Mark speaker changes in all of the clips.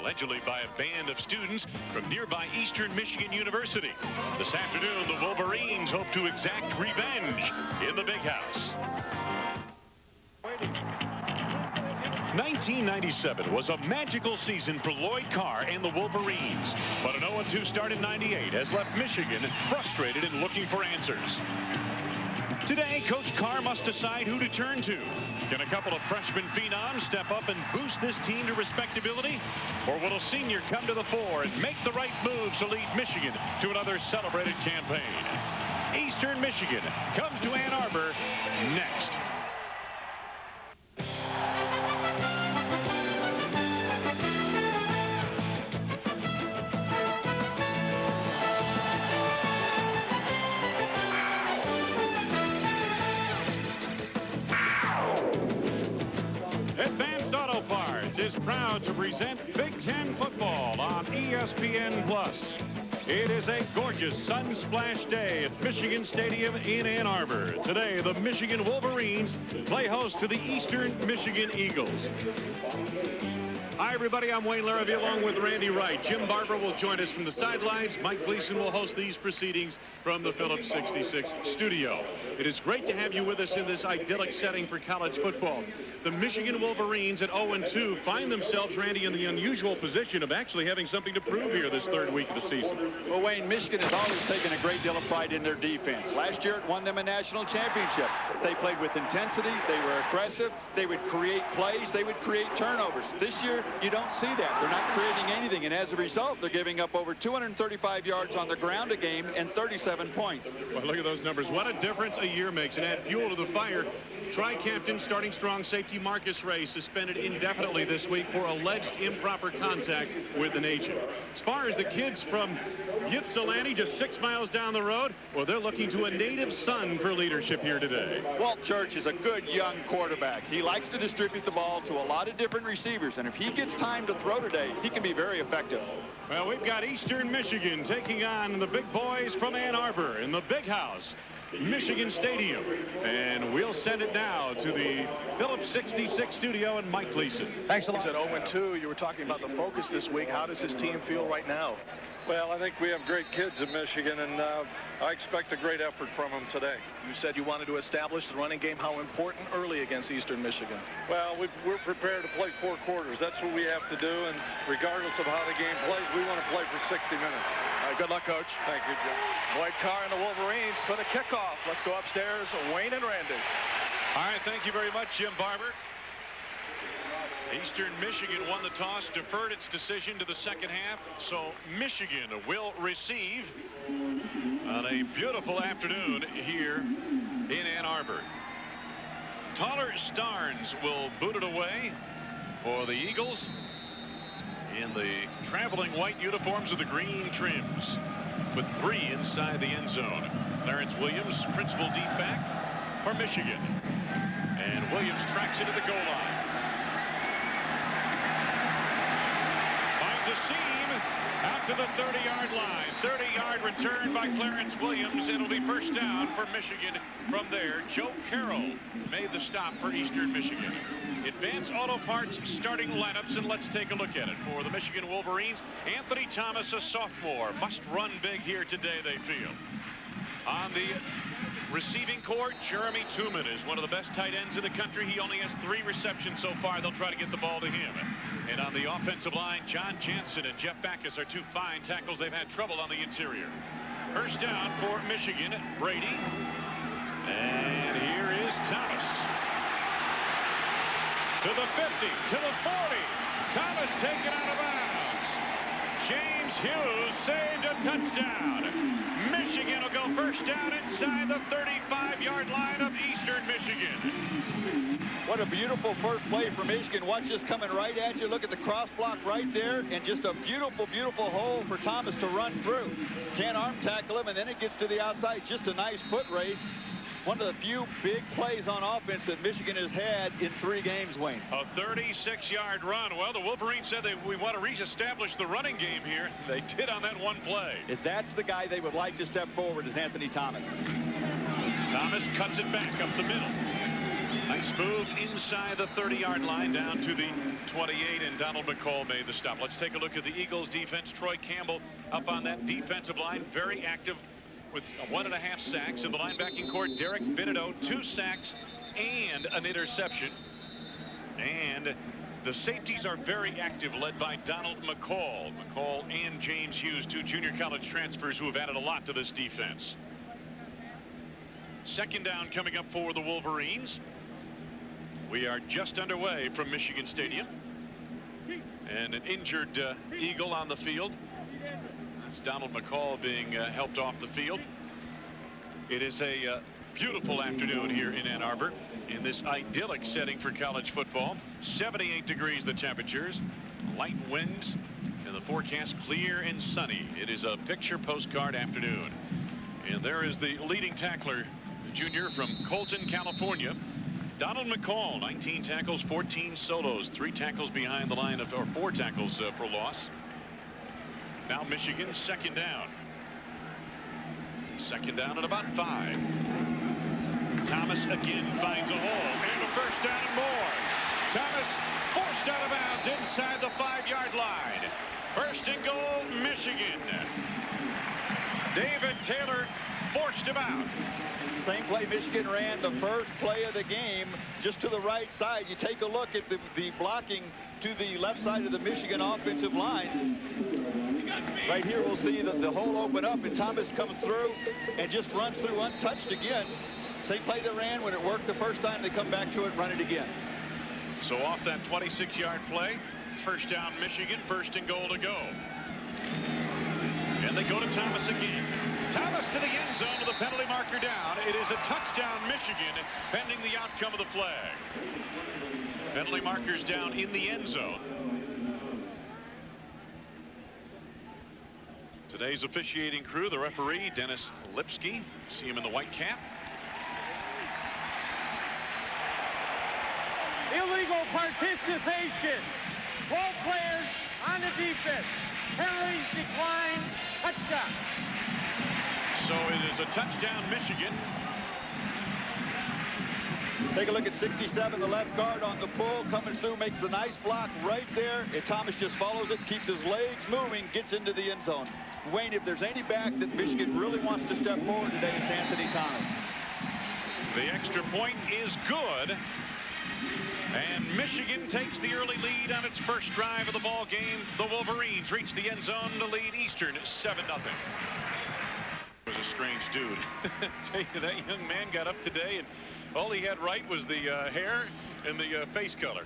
Speaker 1: allegedly by a band of students from nearby Eastern Michigan University. This afternoon, the Wolverines hope to exact revenge in the Big House. 1997 was a magical season for Lloyd Carr and the Wolverines, but an 0-2 start in '98 has left Michigan frustrated and looking for answers. Today, Coach Carr must decide who to turn to. Can a couple of freshman phenoms step up and boost this team to respectability? Or will a senior come to the fore and make the right moves to lead Michigan to another celebrated campaign? Eastern Michigan comes to Ann Arbor next. Is proud to present Big Ten football on ESPN+. It is a gorgeous sun-splashed day at Michigan Stadium in Ann Arbor. Today, the Michigan Wolverines play host to the Eastern Michigan Eagles. Hi, everybody. I'm Wayne Larrabee along with Randy Wright. Jim Barber will join us from the sidelines. Mike Gleason will host these proceedings from the Phillips 66 studio. It is great to have you with us in this idyllic setting for college football. The Michigan Wolverines at 0-2 find themselves, Randy, in the unusual position of actually having something to prove here this third week of the season.
Speaker 2: Well, Wayne, Michigan has always taken a great deal of pride in their defense. Last year, it won them a national championship. They played with intensity. They were aggressive. They would create plays. They would create turnovers. This year, you don't see that. They're not creating anything, and as a result, they're giving up over 235 yards on the ground a game and 37 points.
Speaker 1: Well, look at those numbers. What a difference a year makes, and add fuel to the fire. Tri-captain starting strong safety Marcus Ray suspended indefinitely this week for alleged improper contact with an agent. As far as the kids from Ypsilanti, just 6 miles down the road, well, they're looking to a native son for leadership here today.
Speaker 2: Walt Church is a good young quarterback. He likes to distribute the ball to a lot of different receivers, and if he gets time to throw today, he can be very effective.
Speaker 1: Well, we've got Eastern Michigan taking on the big boys from Ann Arbor in the Big House, Michigan Stadium, and we'll send it now to the Phillips 66 studio and Mike Gleason.
Speaker 3: Thanks a lot. At 0-2, you were talking about the focus this week. How does this team feel right now?
Speaker 4: Well, I think we have great kids in Michigan, and I expect a great effort from them today.
Speaker 3: You said you wanted to establish the running game. How important early against Eastern Michigan?
Speaker 4: Well, we're prepared to play 4 quarters. That's what we have to do, and regardless of how the game plays, we want to play for 60 minutes.
Speaker 3: All right, good luck, Coach.
Speaker 4: Thank you, Jim.
Speaker 3: Lloyd Carr and the Wolverines for the kickoff. Let's go upstairs, Wayne and Randy.
Speaker 1: All right, thank you very much, Jim Barber. Eastern Michigan won the toss, deferred its decision to the second half, so Michigan will receive on a beautiful afternoon here in Ann Arbor. Taller Starnes will boot it away for the Eagles in the traveling white uniforms with the green trims, with 3 inside the end zone. Clarence Williams, principal deep back for Michigan, and Williams tracks it to the goal line. A seam out to the 30-yard line. 30-yard return by Clarence Williams. It'll be first down for Michigan from there. Joe Carroll made the stop for Eastern Michigan. Advanced Auto Parts starting lineups, and let's take a look at it. For the Michigan Wolverines, Anthony Thomas, a sophomore, must run big here today, they feel. On the receiving corps, Jeremy Tooman is one of the best tight ends in the country. He only has 3 receptions so far. They'll try to get the ball to him. And on the offensive line, John Jansen and Jeff Backus are 2 fine tackles. They've had trouble on the interior. First down for Michigan, Brady. And here is Thomas. To the 50, to the 40. Thomas taken out of bounds. James Hughes saved a touchdown. Michigan will go first down inside the 35-yard line of Eastern Michigan.
Speaker 2: What a beautiful first play for Michigan. Watch this coming right at you. Look at the cross block right there, and just a beautiful, beautiful hole for Thomas to run through. Can't arm tackle him, and then it gets to the outside. Just a nice foot race. One of the few big plays on offense that Michigan has had in 3 games, Wayne.
Speaker 1: A 36-yard run. Well, the Wolverines said we want to reestablish the running game here. They did on that one play.
Speaker 2: If that's the guy they would like to step forward, is Anthony Thomas.
Speaker 1: Thomas cuts it back up the middle. Nice move inside the 30-yard line down to the 28, and Donald McCall made the stop. Let's take a look at the Eagles defense. Troy Campbell up on that defensive line, very active with 1.5 sacks. In the linebacking court, Derek Benedetto, 2 sacks and an interception. And the safeties are very active, led by Donald McCall. McCall and James Hughes, 2 junior college transfers who have added a lot to this defense. Second down coming up for the Wolverines. We are just underway from Michigan Stadium. And an injured Eagle on the field. That's Donald McCall being helped off the field. It is a beautiful afternoon here in Ann Arbor in this idyllic setting for college football. 78 degrees the temperatures, light winds, and the forecast clear and sunny. It is a picture postcard afternoon. And there is the leading tackler, the junior from Colton, California, Donald McCall. 19 tackles, 14 solos, 3 tackles behind the line of, or 4 tackles for loss. Now Michigan second down. Second down at about 5. Thomas again finds a hole, and a first down and more. Thomas forced out of bounds inside the 5-yard line. First and goal, Michigan. David Taylor forced him out.
Speaker 2: Same play Michigan ran the first play of the game, just to the right side. You take a look at the blocking to the left side of the Michigan offensive line. Right here we'll see the hole open up, and Thomas comes through and just runs through untouched again. Same play they ran when it worked the first time. They come back to it, run it again.
Speaker 1: So off that 26-yard play, first down Michigan, first and goal to go. And they go to Thomas again. Thomas to the end zone with the penalty marker down. It is a touchdown Michigan, pending the outcome of the flag. Penalty markers down in the end zone. Today's officiating crew, the referee, Dennis Lipsky. See him in the white cap.
Speaker 5: Illegal participation. 12 players on the defense. Penalties decline. Touchdown.
Speaker 1: So it is a touchdown, Michigan.
Speaker 2: Take a look at 67, the left guard on the pull, coming through, makes a nice block right there. And Thomas just follows it, keeps his legs moving, gets into the end zone. Wayne, if there's any back that Michigan really wants to step forward today, it's Anthony Thomas.
Speaker 1: The extra point is good. And Michigan takes the early lead on its first drive of the ball game. The Wolverines reach the end zone to lead Eastern 7-0. Was a strange dude. Tell you, that young man got up today and all he had right was the hair and the face color.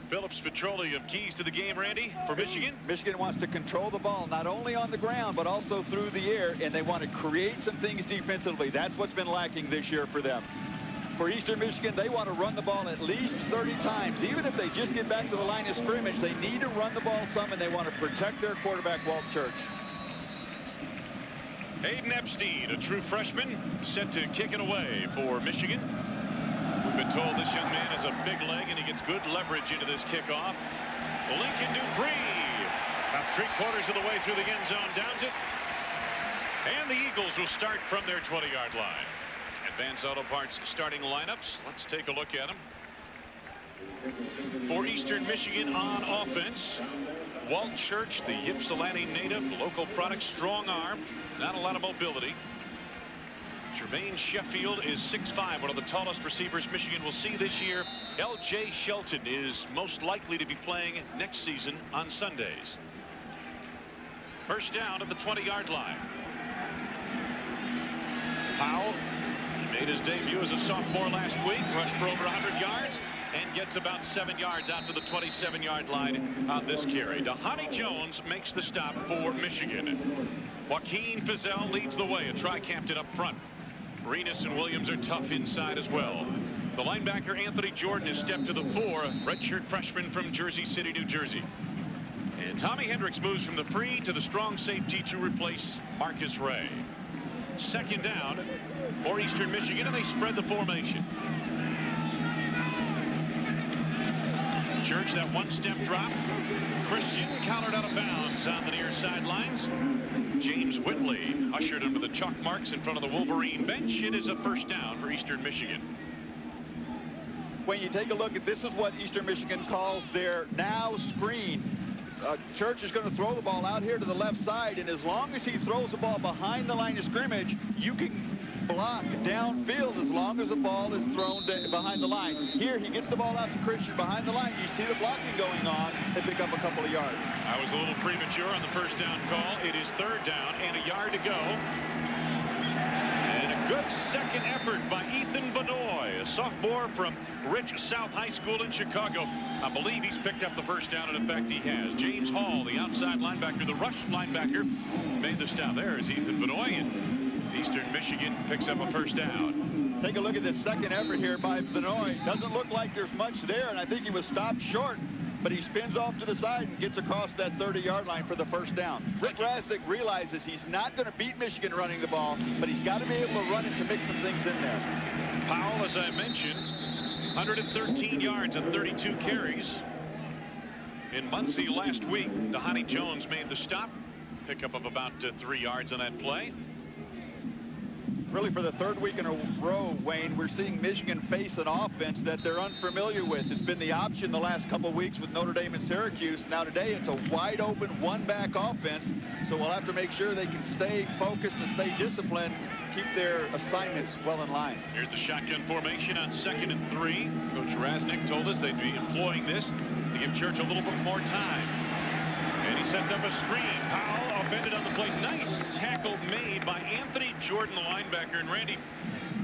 Speaker 1: Phillips Petroleum, keys to the game, Randy, for Michigan.
Speaker 2: Michigan wants to control the ball, not only on the ground, but also through the air, and they want to create some things defensively. That's what's been lacking this year for them. For Eastern Michigan, they want to run the ball at least 30 times. Even if they just get back to the line of scrimmage, they need to run the ball some, and they want to protect their quarterback, Walt Church.
Speaker 1: Hayden Epstein, a true freshman, set to kick it away for Michigan. We've been told this young man has a big leg, and he gets good leverage into this kickoff. Lincoln Dupree, about 3/4 of the way through the end zone, downs it. And the Eagles will start from their 20-yard line. Advance Auto Parts starting lineups. Let's take a look at them. For Eastern Michigan on offense, Walt Church, the Ypsilanti native, local product, strong arm, not a lot of mobility. Jermaine Sheffield is 6'5", one of the tallest receivers Michigan will see this year. L.J. Shelton is most likely to be playing next season on Sundays. First down at the 20-yard line. Powell made his debut as a sophomore last week, rushed for over 100 yards, and gets about 7 yards out to the 27-yard line on this carry. Dhani Jones makes the stop for Michigan. Joaquin Fizel leads the way, a tri-captain up front. Renas and Williams are tough inside as well. The linebacker Anthony Jordan has stepped to the 4, redshirt freshman from Jersey City, New Jersey. And Tommy Hendricks moves from the free to the strong safety to replace Marcus Ray. Second down for Eastern Michigan, and they spread the formation. Church, that one-step drop. Christian countered out of bounds on the near sidelines. James Whitley ushered him to the chalk marks in front of the Wolverine bench. It is a first down for Eastern Michigan.
Speaker 2: when you take a look at this, is what Eastern Michigan calls their now screen. Church is going to throw the ball out here to the left side, and as long as he throws the ball behind the line of scrimmage, you can block downfield as long as the ball is thrown behind the line. Here, he gets the ball out to Christian behind the line. You see the blocking going on. They pick up a couple of yards.
Speaker 1: I was a little premature on the first down call. It is 3rd down and a yard to go. And a good second effort by Ethan Benoit, a sophomore from Rich South High School in Chicago. I believe he's picked up the first down, and in fact he has. James Hall, the outside linebacker, the rush linebacker, made the stop. There is Ethan Benoit, and Eastern Michigan picks up a first down.
Speaker 2: Take a look at this second effort here by Benoit. Doesn't look like there's much there, and I think he was stopped short, but he spins off to the side and gets across that 30-yard line for the first down. Rick Rasnick realizes he's not going to beat Michigan running the ball, but he's got to be able to run it to mix some things in there.
Speaker 1: Powell, as I mentioned, 113 yards and 32 carries. In Muncie last week, Dahani Jones made the stop. Pickup of about 3 yards on that play.
Speaker 2: Really, for the 3rd week in a row, Wayne, we're seeing Michigan face an offense that they're unfamiliar with. It's been the option the last couple of weeks with Notre Dame and Syracuse. Now today, it's a wide-open one-back offense, so we'll have to make sure they can stay focused and stay disciplined, keep their assignments well in line.
Speaker 1: Here's the shotgun formation on 2nd and 3. Coach Rasnick told us they'd be employing this to give Church a little bit more time. And he sets up a screen. Powell upended on the play. Nice tackle made by Anthony Jordan, the linebacker. And Randy,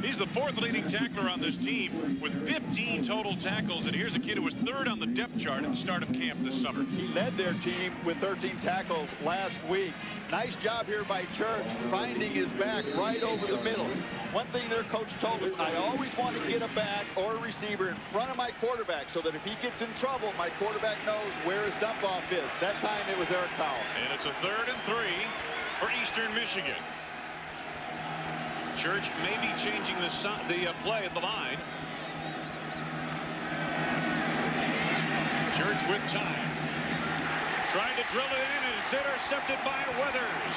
Speaker 1: he's the 4th leading tackler on this team with 15 total tackles. And here's a kid who was 3rd on the depth chart at the start of camp this summer.
Speaker 2: He led their team with 13 tackles last week. Nice job here by Church, finding his back right over the middle. One thing their coach told us, I always want to get a back or a receiver in front of my quarterback so that if he gets in trouble, my quarterback knows where his dump off is. That time it was Eric Powell.
Speaker 1: And it's a 3rd and 3 for Eastern Michigan. Church may be changing the play at the line. Church with time. Trying to drill it in, and it's intercepted by Weathers.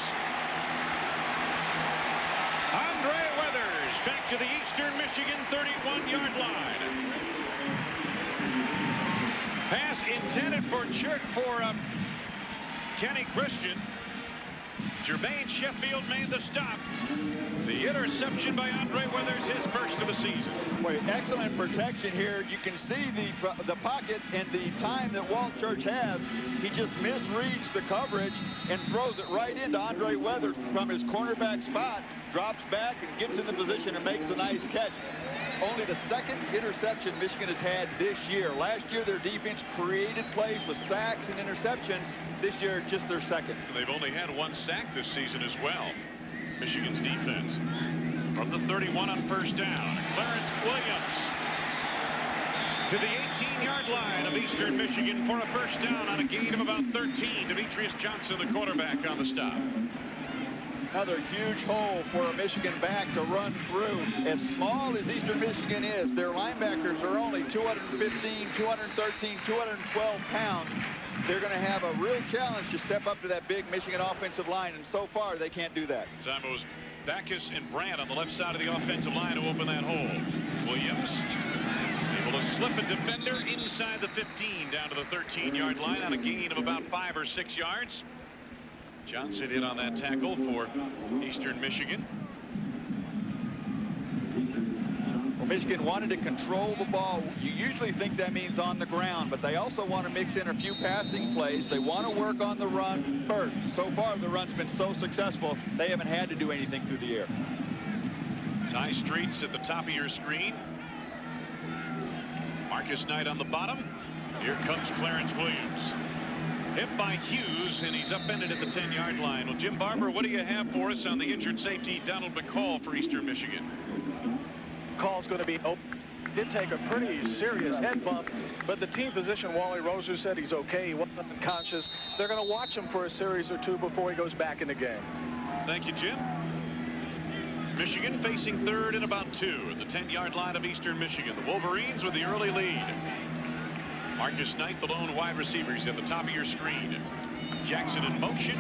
Speaker 1: Andre Weathers back to the Eastern Michigan 31-yard line. Pass intended for Kenny Christian. Jermaine Sheffield made the stop. The interception by Andre Weathers, his first of the season.
Speaker 2: Boy, excellent protection here. You can see the pocket and the time that Walt Church has. He just misreads the coverage and throws it right into Andre Weathers from his cornerback spot, drops back and gets in the position and makes a nice catch. Only the 2nd interception Michigan has had this year. Last year, their defense created plays with sacks and interceptions. This year, just their 2nd.
Speaker 1: They've only had 1 sack this season as well. Michigan's defense. From the 31 on first down, Clarence Williams to the 18-yard line of Eastern Michigan for a first down on a gain of about 13. Demetrius Johnson, the quarterback, on the stop.
Speaker 2: Another huge hole for a Michigan back to run through. As small as Eastern Michigan is, their linebackers are only 215, 213, 212 pounds. They're going to have a real challenge to step up to that big Michigan offensive line, and so far they can't do that.
Speaker 1: Time it was Backus and Brandt on the left side of the offensive line to open that hole. Williams able to slip a defender inside the 15 down to the 13-yard line on a gain of about 5 or 6 yards. Johnson in on that tackle for Eastern Michigan.
Speaker 2: Well, Michigan wanted to control the ball. You usually think that means on the ground, but they also want to mix in a few passing plays. They want to work on the run first. So far, the run's been so successful, they haven't had to do anything through the air.
Speaker 1: Ty Streets at the top of your screen. Marcus Knight on the bottom. Here comes Clarence Williams. Hit by Hughes, and he's upended at the 10-yard line. Well, Jim Barber, what do you have for us on the injured safety Donald McCall for Eastern Michigan?
Speaker 3: Call's going to be open. Did take a pretty serious head bump, but the team physician Wally Roser said he's okay. He wasn't unconscious. They're going to watch him for a series or 2 before he goes back in the game.
Speaker 1: Thank you, Jim. Michigan facing 3rd and about 2 at the 10-yard line of Eastern Michigan. The Wolverines with the early lead. Marcus Knight, the lone wide receiver. He's at the top of your screen. Jackson in motion.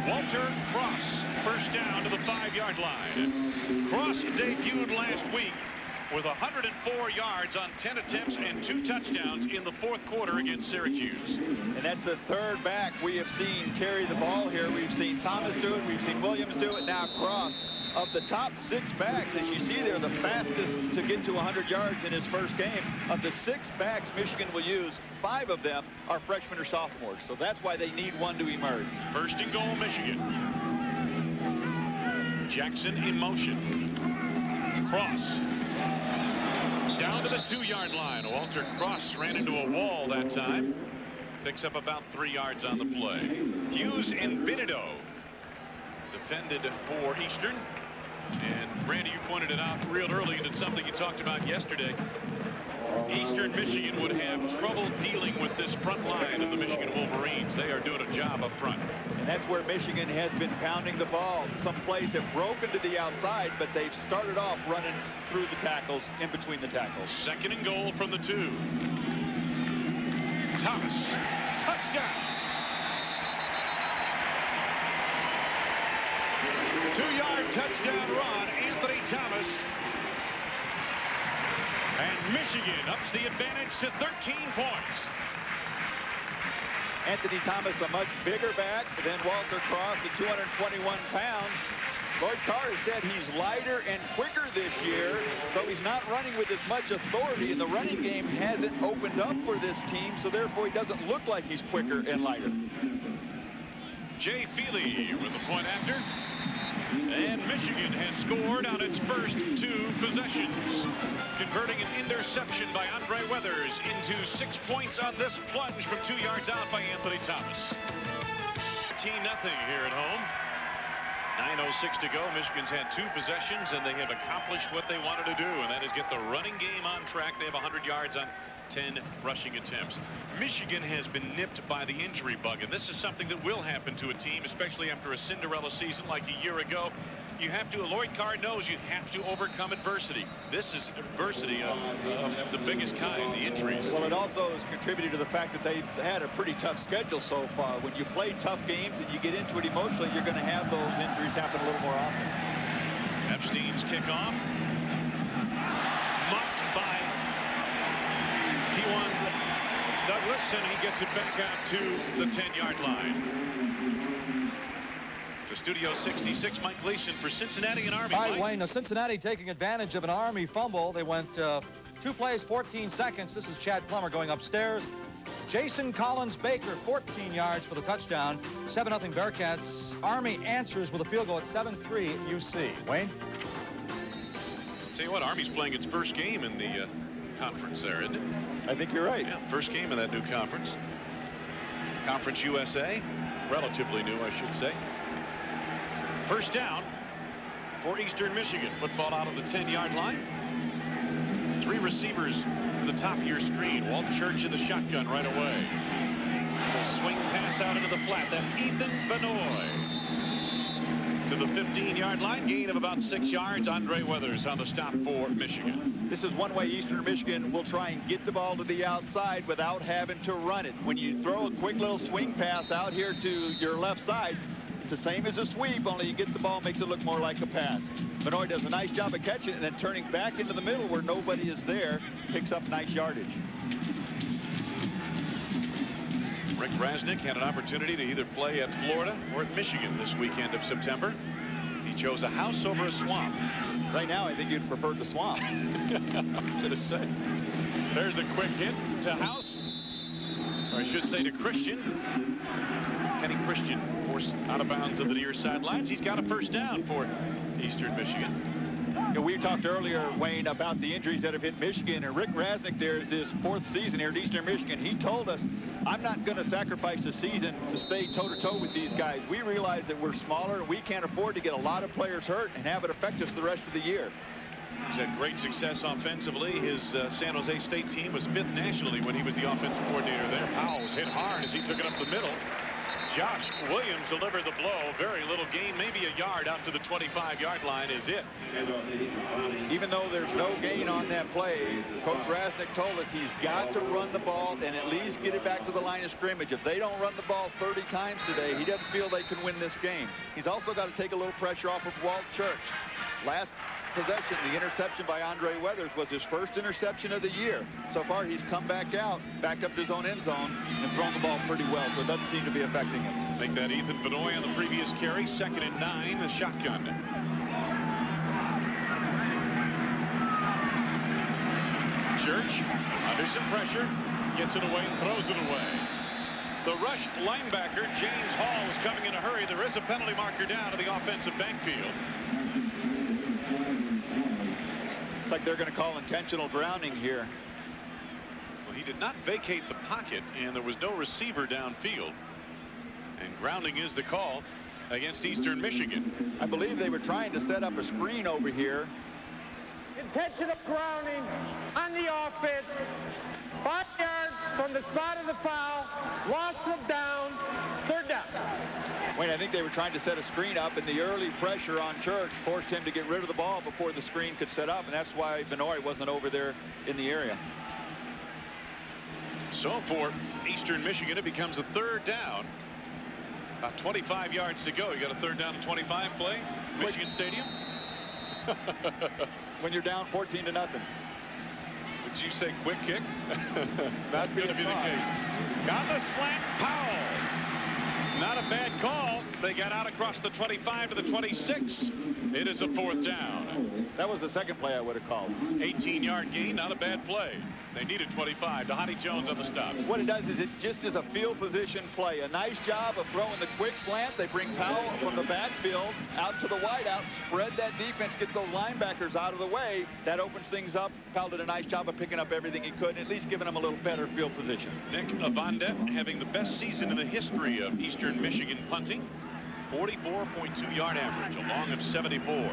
Speaker 1: Walter Cross, first down to the 5-yard line. Cross debuted last week with 104 yards on 10 attempts and 2 touchdowns in the fourth quarter against Syracuse.
Speaker 2: And that's the third back we have seen carry the ball here. We've seen Thomas do it. We've seen Williams do it. Now Cross. Of the top 6 backs, as you see there, the fastest to get to 100 yards in his first game. Of the 6 backs Michigan will use, 5 of them are freshmen or sophomores. So that's why they need one to emerge.
Speaker 1: First and goal, Michigan. Jackson in motion. Cross. Down to the 2-yard line. Walter Cross ran into a wall that time. Picks up about 3 yards on the play. Hughes and Benito defended for Eastern. And Randy, you pointed it out real early, and it's something you talked about yesterday. Eastern Michigan would have trouble dealing with this front line of the Michigan Wolverines. They are doing a job up front.
Speaker 2: And that's where Michigan has been pounding the ball. Some plays have broken to the outside, but they've started off running through the tackles, in between the tackles.
Speaker 1: Second and goal from the 2. Thomas. Touchdown. 2-yard touchdown run, Anthony Thomas. And Michigan ups the advantage to 13 points.
Speaker 2: Anthony Thomas, a much bigger back than Walter Cross at 221 pounds. Lloyd Carr has said he's lighter and quicker this year, though he's not running with as much authority, and the running game hasn't opened up for this team, so therefore he doesn't look like he's quicker and lighter.
Speaker 1: Jay Feely with the point after. And Michigan has scored on its first 2 possessions, converting an interception by Andre Weathers into 6 points on this plunge from 2 yards out by Anthony Thomas. 13-0 here at home. 9:06 to go. Michigan's had 2 possessions, and they have accomplished what they wanted to do, and that is get the running game on track. They have 100 yards on 10 rushing attempts. Michigan has been nipped by the injury bug, and this is something that will happen to a team, especially after a Cinderella season like a year ago. You have to, Lloyd Carr knows you have to overcome adversity. This is adversity of the biggest kind, the injuries.
Speaker 2: Well, it also has contributed to the fact that they've had a pretty tough schedule so far. When you play tough games and you get into it emotionally, you're going to have those injuries happen a little more often.
Speaker 1: Epstein's kickoff. Muffed by Kewan Douglas, and he gets it back out to the 10-yard line. To Studio 66, Mike Gleason for Cincinnati and Army.
Speaker 6: All right, Wayne, Cincinnati taking advantage of an Army fumble. They went 2 plays, 14 seconds. This is Chad Plummer going upstairs. Jason Collins Baker, 14 yards for the touchdown. 7-0 Bearcats. Army answers with a field goal at 7-3 UC. Wayne?
Speaker 1: Tell you what, Army's playing its first game in the conference there, isn't it?
Speaker 2: I think you're right.
Speaker 1: Yeah, first game of that new conference. Conference USA. Relatively new, I should say. First down for Eastern Michigan. Football out of the 10-yard line. 3 receivers to the top of your screen. Walt Church in the shotgun right away. The swing pass out into the flat. That's Ethan Benoit. To the 15-yard line. Gain of about 6 yards. Andre Weathers on the stop for Michigan.
Speaker 2: This is one way Eastern Michigan will try and get the ball to the outside without having to run it. When you throw a quick little swing pass out here to your left side, it's the same as a sweep, only you get the ball, makes it look more like a pass. Benoit does a nice job of catching it and then turning back into the middle where nobody is there, picks up nice yardage.
Speaker 1: Rick Rasnick had an opportunity to either play at Florida or at Michigan this weekend of September. He chose a house over a swamp.
Speaker 2: Right now, I think you'd prefer the swamp.
Speaker 1: I was going to say. There's the quick hit to House. Or I should say to Christian. Kenny Christian forced out of bounds of the near sidelines. He's got a first down for Eastern Michigan.
Speaker 2: You know, we talked earlier, Wayne, about the injuries that have hit Michigan, and Rick Rasnick there is his 4th season here at Eastern Michigan. He told us, I'm not going to sacrifice the season to stay toe-to-toe with these guys. We realize that we're smaller and we can't afford to get a lot of players hurt and have it affect us the rest of the year.
Speaker 1: He's had great success offensively. His San Jose State team was 5th nationally when he was the offensive coordinator there. Powell was hit hard as he took it up the middle. Josh Williams delivered the blow. Very little gain, maybe a yard out to the 25-yard line is it.
Speaker 2: Even though there's no gain on that play, Coach Rasnick told us he's got to run the ball and at least get it back to the line of scrimmage. If they don't run the ball 30 times today, he doesn't feel they can win this game. He's also got to take a little pressure off of Walt Church. Last possession, the interception by Andre Weathers was his first interception of the year. So far, he's come back out, backed up to his own end zone, and thrown the ball pretty well, so it doesn't seem to be affecting him.
Speaker 1: Make that Ethan Benoit on the previous carry. 2nd and 9, a shotgun. Church, under some pressure, gets it away and throws it away. The rushed linebacker, James Hall, is coming in a hurry. There is a penalty marker down to the offensive backfield.
Speaker 2: It's like they're going to call intentional grounding here.
Speaker 1: Well, he did not vacate the pocket, and there was no receiver downfield. And grounding is the call against Eastern Michigan.
Speaker 2: I believe they were trying to set up a screen over here.
Speaker 5: Intentional grounding on the offense. 5 yards from the spot of the foul. Loss of down. 3rd down.
Speaker 2: Wait, I think they were trying to set a screen up, and the early pressure on Church forced him to get rid of the ball before the screen could set up, and that's why Benoit wasn't over there in the area.
Speaker 1: So for Eastern Michigan, it becomes a 3rd down. About 25 yards to go. You got a 3rd down and 25 play. Michigan Stadium.
Speaker 2: When you're down 14-0.
Speaker 1: Would you say quick kick? Not going to be the case. Got the slant, Powell. Not a bad call. They got out across the 25 to the 26. It is a 4th down.
Speaker 2: That was the second play I would have called.
Speaker 1: 18-yard gain, not a bad play. They needed 25. Dhani Jones on the stop.
Speaker 2: What it does is it just is a field position play. A nice job of throwing the quick slant. They bring Powell from the backfield out to the wideout, spread that defense, get those linebackers out of the way. That opens things up. Powell did a nice job of picking up everything he could, and at least giving them a little better field position.
Speaker 1: Nick Avandet having the best season in the history of Eastern Michigan punting. 44.2-yard average, a long of 74.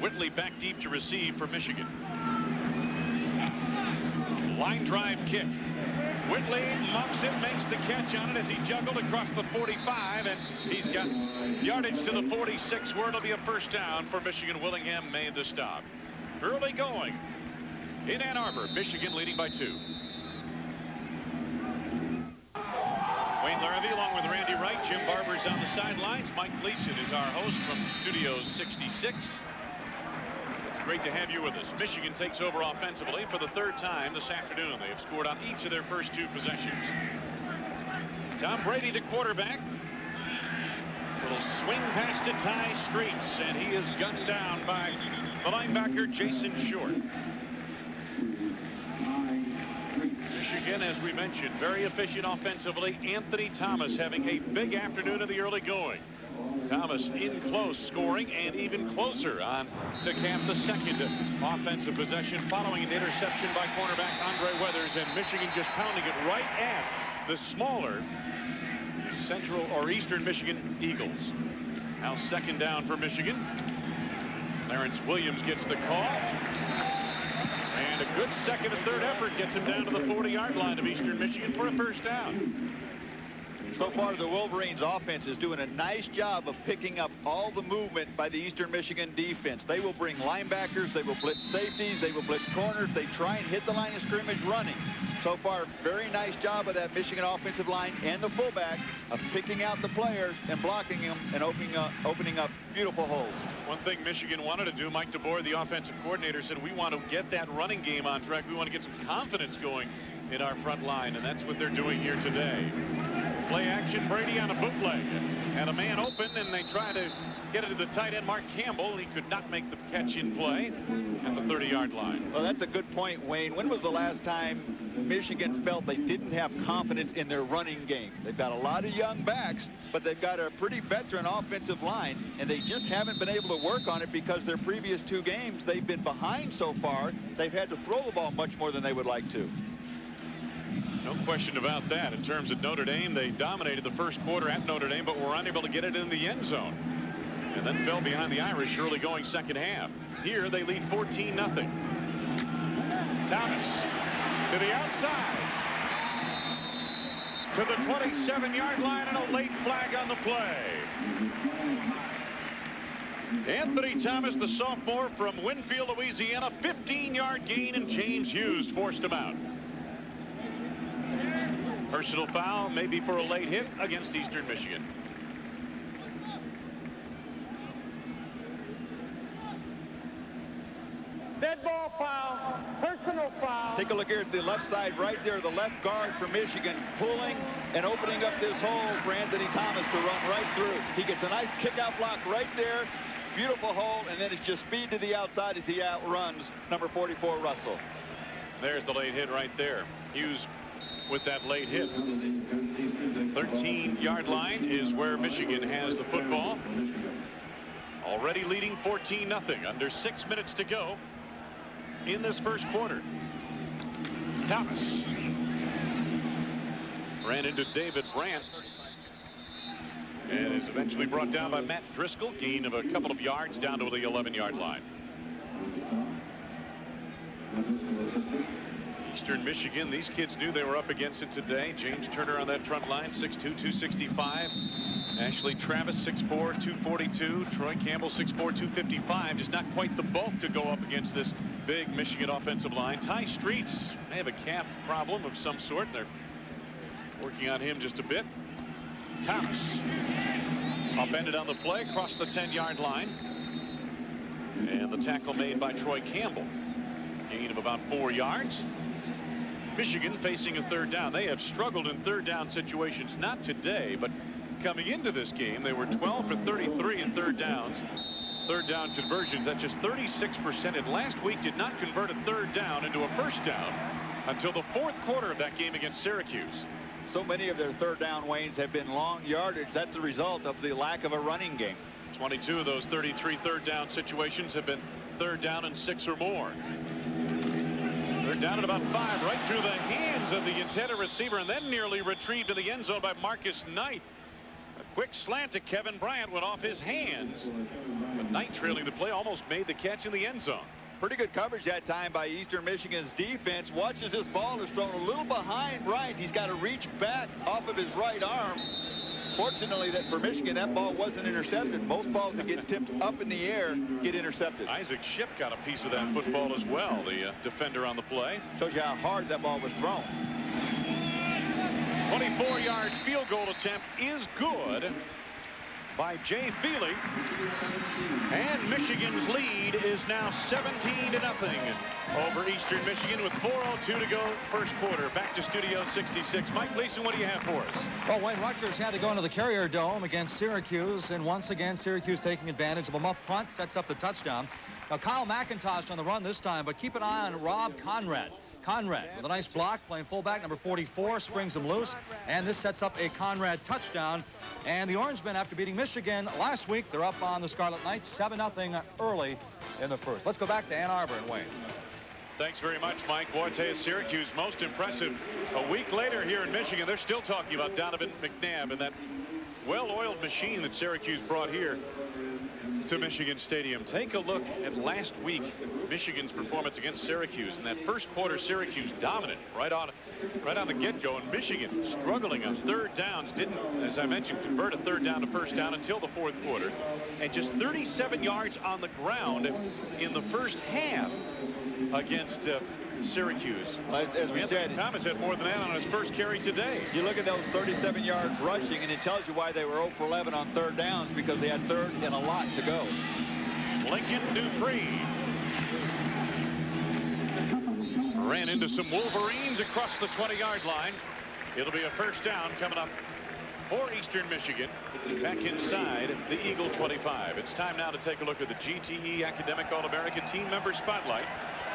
Speaker 1: Whitley back deep to receive for Michigan. Line drive kick. Whitley muffs it, makes the catch on it as he juggled across the 45, and he's got yardage to the 46, where it'll be a 1st down for Michigan. Willingham made the stop. Early going in Ann Arbor, Michigan leading by 2. Wayne Larrabee along with Randy Wright. Jim Barber's on the sidelines. Mike Gleason is our host from Studio 66. It's great to have you with us. Michigan takes over offensively for the 3rd time this afternoon. They have scored on each of their first 2 possessions. Tom Brady, the quarterback. Little swing pass to Ty Streets, and he is gunned down by the linebacker Jason Short. Michigan, as we mentioned, very efficient offensively. Anthony Thomas having a big afternoon of the early going. Thomas in close, scoring, and even closer on to cap the 2nd offensive possession following an interception by cornerback Andre Weathers, and Michigan just pounding it right at the smaller Central or Eastern Michigan Eagles. Now 2nd down for Michigan. Clarence Williams gets the call. And a good 2nd and 3rd effort gets him down to the 40-yard line of Eastern Michigan for a 1st down.
Speaker 2: So far, the Wolverines offense is doing a nice job of picking up all the movement by the Eastern Michigan defense. They will bring linebackers, they will blitz safeties, they will blitz corners. They try and hit the line of scrimmage running. So far, very nice job of that Michigan offensive line and the fullback of picking out the players and blocking them and opening up beautiful holes.
Speaker 1: One thing Michigan wanted to do, Mike DeBoer, the offensive coordinator, said we want to get that running game on track. We want to get some confidence going in our front line, and that's what they're doing here today. Play action, Brady on a bootleg, and a man open, and they try to get it to the tight end, Mark Campbell. He could not make the catch in play at the 30-yard line.
Speaker 2: Well, that's a good point, Wayne. When was the last time Michigan felt they didn't have confidence in their running game? They've got a lot of young backs, but they've got a pretty veteran offensive line, and they just haven't been able to work on it because their previous 2 games, they've been behind so far. They've had to throw the ball much more than they would like to.
Speaker 1: No question about that. In terms of Notre Dame, they dominated the 1st quarter at Notre Dame, but were unable to get it in the end zone. And then fell behind the Irish early going 2nd half. Here they lead 14-0. Thomas to the outside. To the 27-yard line, and a late flag on the play. Anthony Thomas, the sophomore from Winfield, Louisiana, 15-yard gain, and James Hughes forced him out. Personal foul, maybe for a late hit against Eastern Michigan.
Speaker 5: foul, personal foul.
Speaker 2: Take a look here at the left side right there. The left guard for Michigan pulling and opening up this hole for Anthony Thomas to run right through. He gets a nice kick-out block right there. Beautiful hole, and then it's just speed to the outside as he outruns number 44, Russell.
Speaker 1: There's the late hit right there. Hughes with that late hit. 13-yard line is where Michigan has the football. Already leading 14-0. Under 6 minutes to go in this first quarter. Thomas ran into David Brandt and is eventually brought down by Matt Driscoll. Gain of a couple of yards down to the 11-yard line. Eastern Michigan, these kids knew they were up against it today. James Turner on that front line, 6'2", 265. Ashley Travis, 6'4", 242. Troy Campbell, 6'4", 255. Just not quite the bulk to go up against this big Michigan offensive line. Ty Streets may have a calf problem of some sort. They're working on him just a bit. Thomas upended on the play, across the 10-yard line. And the tackle made by Troy Campbell. Gain of about 4 yards. Michigan facing a third down. They have struggled in third down situations, not today, but coming into this game, they were 12 for 33 in third downs. Third down conversions, that's just 36%. And last week did not convert a third down into a first down until the fourth quarter of that game against Syracuse.
Speaker 2: So many of their third down, Waynes, have been long yardage. That's the result of the lack of a running game.
Speaker 1: 22 of those 33 third down situations have been third down and 6 or more. They're down at about 5, right through the hands of the intended receiver, and then nearly retrieved to the end zone by Marcus Knight. A quick slant to Kevin Bryant went off his hands, but Knight, trailing the play, almost made the catch in the end zone.
Speaker 2: Pretty good coverage that time by Eastern Michigan's defense. Watches this ball is thrown a little behind Bryant. He's got to reach back off of his right arm. Fortunately, that for Michigan, that ball wasn't intercepted. Most balls that get tipped up in the air get intercepted.
Speaker 1: Isaac Shipp got a piece of that football as well, the defender on the play.
Speaker 2: Shows you how hard that ball was thrown.
Speaker 1: 24-yard field goal attempt is good by Jay Feely. And Michigan's lead is now 17-0 over Eastern Michigan with 4:02 to go first quarter. Back to Studio 66. Mike Gleason, what do you have for us?
Speaker 6: Well, Wayne, Rutgers had to go into the Carrier Dome against Syracuse, and once again Syracuse taking advantage of a muff punt, sets up the touchdown. Now Kyle McIntosh on the run this time, but keep an eye on Rob Conrad. Conrad with a nice block, playing fullback, number 44, springs him loose, and this sets up a Conrad touchdown. And the Orangemen, after beating Michigan last week, they're up on the Scarlet Knights 7-0 early in the first. Let's go back to Ann Arbor and Wayne.
Speaker 1: Thanks very much, Mike. Boy, I tell you, Syracuse most impressive. A week later here in Michigan, they're still talking about Donovan McNabb and that well-oiled machine that Syracuse brought here to Michigan Stadium. Take a look at last week, Michigan's performance against Syracuse. In that first quarter, Syracuse dominant right on the get-go, and Michigan struggling on third downs. Didn't, as I mentioned, convert a third down to first down until the fourth quarter, and just 37 yards on the ground in the first half against Syracuse.
Speaker 2: As we said,
Speaker 1: Thomas had more than that on his first carry today.
Speaker 2: You look at those 37 yards rushing, and it tells you why they were 0 for 11 on third downs, because they had third and a lot to go.
Speaker 1: Lincoln Dupree ran into some Wolverines across the 20-yard line. It'll be a first down coming up for Eastern Michigan, back inside the Eagle 25. It's time now to take a look at the GTE Academic All-America Team Member Spotlight,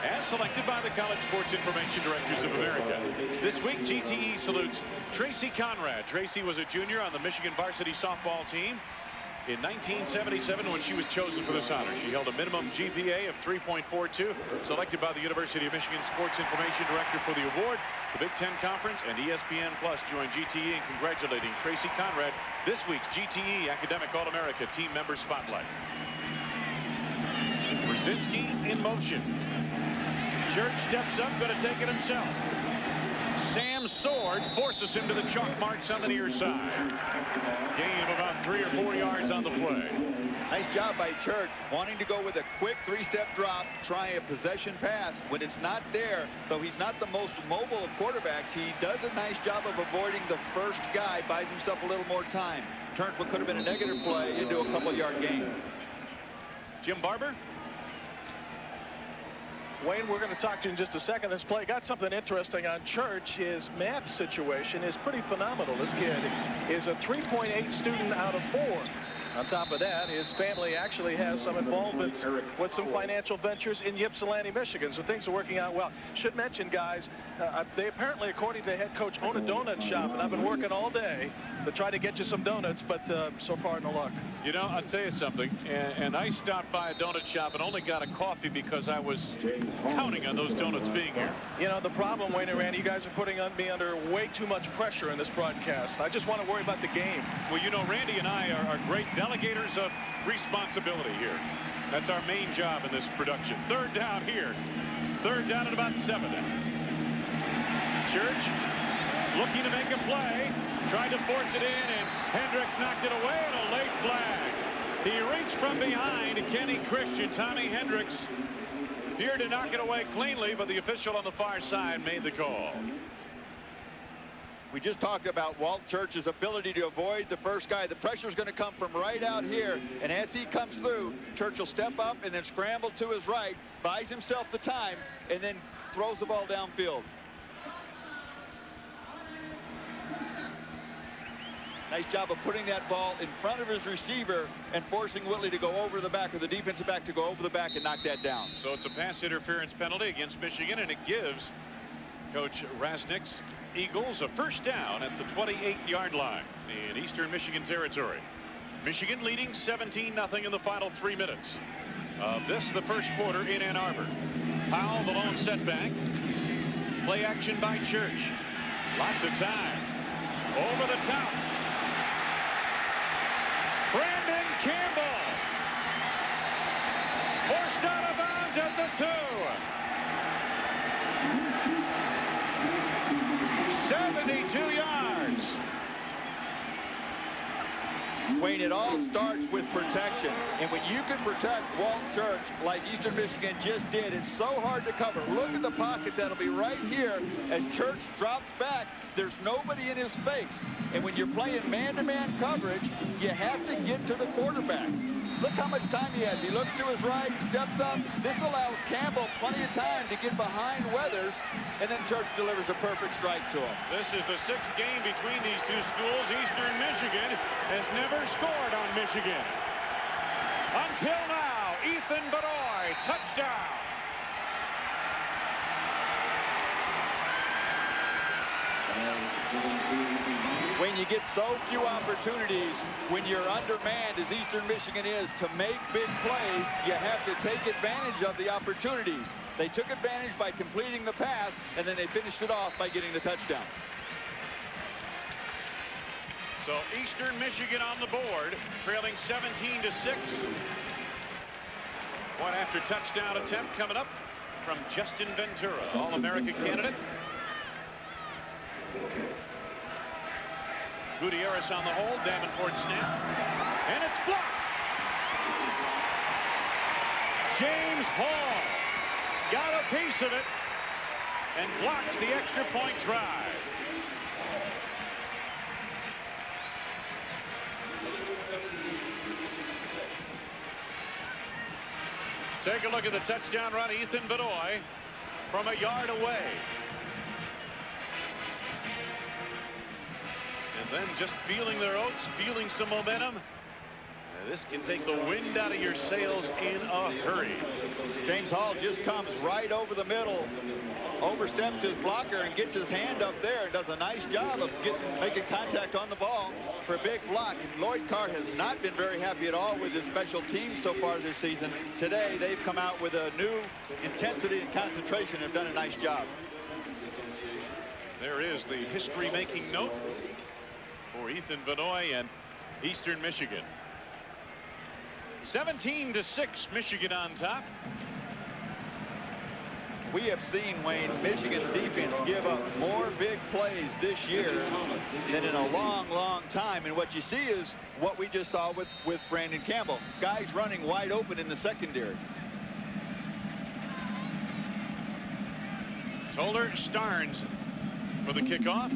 Speaker 1: as selected by the College Sports Information Directors of America. This week, GTE salutes Tracy Conrad. Tracy was a junior on the Michigan varsity softball team in 1977 when she was chosen for this honor. She held a minimum GPA of 3.42, selected by the University of Michigan Sports Information Director for the award. The Big Ten Conference and ESPN Plus join GTE in congratulating Tracy Conrad, this week's GTE Academic All-America Team Member Spotlight. Brzezinski in motion. Church steps up, going to take it himself. Sam Sword forces him to the chalk marks on the near side. Gain of about 3 or 4 yards on the play.
Speaker 2: Nice job by Church, wanting to go with a quick 3-step drop, try a possession pass. When it's not there, though he's not the most mobile of quarterbacks, he does a nice job of avoiding the first guy, buys himself a little more time. Turns what could have been a negative play into a couple-yard gain.
Speaker 1: Jim Barber
Speaker 3: Wayne, we're going to talk to you in just a second. This play got something interesting on Church. His math situation is pretty phenomenal. This kid is a 3.8 student out of 4. On top of that, his family actually has some involvements with some financial ventures in Ypsilanti, Michigan. So things are working out well. Should mention, guys, they apparently, according to head coach, own a donut shop. And I've been working all day to try to get you some donuts, but so far no luck.
Speaker 1: You know, I'll tell you something, and I stopped by a donut shop and only got a coffee because I was counting on those donuts being here.
Speaker 3: You know, the problem, Wayne and Randy, you guys are putting me under way too much pressure in this broadcast. I just want to worry about the game.
Speaker 1: Well, you know, Randy and I are great delegators of responsibility here. That's our main job in this production. Third down here. Third down at about 7. Church looking to make a play. Tried to force it in, and Hendricks knocked it away, and a late flag. He reached from behind Kenny Christian. Tommy Hendricks appeared to knock it away cleanly, but the official on the far side made the call.
Speaker 2: We just talked about Walt Church's ability to avoid the first guy. The pressure is going to come from right out here, and as he comes through, Church will step up and then scramble to his right, buys himself the time, and then throws the ball downfield. Nice job of putting that ball in front of his receiver and forcing Whitley to go over the back, or the defensive back to go over the back and knock that down.
Speaker 1: So it's a pass interference penalty against Michigan, and it gives Coach Rasnick's Eagles a first down at the 28-yard line in Eastern Michigan territory. Michigan leading 17-0 in the final 3 minutes of the first quarter in Ann Arbor. Powell, the lone setback. Play action by Church. Lots of time. Over the top. Brandon Campbell forced out of bounds at the 2. 72 yards.
Speaker 2: Wayne, it all starts with protection. And when you can protect Walt Church like Eastern Michigan just did, it's so hard to cover. Look at the pocket that'll be right here as Church drops back. There's nobody in his face. And when you're playing man-to-man coverage, you have to get to the quarterback. Look how much time he has. He looks to his right, steps up. This allows Campbell plenty of time to get behind Weathers, and then Church delivers a perfect strike to him.
Speaker 1: This is the 6th game between these two schools. Eastern Michigan has never scored on Michigan. Until now, Ethan Bedoy, touchdown.
Speaker 2: When you get so few opportunities, when you're undermanned as Eastern Michigan is, to make big plays, you have to take advantage of the opportunities. They took advantage by completing the pass, and then they finished it off by getting the touchdown.
Speaker 1: So Eastern Michigan on the board, trailing 17-6. One after touchdown attempt coming up from Justin Ventura, All-American candidate. Gutierrez on the hold, Davenport snap, and it's blocked. James Hall got a piece of it and blocks the extra point try. Take a look at the touchdown run, Ethan Bedoy from a yard away. And then just feeling their oats, feeling some momentum. This can take the wind out of your sails in a hurry.
Speaker 2: James Hall just comes right over the middle, oversteps his blocker and gets his hand up there and does a nice job of making contact on the ball for a big block. And Lloyd Carr has not been very happy at all with his special teams so far this season. Today, they've come out with a new intensity and concentration and have done a nice job.
Speaker 1: There is the history-making note for Ethan Bedoy and Eastern Michigan. 17-6, Michigan on top.
Speaker 2: We have seen, Wayne, Michigan's defense give up more big plays this year than in a long, long time. And what you see is what we just saw with Brandon Campbell. Guys running wide open in the secondary.
Speaker 1: Toller Starnes for the kickoff.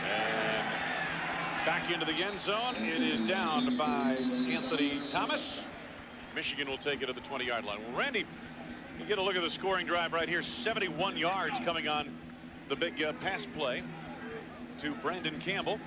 Speaker 1: And back into the end zone. It is down by Anthony Thomas. Michigan will take it to the 20-yard line. Well, Randy, you get a look at the scoring drive right here. 71 yards coming on the big pass play to Brandon Campbell.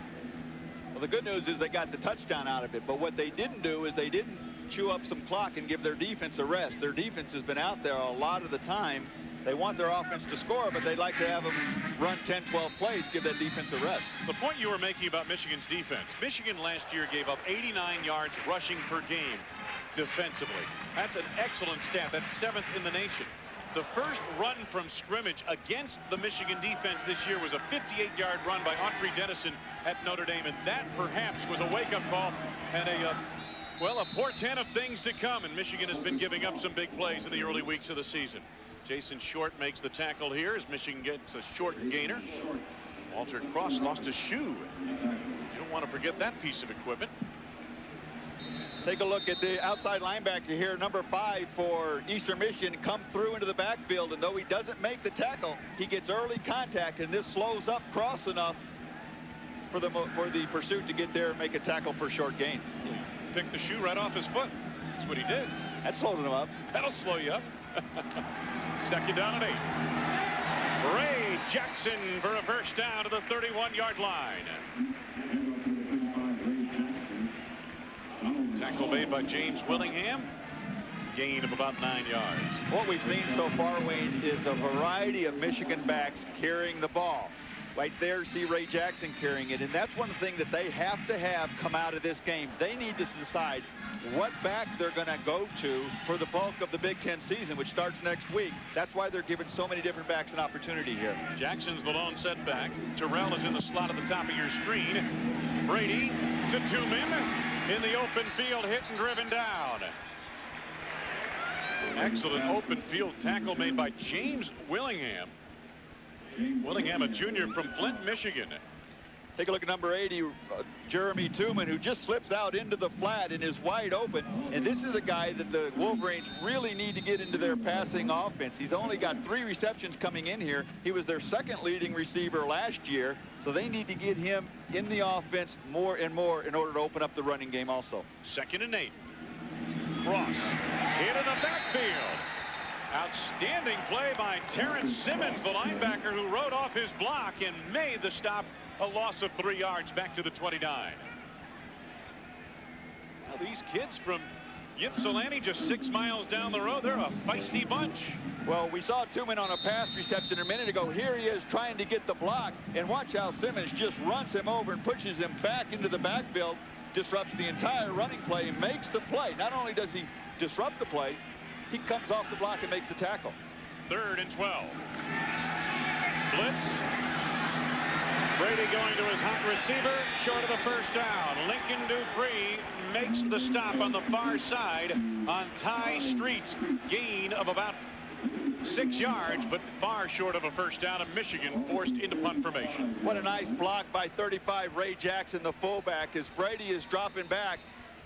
Speaker 2: Well, the good news is they got the touchdown out of it, but what they didn't do is they didn't chew up some clock and give their defense a rest. Their defense has been out there a lot of the time. They want their offense to score, but they'd like to have them run 10, 12 plays, give that defense a rest.
Speaker 1: The point you were making about Michigan's defense, Michigan last year gave up 89 yards rushing per game defensively. That's an excellent stat. That's 7th in the nation. The first run from scrimmage against the Michigan defense this year was a 58-yard run by Autry Dennison at Notre Dame, and that perhaps was a wake-up call and a portent of things to come. And Michigan has been giving up some big plays in the early weeks of the season. Jason Short makes the tackle here as Michigan gets a short gainer. Walter Cross lost a shoe. You don't want to forget that piece of equipment.
Speaker 2: Take a look at the outside linebacker here, number 5 for Eastern Michigan, come through into the backfield, and though he doesn't make the tackle, he gets early contact, and this slows up Cross enough for the pursuit to get there and make a tackle for a short gain.
Speaker 1: Picked the shoe right off his foot. That's what he did.
Speaker 2: That slowed him up.
Speaker 1: That'll slow you up. 2nd down and 8. Ray Jackson for a first down to the 31-yard line. Tackle made by James Willingham. Gain of about 9 yards.
Speaker 2: What we've seen so far, Wayne, is a variety of Michigan backs carrying the ball. Right there, see Ray Jackson carrying it, and that's one thing that they have to have come out of this game. They need to decide what back they're going to go to for the bulk of the Big Ten season, which starts next week. That's why they're giving so many different backs an opportunity here.
Speaker 1: Jackson's the lone setback. Terrell is in the slot at the top of your screen. Brady to Tooman in the open field, hit and driven down. Excellent open field tackle made by James Willingham. Willingham, a junior from Flint, Michigan.
Speaker 2: Take a look at number 80, Jeremy Tooman, who just slips out into the flat and is wide open. And this is a guy that the Wolverines really need to get into their passing offense. He's only got 3 receptions coming in here. He was their 2nd leading receiver last year. So they need to get him in the offense more and more in order to open up the running game also.
Speaker 1: 2nd and 8. Cross into the backfield. Outstanding play by Terrence Simmons, the linebacker who rode off his block and made the stop. A loss of 3 yards back to the 29. Well, these kids from Ypsilanti, just 6 miles down the road, they're a feisty bunch.
Speaker 2: Well, we saw Tooman on a pass reception a minute ago. Here he is trying to get the block, and watch how Simmons just runs him over and pushes him back into the backfield, disrupts the entire running play, and makes the play. Not only does he disrupt the play, he comes off the block and makes the tackle.
Speaker 1: 3rd and 12. Blitz. Brady going to his hot receiver, short of the first down. Lincoln Dupree makes the stop on the far side on Ty Street. Gain of about 6 yards, but far short of a first down, and Michigan forced into punt formation.
Speaker 2: What a nice block by 35 Ray Jackson, the fullback. As Brady is dropping back,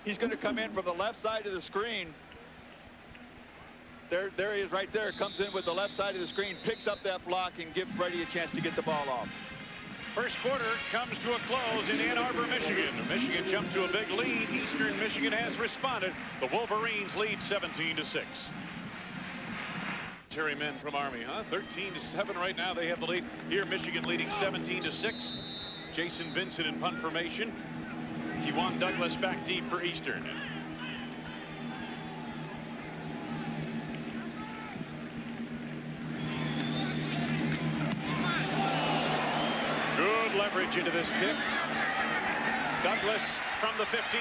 Speaker 2: he's going to come in from the left side of the screen. There he is right there. Comes in with the left side of the screen, picks up that block, and gives Brady a chance to get the ball off.
Speaker 1: First quarter comes to a close in Ann Arbor, Michigan. Michigan jumped to a big lead. Eastern Michigan has responded. The Wolverines lead 17-6. Terry men from Army, huh? 13-7 right now. They have the lead. Here, Michigan leading 17-6. Jason Vincent in punt formation. Kewan Douglas back deep for Eastern. Good leverage into this kick. Douglas from the 15.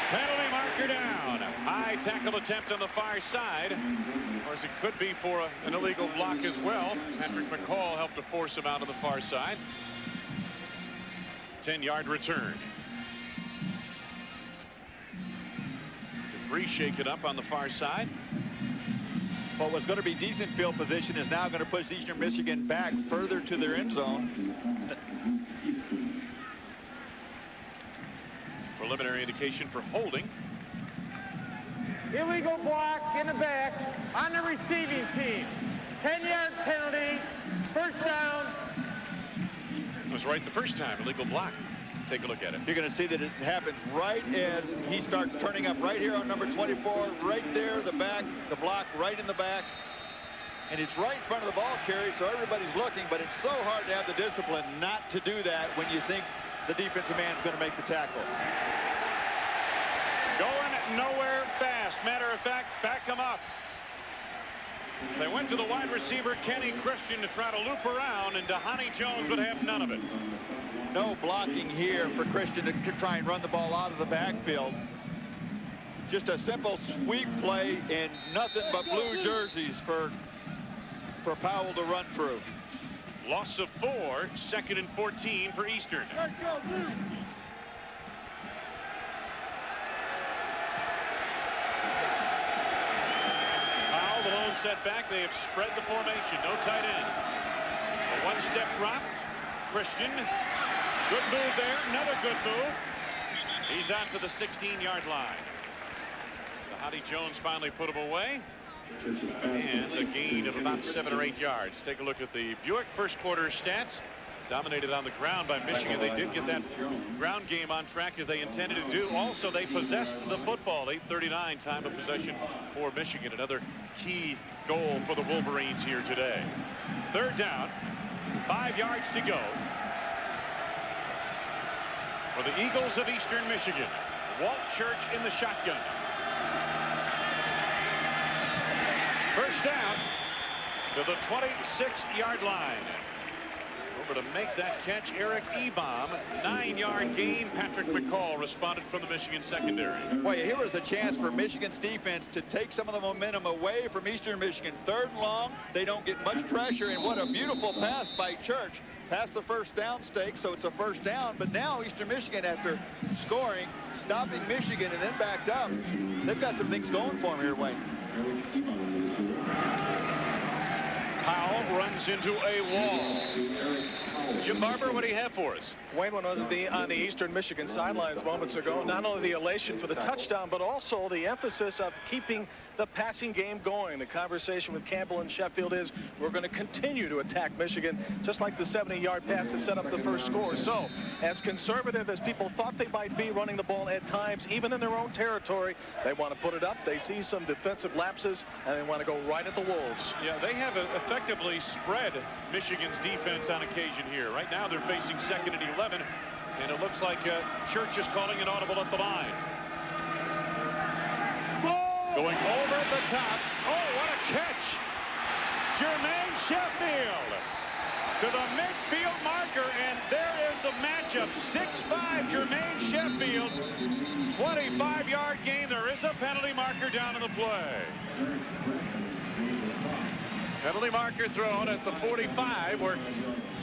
Speaker 1: Penalty marker down. High tackle attempt on the far side. Of course, it could be for an illegal block as well. Patrick McCall helped to force him out of the far side. 10-yard return. Dupree shake it up on the far side.
Speaker 2: What was going to be decent field position is now going to push Eastern Michigan back further to their end zone.
Speaker 1: Preliminary indication for holding.
Speaker 5: Illegal block in the back on the receiving team. 10-yard penalty. First down.
Speaker 1: It was right the first time. Illegal block. Take a look at it.
Speaker 2: You're going to see that it happens right as he starts turning up right here on number 24, right there, the back, the block right in the back. And it's right in front of the ball carrier, so everybody's looking, but it's so hard to have the discipline not to do that when you think the defensive man's going to make the tackle.
Speaker 1: Going nowhere fast. Matter of fact, back him up. They went to the wide receiver, Kenny Christian, to try to loop around, and Dhani Jones would have none of it.
Speaker 2: No blocking here for Christian to try and run the ball out of the backfield. Just a simple sweep play and nothing but blue jerseys for Powell to run through.
Speaker 1: Loss of 4, 2nd and 14 for Eastern. Powell, the lone setback. They have spread the formation. No tight end. A one-step drop. Christian. Good move there. Another good move. He's out to the 16-yard line. Dhani Jones finally put him away. And a gain of about 7 or 8 yards. Take a look at the Buick first quarter stats. Dominated on the ground by Michigan. They did get that ground game on track as they intended to do. Also, they possessed the football. 8:39 time of possession for Michigan. Another key goal for the Wolverines here today. 3rd down. 5 yards to go for the Eagles of Eastern Michigan. Walt Church in the shotgun. First down to the 26-yard line. Over to make that catch, Eric Ebom. 9-yard gain. Patrick McCall responded from the Michigan secondary.
Speaker 2: Boy, here was a chance for Michigan's defense to take some of the momentum away from Eastern Michigan. 3rd and long. They don't get much pressure, and what a beautiful pass by Church. Past the first down stake, so it's a first down. But now Eastern Michigan, after scoring, stopping Michigan and then backed up, they've got some things going for them here, Wayne.
Speaker 1: Powell runs into a wall. Jim Barber, what do you have for us?
Speaker 3: Wayne, when I was on the Eastern Michigan sidelines moments ago, not only the elation for the touchdown, but also the emphasis of keeping the passing game going. The conversation with Campbell and Sheffield is we're going to continue to attack Michigan, just like the 70-yard pass that set up the first score. So, as conservative as people thought they might be running the ball at times, even in their own territory, they want to put it up. They see some defensive lapses, and they want to go right at the Wolves.
Speaker 1: Yeah, they have effectively spread Michigan's defense on occasion here. Right now, they're facing 2nd and 11, and it looks like Church is calling an audible at the line. Going over the top. Oh, what a catch. Jermaine Sheffield to the midfield marker, and there is the matchup. 6'5" Jermaine Sheffield. 25-yard gain. There is a penalty marker down in the play. Penalty marker thrown at the 45 where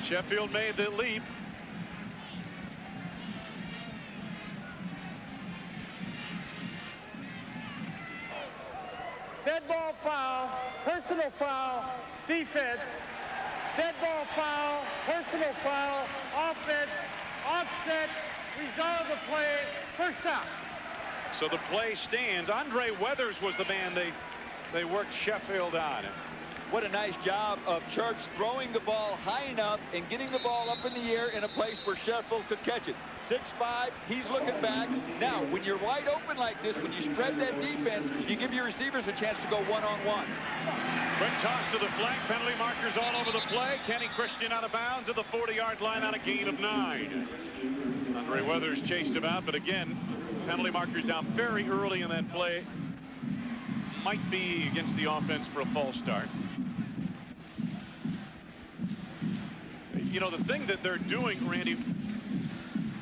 Speaker 1: Sheffield made the leap.
Speaker 5: Dead ball foul, personal foul, defense. Dead ball foul, personal foul, offense, offset, result of the play, first down.
Speaker 1: So the play stands. Andre Weathers was the man they worked Sheffield on.
Speaker 2: What a nice job of Church throwing the ball high enough and getting the ball up in the air in a place where Sheffield could catch it. 6'5", he's looking back. Now, when you're wide open like this, when you spread that defense, you give your receivers a chance to go one-on-one.
Speaker 1: Quick toss to the flank. Penalty markers all over the play. Kenny Christian out of bounds at the 40-yard line on a gain of 9. Andre Weathers chased him out, but again, penalty markers down very early in that play. Might be against the offense for a false start. You know, the thing that they're doing, Randy,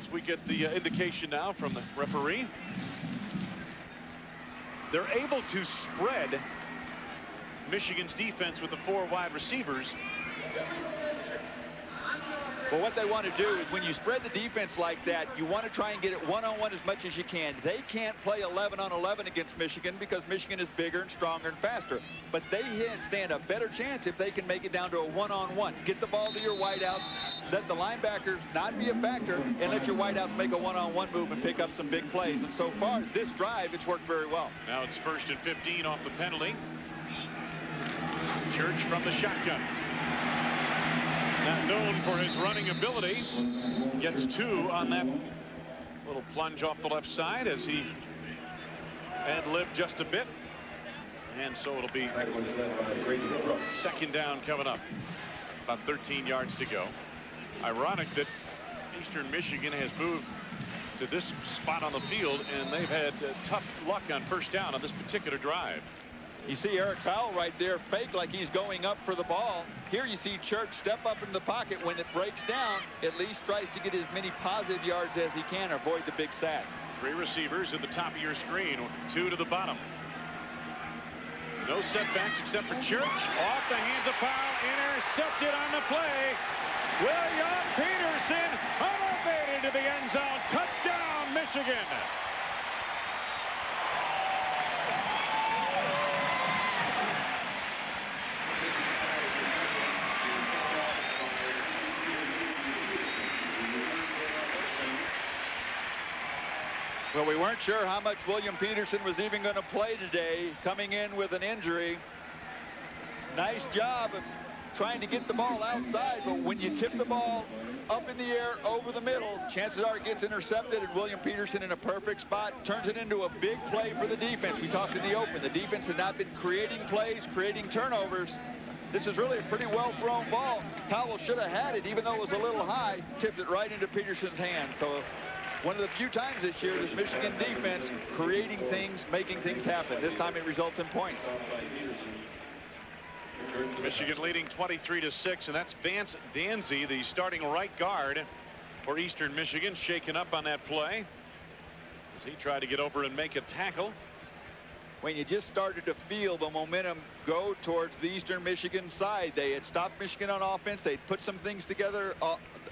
Speaker 1: as we get the indication now from the referee, they're able to spread Michigan's defense with the 4 wide receivers.
Speaker 2: Well, what they want to do is when you spread the defense like that, you want to try and get it one-on-one as much as you can. They can't play 11-on-11 against Michigan because Michigan is bigger and stronger and faster. But they stand a better chance if they can make it down to a one-on-one. Get the ball to your wideouts, let the linebackers not be a factor, and let your wideouts make a one-on-one move and pick up some big plays. And so far, this drive, it's worked very well.
Speaker 1: Now it's 1st and 15 off the penalty. Church from the shotgun. Not known for his running ability. Gets 2 on that Little plunge off the left side as he ad-libbed just a bit. And so it'll be second down coming up. About 13 yards to go. Ironic that Eastern Michigan has moved to this spot on the field, and they've had tough luck on first down on this particular drive.
Speaker 2: You see Eric Powell right there fake like he's going up for the ball. Here you see Church step up in the pocket. When it breaks down, at least tries to get as many positive yards as he can, avoid the big sack.
Speaker 1: 3 receivers at the top of your screen, 2 to the bottom. No setbacks except for Church. Off the hands of Powell, intercepted on the play. William Peterson elevated to the end zone. Touchdown, Michigan.
Speaker 2: Well, we weren't sure how much William Peterson was even going to play today, coming in with an injury. Nice job of trying to get the ball outside, but when you tip the ball up in the air over the middle, chances are it gets intercepted, and William Peterson in a perfect spot turns it into a big play for the defense. We talked in the open. The defense had not been creating plays, creating turnovers. This is really a pretty well-thrown ball. Powell should have had it, even though it was a little high, tipped it right into Peterson's hand. So one of the few times this year, this Michigan defense creating things, making things happen. This time it results in points.
Speaker 1: Michigan leading 23-6, and that's Vance Danzy, the starting right guard for Eastern Michigan, shaken up on that play as he tried to get over and make a tackle.
Speaker 2: When you just started to feel the momentum go towards the Eastern Michigan side, they had stopped Michigan on offense. They'd put some things together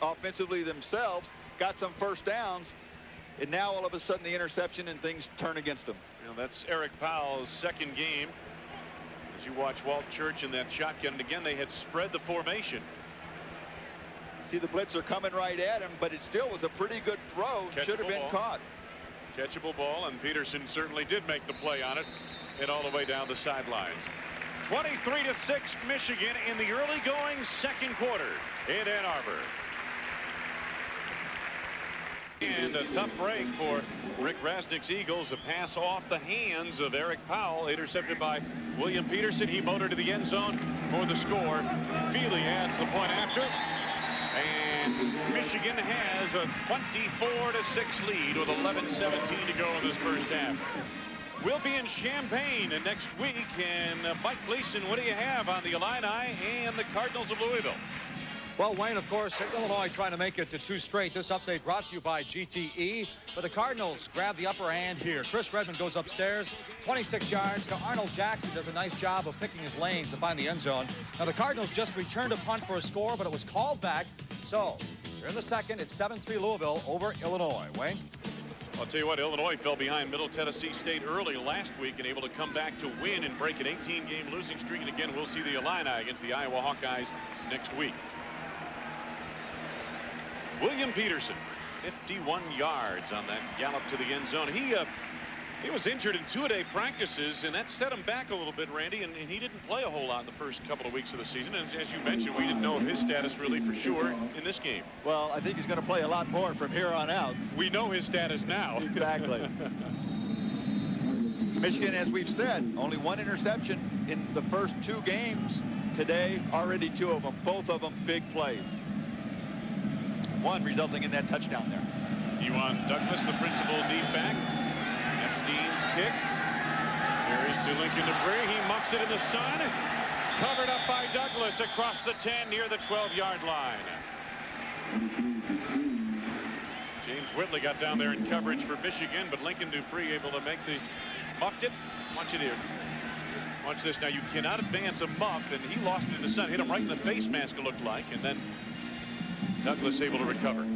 Speaker 2: offensively themselves, got some first downs, and now all of a sudden the interception and things turn against them.
Speaker 1: Now that's Eric Powell's second game. As you watch Walt Church in that shotgun, and again they had spread the formation.
Speaker 2: See the blitzer coming right at him, but it still was a pretty good throw. Should have been caught.
Speaker 1: Catchable ball, and Peterson certainly did make the play on it and all the way down the sidelines. 23-6 Michigan in the early going second quarter in Ann Arbor. And a tough break for Rick Rasnick's Eagles. A pass off the hands of Eric Powell, intercepted by William Peterson. He motored to the end zone for the score. Feely adds the point after. And Michigan has a 24-6 lead with 11:17 to go in this first half. We'll be in Champaign next week. And Mike Gleason, what do you have on the Illini and the Cardinals of Louisville?
Speaker 6: Well, Wayne, of course, Illinois trying to make it to 2 straight. This update brought to you by GTE. But the Cardinals grab the upper hand here. Chris Redmond goes upstairs, 26 yards to Arnold Jackson. Does a nice job of picking his lanes to find the end zone. Now, the Cardinals just returned a punt for a score, but it was called back. So, here in the second, it's 7-3 Louisville over Illinois. Wayne?
Speaker 1: I'll tell you what, Illinois fell behind Middle Tennessee State early last week and able to come back to win and break an 18-game losing streak. And again, we'll see the Illini against the Iowa Hawkeyes next week. William Peterson, 51 yards on that gallop to the end zone. He was injured in 2-a-day practices, and that set him back a little bit, Randy, and he didn't play a whole lot in the first couple of weeks of the season. And as you mentioned, we didn't know his status really for sure in this game.
Speaker 2: Well, I think he's going to play a lot more from here on out.
Speaker 1: We know his status now.
Speaker 2: Exactly. Michigan, as we've said, only 1 interception in the first 2 games today, already 2 of them, both of them big plays. 1 resulting in that touchdown there.
Speaker 1: Ewan Douglas, the principal deep back. Epstein's kick. Carries to Lincoln Dupree. He mucks it in the sun. Covered up by Douglas across the 10 near the 12-yard line. James Whitley got down there in coverage for Michigan, but Lincoln Dupree able to make the mucked it. Watch it here. Watch this. Now you cannot advance a muff, and he lost it in the sun. Hit him right in the face mask, it looked like, and then Douglas able to recover.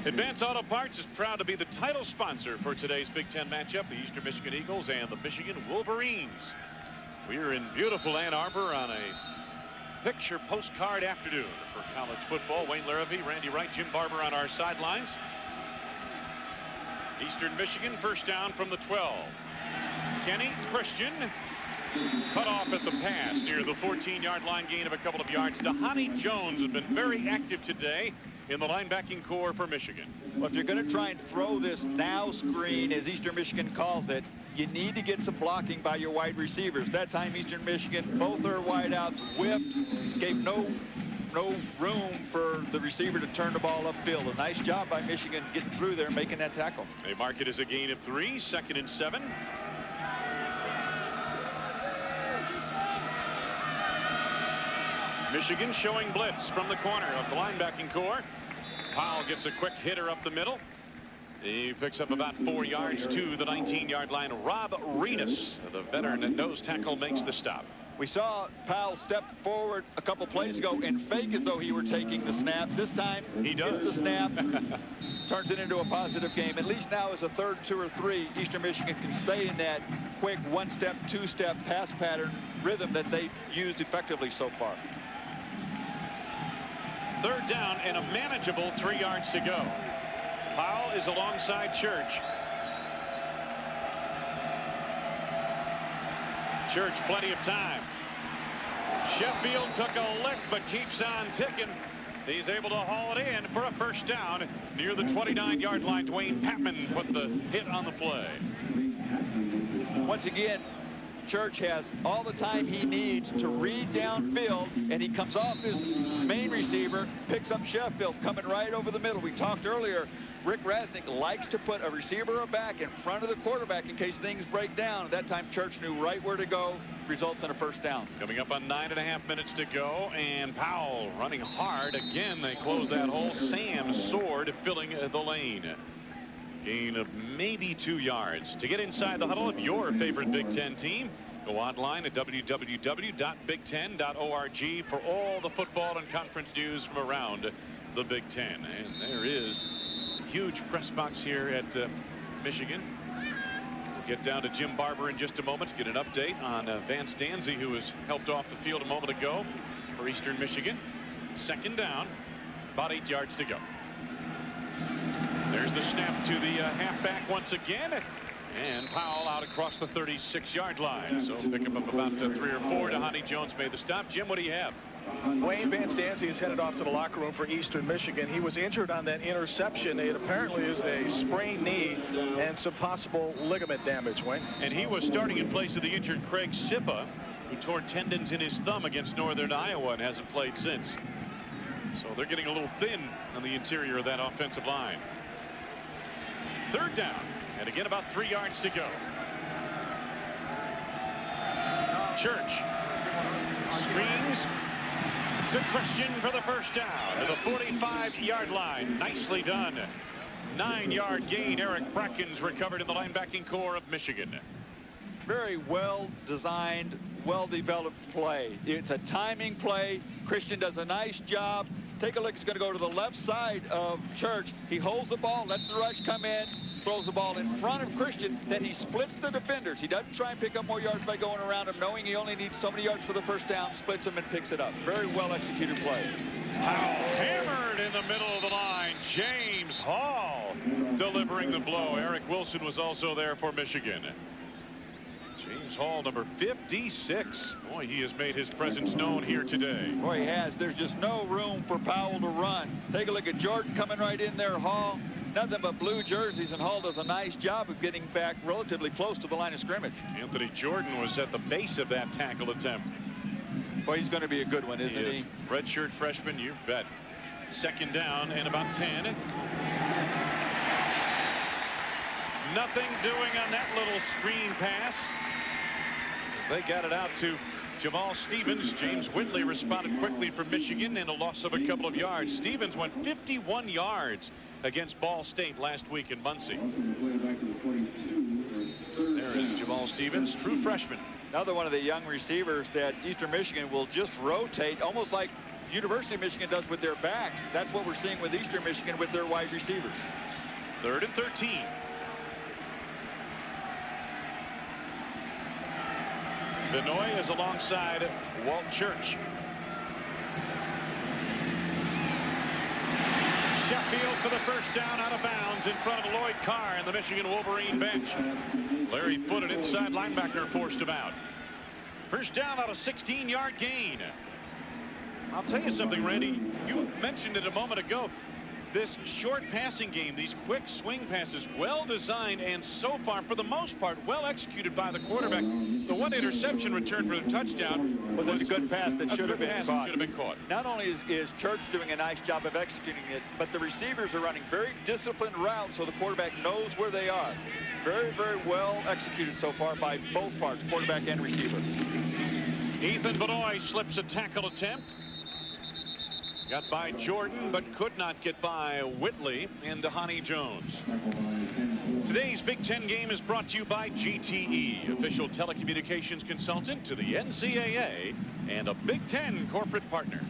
Speaker 1: Advance Auto Parts is proud to be the title sponsor for today's Big Ten matchup, the Eastern Michigan Eagles and the Michigan Wolverines. We're in beautiful Ann Arbor on a picture postcard afternoon for college football. Wayne Larrivee, Randy Wright, Jim Barber on our sidelines. Eastern Michigan first down from the 12. Kenny Christian cut off at the pass near the 14-yard line, gain of a couple of yards. Dahani Jones has been very active today. in the linebacking core for Michigan.
Speaker 2: Well, if you're going to try and throw this now screen, as Eastern Michigan calls it, you need to get some blocking by your wide receivers. That time, Eastern Michigan, both their wideouts whiffed, gave no room for the receiver to turn the ball upfield. A nice job by Michigan getting through there and making that tackle.
Speaker 1: They mark it as a gain of 3, 2nd and 7. Michigan showing blitz from the corner of the linebacking core. Powell gets a quick hitter up the middle. He picks up about 4 yards to the 19-yard line. Rob Reedus, the veteran nose tackle, makes the stop.
Speaker 2: We saw Powell step forward a couple plays ago and fake as though he were taking the snap. This time,
Speaker 1: he does.
Speaker 2: Gets the snap, turns it into a positive game. At least now as a 3rd, 2 or 3, Eastern Michigan can stay in that quick 1-step, 2-step pass pattern rhythm that they used effectively so far.
Speaker 1: 3rd down and a manageable 3 yards to go. Powell is alongside Church. Church, plenty of time. Sheffield took a lick but keeps on ticking. He's able to haul it in for a 1st down near the 29-yard line. Dwayne Patman put the hit on the play.
Speaker 2: Once again, Church has all the time he needs to read downfield, and he comes off his main receiver, picks up Sheffield coming right over the middle. We talked earlier, Rick Rasnick likes to put a receiver or back in front of the quarterback in case things break down. At that time, Church knew right where to go. Results in a 1st down.
Speaker 1: Coming up on 9.5 minutes to go, and Powell running hard. Again, they close that hole. Sam Sword filling the lane. Gain of maybe 2 yards. To get inside the huddle of your favorite Big Ten team, go online at www.big10.org for all the football and conference news from around the Big Ten. And there is a huge press box here at Michigan. We'll get down to Jim Barber in just a moment to get an update on Vance Danzy, who was helped off the field a moment ago for Eastern Michigan. 2nd down, about 8 yards to go. There's the snap to the halfback once again. And Powell out across the 36-yard line. So pick him up about 3 or 4. Dhani Jones made the stop. Jim, what do you have?
Speaker 3: Wayne Vance Dancy is headed off to the locker room for Eastern Michigan. He was injured on that interception. It apparently is a sprained knee and some possible ligament damage, Wayne.
Speaker 1: And he was starting in place of the injured Craig Sippa, who tore tendons in his thumb against Northern Iowa and hasn't played since. So they're getting a little thin on the interior of that offensive line. 3rd down, and again about 3 yards to go. Church screens to Christian for the 1st down to the 45-yard line. Nicely done. 9-yard gain. Eric Brackens recovered in the linebacking core of Michigan.
Speaker 2: Very well designed, well-developed play. It's a timing play. Christian does a nice job. Take a look. He's going to go to the left side of Church. He holds the ball, lets the rush come in, throws the ball in front of Christian. Then he splits the defenders. He doesn't try and pick up more yards by going around him, knowing he only needs so many yards for the 1st down, splits them and picks it up. Very well executed play.
Speaker 1: Powell hammered in the middle of the line. James Hall delivering the blow. Eric Wilson was also there for Michigan. James Hall, number 56. Boy, he has made his presence known here today.
Speaker 2: Boy, he has. There's just no room for Powell to run. Take a look at Jordan coming right in there. Hall, nothing but blue jerseys, and Hall does a nice job of getting back relatively close to the line of scrimmage.
Speaker 1: Anthony Jordan was at the base of that tackle attempt.
Speaker 2: Boy, he's going to be a good one, isn't he?
Speaker 1: Redshirt freshman, you bet. 2nd down and about 10. Nothing doing on that little screen pass. They got it out to Jamal Stevens. James Whitley responded quickly from Michigan in a loss of a couple of yards. Stevens went 51 yards against Ball State last week in Muncie. There is Jamal Stevens, true freshman.
Speaker 2: Another one of the young receivers that Eastern Michigan will just rotate, almost like University of Michigan does with their backs. That's what we're seeing with Eastern Michigan with their wide receivers.
Speaker 1: 3rd and 13. Benoit is alongside Walt Church. Sheffield for the 1st down out of bounds in front of Lloyd Carr and the Michigan Wolverine bench. Larry Foote, an inside linebacker, forced him out. 1st down out of 16-yard gain. I'll tell you something, Randy. You mentioned it a moment ago. this short passing game, these quick swing passes, well designed and so far, for the most part, well executed by the quarterback. The one interception return for the touchdown
Speaker 2: was a good pass that should have been caught. Not only is Church doing a nice job of executing it, but the receivers are running very disciplined routes so the quarterback knows where they are. Very, very well executed so far by both parts, quarterback and receiver.
Speaker 1: Ethan Benoit slips a tackle attempt. Got by Jordan, but could not get by Whitley and Dehani Jones. Today's Big Ten game is brought to you by GTE, official telecommunications consultant to the NCAA and a Big Ten corporate partner.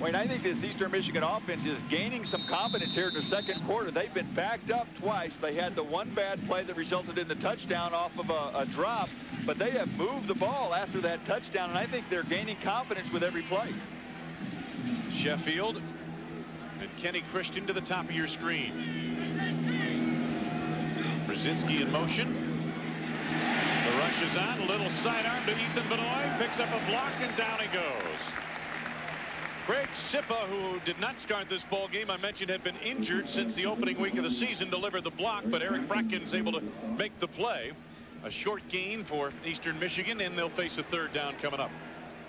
Speaker 2: Wayne, I think this Eastern Michigan offense is gaining some confidence here in the second quarter. They've been backed up twice. They had the one bad play that resulted in the touchdown off of a drop, but they have moved the ball after that touchdown, and I think they're gaining confidence with every play.
Speaker 1: Sheffield and Kenny Christian to the top of your screen. Brzezinski in motion. The rush is on. A little sidearm to Ethan Benoit. Picks up a block and down he goes. Craig Sippa, who did not start this ball game, I mentioned had been injured since the opening week of the season, delivered the block, but Eric Bracken's able to make the play. A short gain for Eastern Michigan, and they'll face a third down coming up.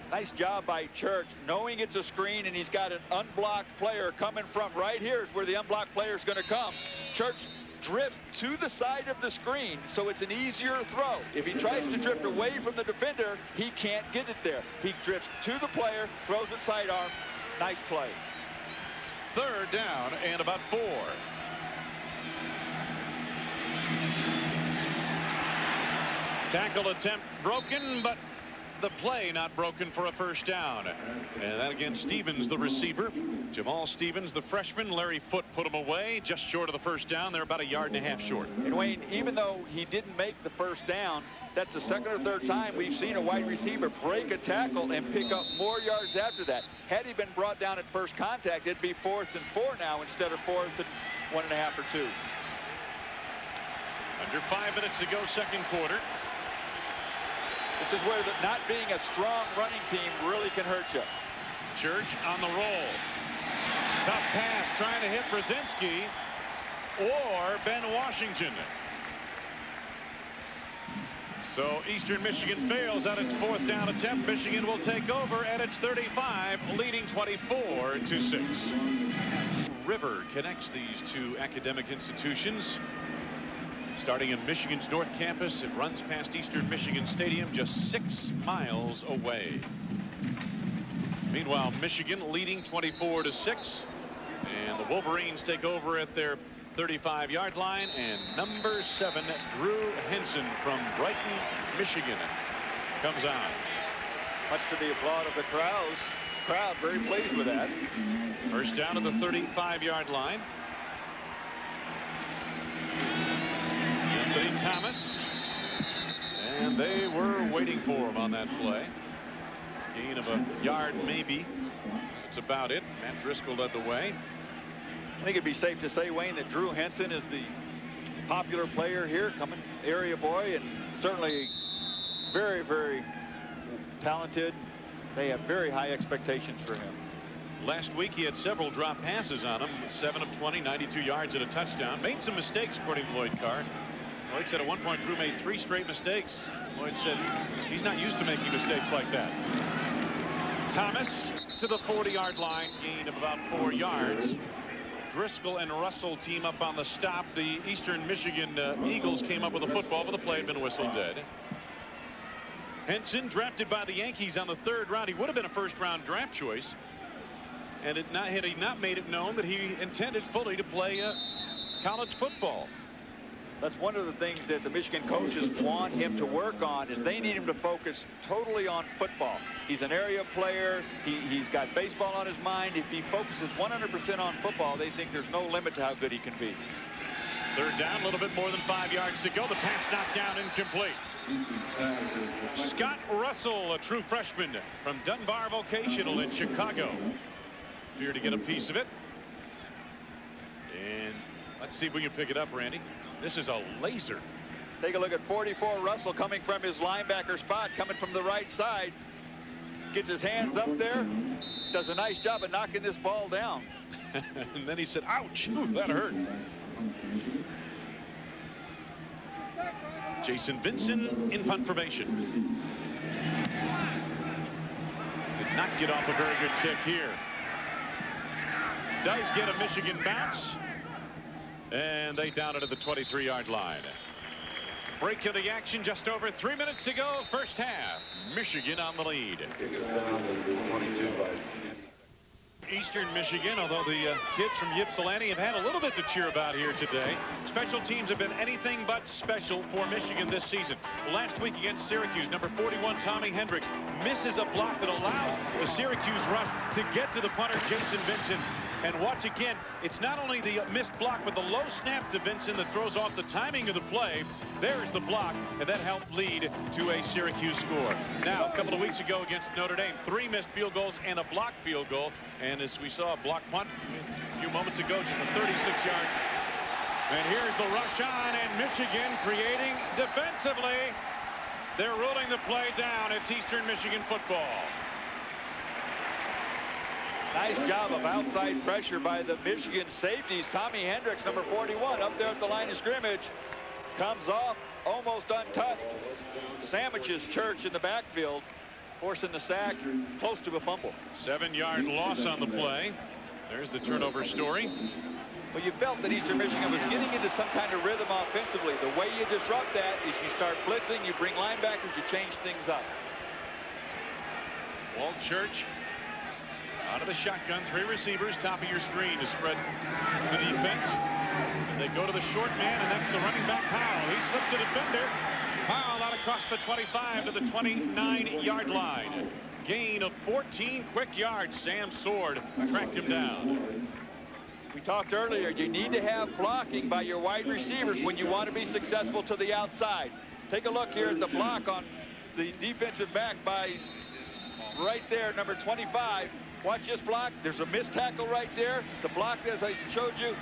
Speaker 2: Nice job by Church, knowing it's a screen and he's got an unblocked player coming from right here is where the unblocked player is going to come. Church drifts to the side of the screen, so it's an easier throw. If he tries to drift away from the defender, he can't get it there. He drifts to the player, throws it sidearm. Nice play.
Speaker 1: Third down and about 4. Tackle attempt broken, but the play not broken for a first down. And that against Stevens, the receiver. Jamal Stevens, the freshman. Larry Foote put him away just short of the first down. They're about 1.5 yards short.
Speaker 2: And Wayne, even though he didn't make the first down, that's the second or third time we've seen a wide receiver break a tackle and pick up more yards after that. Had he been brought down at first contact, it'd be 4th and 4 now instead of 4th and 1.5 or 2.
Speaker 1: Under 5 minutes to go, second quarter.
Speaker 2: This is where not being a strong running team really can hurt you.
Speaker 1: Church on the roll. Tough pass trying to hit Brzezinski or Ben Washington. So Eastern Michigan fails at its 4th down attempt. Michigan will take over at its 35, leading 24-6. River connects these two academic institutions. Starting in Michigan's North Campus, it runs past Eastern Michigan Stadium, just 6 miles away. Meanwhile, Michigan leading 24-6, and the Wolverines take over at their 35-yard line, and number 7, Drew Henson from Brighton, Michigan, comes on.
Speaker 2: Much to the applaud of the crowd, very pleased with that.
Speaker 1: First down to the 35-yard line. Anthony Thomas, and they were waiting for him on that play. Gain of 1 yard maybe. That's about it. Matt Driscoll led the way.
Speaker 2: I think it'd be safe to say, Wayne, that Drew Henson is the popular player here, coming area boy, and certainly very, very talented. They have very high expectations for him.
Speaker 1: Last week he had several drop passes on him. 7 of 20, 92 yards and a touchdown. Made some mistakes, according to Lloyd Carr. Lloyd said at one point Drew made 3 straight mistakes. Lloyd said he's not used to making mistakes like that. Thomas to the 40-yard line, gain of about 4 yards. Driscoll and Russell team up on the stop. The Eastern Michigan Eagles came up with a football, but the play had been whistled dead. Henson drafted by the Yankees on the 3rd round. He would have been a first-round draft choice. And had he not made it known that he intended fully to play college football.
Speaker 2: That's one of the things that the Michigan coaches want him to work on, is they need him to focus totally on football. He's an area player. He's got baseball on his mind. If he focuses 100% on football, they think there's no limit to how good he can be.
Speaker 1: Third down, a little bit more than 5 yards to go. The pass knocked down, incomplete. Scott Russell, a true freshman from Dunbar Vocational in Chicago. Appeared to get a piece of it. And let's see if we can pick it up, Randy. This is a laser.
Speaker 2: Take a look at 44 Russell coming from his linebacker spot, coming from the right side. Gets his hands up there. Does a nice job of knocking this ball down.
Speaker 1: And then he said, ouch, ooh, that hurt. Jason Vinson in punt formation. Did not get off a very good kick here. Does get a Michigan bounce. And they down it at the 23-yard line. Break of the action just over 3 minutes to go. First half. Michigan on the lead. Eastern Michigan, although the kids from Ypsilanti have had a little bit to cheer about here today. Special teams have been anything but special for Michigan this season. Last week against Syracuse, number 41, Tommy Hendricks, misses a block that allows the Syracuse rush to get to the punter, Jason Vinson. And watch again, it's not only the missed block, but the low snap to Vinson that throws off the timing of the play. There's the block, and that helped lead to a Syracuse score. Now, a couple of weeks ago against Notre Dame, 3 missed field goals and a blocked field goal. And as we saw a block punt a few moments ago, just a 36-yard. And here's the rush on, and Michigan creating defensively. They're ruling the play down. It's Eastern Michigan football.
Speaker 2: Nice job of outside pressure by the Michigan safeties. Tommy Hendricks, number 41, up there at the line of scrimmage. Comes off almost untouched. Sandwiches Church in the backfield, forcing the sack, close to a fumble.
Speaker 1: 7-yard loss on the play. There's the turnover story.
Speaker 2: Well, you felt that Eastern Michigan was getting into some kind of rhythm offensively. The way you disrupt that is you start blitzing, you bring linebackers, you change things up.
Speaker 1: Walt Church out of the shotgun, 3 receivers, top of your screen to spread the defense. And they go to the short man, and that's the running back Powell. He slips a defender. Powell out across the 25 to the 29-yard line. Gain of 14 quick yards. Sam Sword tracked him down.
Speaker 2: We talked earlier, you need to have blocking by your wide receivers when you want to be successful to the outside. Take a look here at the block on the defensive back by right there, number 25. Watch this block. There's a missed tackle right there. The block, as I showed you,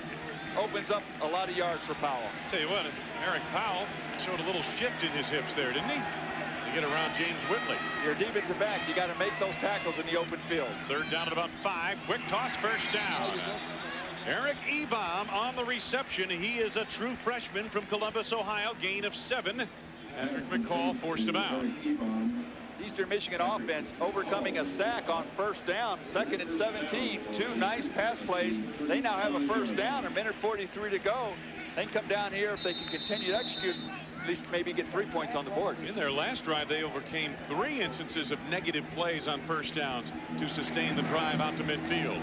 Speaker 2: opens up a lot of yards for Powell.
Speaker 1: I'll tell you what, Eric Powell showed a little shift in his hips there, didn't he? To get around James Whitley.
Speaker 2: Your defensive back, you got to make those tackles in the open field.
Speaker 1: 3rd down at about 5. Quick toss, first down. Eric Ebaum on the reception. He is a true freshman from Columbus, Ohio. Gain of 7. Patrick McCall forced him out.
Speaker 2: Eastern Michigan offense overcoming a sack on 1st down, 2nd and 17. 2 nice pass plays. They now have a 1st down, 1:43 to go. They can come down here if they can continue to execute, at least maybe get 3 points on the board.
Speaker 1: In their last drive, they overcame 3 instances of negative plays on 1st downs to sustain the drive out to midfield.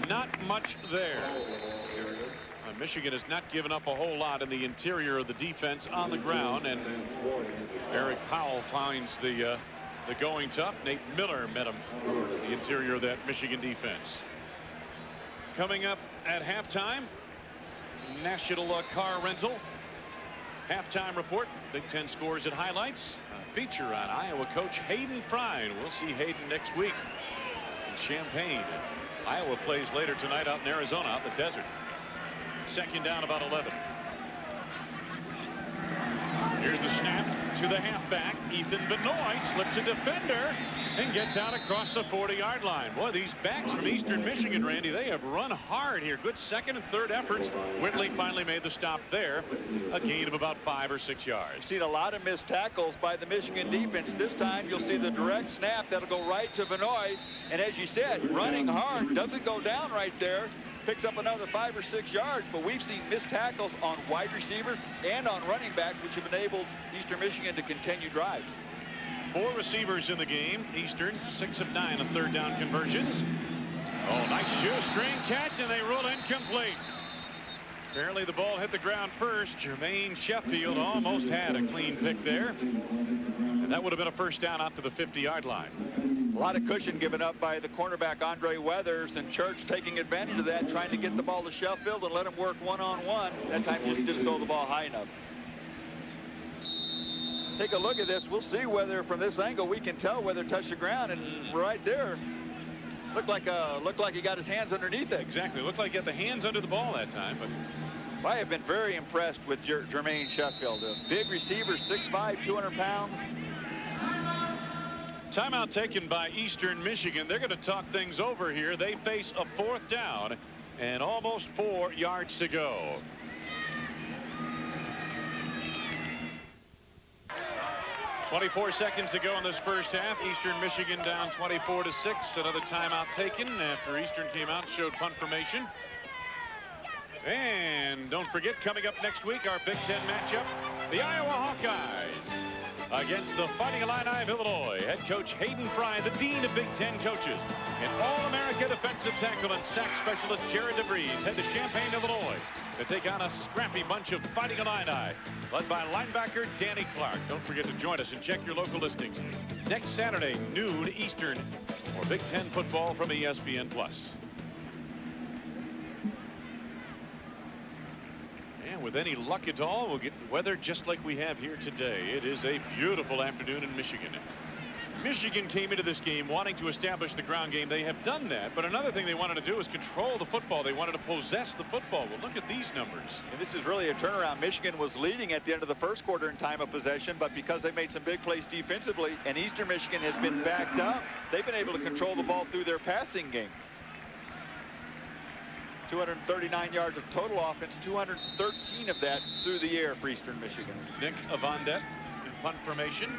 Speaker 1: Not much there. Michigan has not given up a whole lot in the interior of the defense on the ground, and Eric Powell finds the going tough. Nate Miller met him in the interior of that Michigan defense. Coming up at halftime, National Car Rental halftime report, Big Ten scores and highlights, a feature on Iowa coach Hayden Fry, and we'll see Hayden next week in Champaign. Iowa plays later tonight out in Arizona, out in the desert. 2nd down, about 11. Here's the snap to the halfback. Ethan Benoit slips a defender and gets out across the 40-yard line. Boy, these backs from Eastern Michigan, Randy, they have run hard here. Good 2nd and 3rd efforts. Whitley finally made the stop there. A gain of about 5 or 6 yards.
Speaker 2: You've seen a lot of missed tackles by the Michigan defense. This time you'll see the direct snap that'll go right to Benoit. And as you said, running hard, doesn't go down right there. Picks up another 5 or 6 yards, but we've seen missed tackles on wide receivers and on running backs, which have enabled Eastern Michigan to continue drives.
Speaker 1: 4 receivers in the game. Eastern 6 of 9 on 3rd down conversions. Oh, nice shoestring catch, and they roll incomplete. Apparently the ball hit the ground first. Jermaine Sheffield almost had a clean pick there, and that would have been a 1st down out to the 50-yard line.
Speaker 2: A lot of cushion given up by the cornerback Andre Weathers, and Church taking advantage of that, trying to get the ball to Sheffield and let him work one-on-one. That time just didn't throw the ball high enough. Take a look at this. We'll see whether from this angle we can tell whether it touched the ground, and right there looked like he got his hands underneath it.
Speaker 1: Exactly. Looked like he got the hands under the ball that time. But
Speaker 2: I have been very impressed with Jermaine Sheffield. A big receiver, 6'5", 200 pounds.
Speaker 1: Timeout taken by Eastern Michigan. They're going to talk things over here. They face a 4th down and almost 4 yards to go. .24 seconds to go in this first half. Eastern Michigan down 24-6. Another timeout taken after Eastern came out and showed punt formation. And don't forget, coming up next week, our Big Ten matchup, the Iowa Hawkeyes against the Fighting Illini of Illinois. Head coach Hayden Fry, the dean of Big Ten coaches, and All-America defensive tackle and sack specialist Jared DeVries head to Champaign, Illinois, to take on a scrappy bunch of Fighting Illini, led by linebacker Danny Clark. Don't forget to join us and check your local listings next Saturday, noon Eastern, for Big Ten football from ESPN+. And with any luck at all, we'll get weather just like we have here today. It is a beautiful afternoon in Michigan. Michigan came into this game wanting to establish the ground game. They have done that, but another thing they wanted to do is control the football. They wanted to possess the football. Well, look at these numbers.
Speaker 2: And this is really a turnaround. Michigan was leading at the end of the first quarter in time of possession, but because they made some big plays defensively and Eastern Michigan has been backed up, they've been able to control the ball through their passing game. 239 yards of total offense, 213 of that through the air for Eastern Michigan.
Speaker 1: Nick Avandet in punt formation.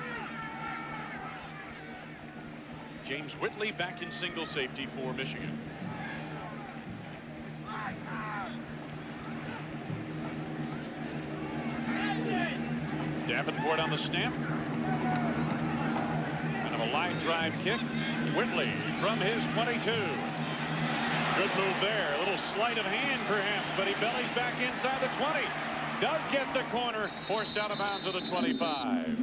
Speaker 1: James Whitley back in single safety for Michigan. Davenport on the snap. Kind of a line drive kick. Whitley from his 22. Good move there. A little sleight of hand perhaps, but he bellies back inside the 20. Does get the corner, forced out of bounds to the 25.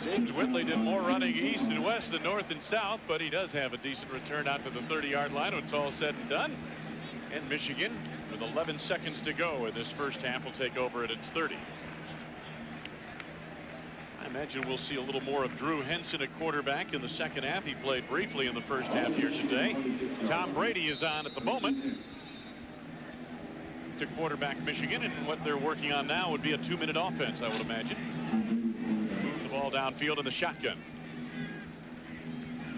Speaker 1: James Whitley did more running east and west than north and south, but he does have a decent return out to the 30-yard line when it's all said and done. And Michigan, with 11 seconds to go in this first half, will take over at its 30. I imagine we'll see a little more of Drew Henson at quarterback in the second half. He played briefly in the first half here today. Tom Brady is on at the moment to quarterback Michigan, and what they're working on now would be a 2-minute offense, I would imagine. Move the ball downfield in the shotgun.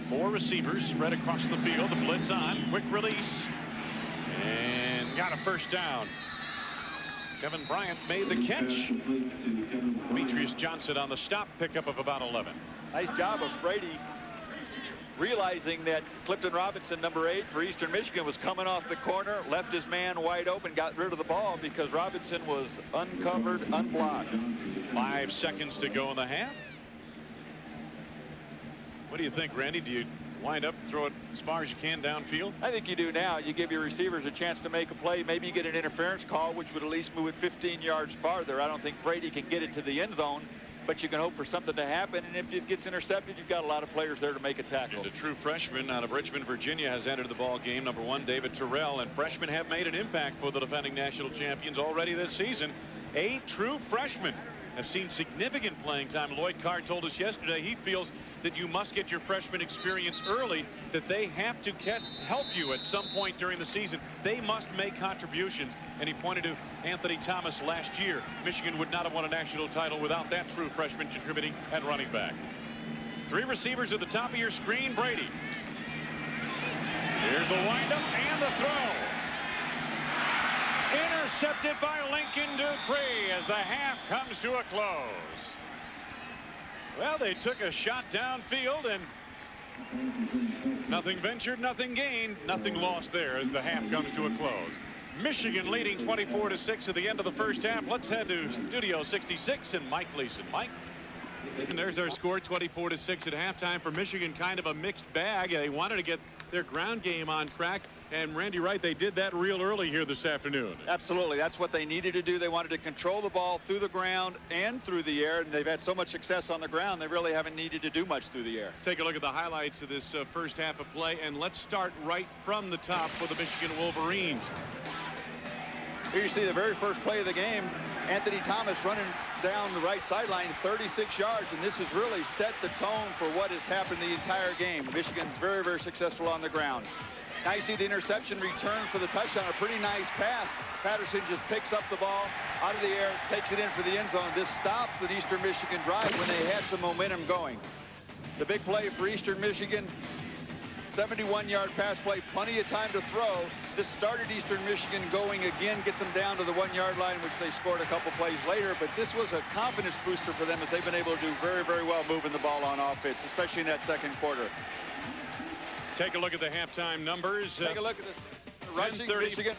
Speaker 1: 4 receivers spread across the field. The blitz on. Quick release. And got a first down. Kevin Bryant made the catch. Demetrius Johnson on the stop, pickup of about 11.
Speaker 2: Nice job of Brady realizing that Clifton Robinson, number 8 for Eastern Michigan, was coming off the corner, left his man wide open, got rid of the ball because Robinson was uncovered, unblocked.
Speaker 1: 5 seconds to go in the half. What do you think, Randy? Do you wind up, throw it as far as you can downfield?
Speaker 2: I think you do now. You give your receivers a chance to make a play. Maybe you get an interference call, which would at least move it 15 yards farther. I don't think Brady can get it to the end zone, but you can hope for something to happen. And if it gets intercepted, you've got a lot of players there to make a tackle.
Speaker 1: And a true freshman out of Richmond, Virginia, has entered the ball game. Number 1, David Terrell. And freshmen have made an impact for the defending national champions already this season. 8 true freshmen have seen significant playing time. Lloyd Carr told us yesterday he feels that you must get your freshman experience early, that they have to help you at some point during the season. They must make contributions. And he pointed to Anthony Thomas last year. Michigan would not have won a national title without that true freshman contributing at running back. 3 receivers at the top of your screen. Brady. Here's the windup and the throw. Intercepted by Lincoln Dupree as the half comes to a close. Well, they took a shot downfield and nothing ventured, nothing gained, nothing lost there as the half comes to a close. Michigan leading 24-6 at the end of the first half. Let's head to Studio 66 and Mike Leeson. Mike? And there's our score, 24-6 at halftime for Michigan. Kind of a mixed bag. They wanted to get their ground game on track. And Randy Wright, they did that real early here this afternoon.
Speaker 2: Absolutely. That's what they needed to do. They wanted to control the ball through the ground and through the air. And they've had so much success on the ground, they really haven't needed to do much through the air.
Speaker 1: Let's take a look at the highlights of this first half of play. And let's start right from the top for the Michigan Wolverines.
Speaker 2: Here you see the very first play of the game. Anthony Thomas running down the right sideline, 36 yards. And this has really set the tone for what has happened the entire game. Michigan very, very successful on the ground. Now you see the interception return for the touchdown. A pretty nice pass. Patterson just picks up the ball out of the air, takes it in for the end zone. This stops the Eastern Michigan drive when they had some momentum going. The big play for Eastern Michigan, 71-yard pass play, plenty of time to throw. This started Eastern Michigan going again, gets them down to the 1-yard line, which they scored a couple plays later. But this was a confidence booster for them as they've been able to do very, very well moving the ball on offense, especially in that second quarter.
Speaker 1: Take a look at the halftime numbers.
Speaker 2: Take a look at this. Rushing Michigan.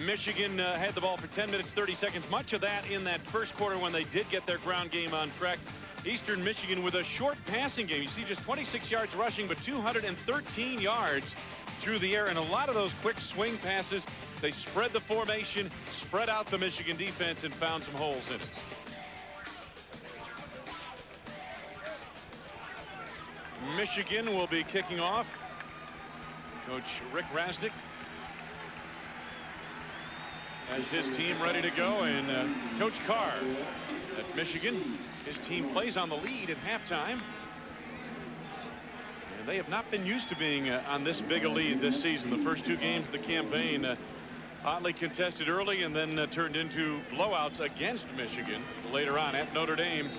Speaker 1: Michigan had the ball for 10 minutes, 30 seconds. Much of that in that first quarter when they did get their ground game on track. Eastern Michigan with a short passing game. You see just 26 yards rushing, but 213 yards through the air. And a lot of those quick swing passes, they spread the formation, spread out the Michigan defense, and found some holes in it. Michigan will be kicking off. Coach Rick Rasnick has his team ready to go, and Coach Carr at Michigan, his team plays on the lead at halftime. And they have not been used to being on this big a lead this season. The first two games of the campaign hotly contested early and then turned into blowouts against Michigan later on at Notre Dame.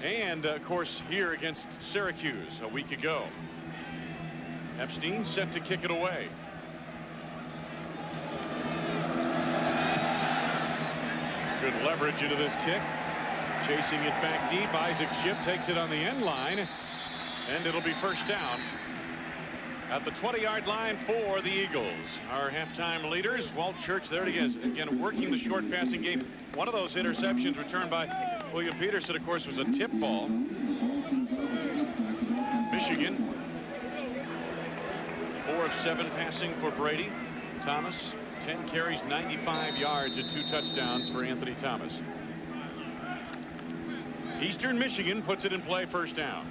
Speaker 1: And, of course, here against Syracuse a week ago. Epstein set to kick it away. Good leverage into this kick. Chasing it back deep. Isaac Shipp takes it on the end line. And it'll be first down at the 20-yard line for the Eagles. Our halftime leaders, Walt Church there again working the short passing game. One of those interceptions returned by William Peterson, of course, was a tip ball. Michigan 4 of 7 passing for Brady. Thomas 10 carries, 95 yards and 2 touchdowns for Anthony Thomas. Eastern Michigan puts it in play, first down.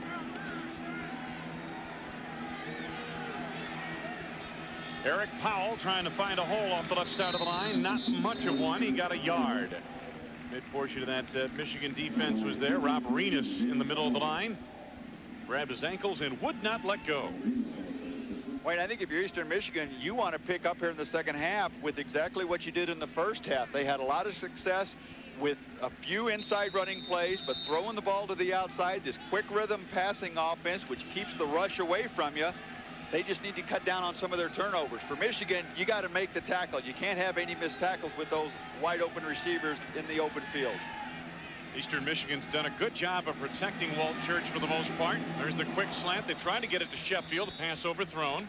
Speaker 1: Eric Powell trying to find a hole off the left side of the line. Not much of one. He got a yard. Mid portion of that Michigan defense was there. Rob Renus in the middle of the line. Grabbed his ankles and would not let go.
Speaker 2: Wayne, I think if you're Eastern Michigan, you want to pick up here in the second half with exactly what you did in the first half. They had a lot of success with a few inside running plays, but throwing the ball to the outside, this quick rhythm passing offense, which keeps the rush away from you. They just need to cut down on some of their turnovers. For Michigan, you got to make the tackle. You can't have any missed tackles with those wide open receivers in the open field.
Speaker 1: Eastern Michigan's done a good job of protecting Walt Church for the most part. There's the quick slant. They tried to get it to Sheffield. The pass overthrown.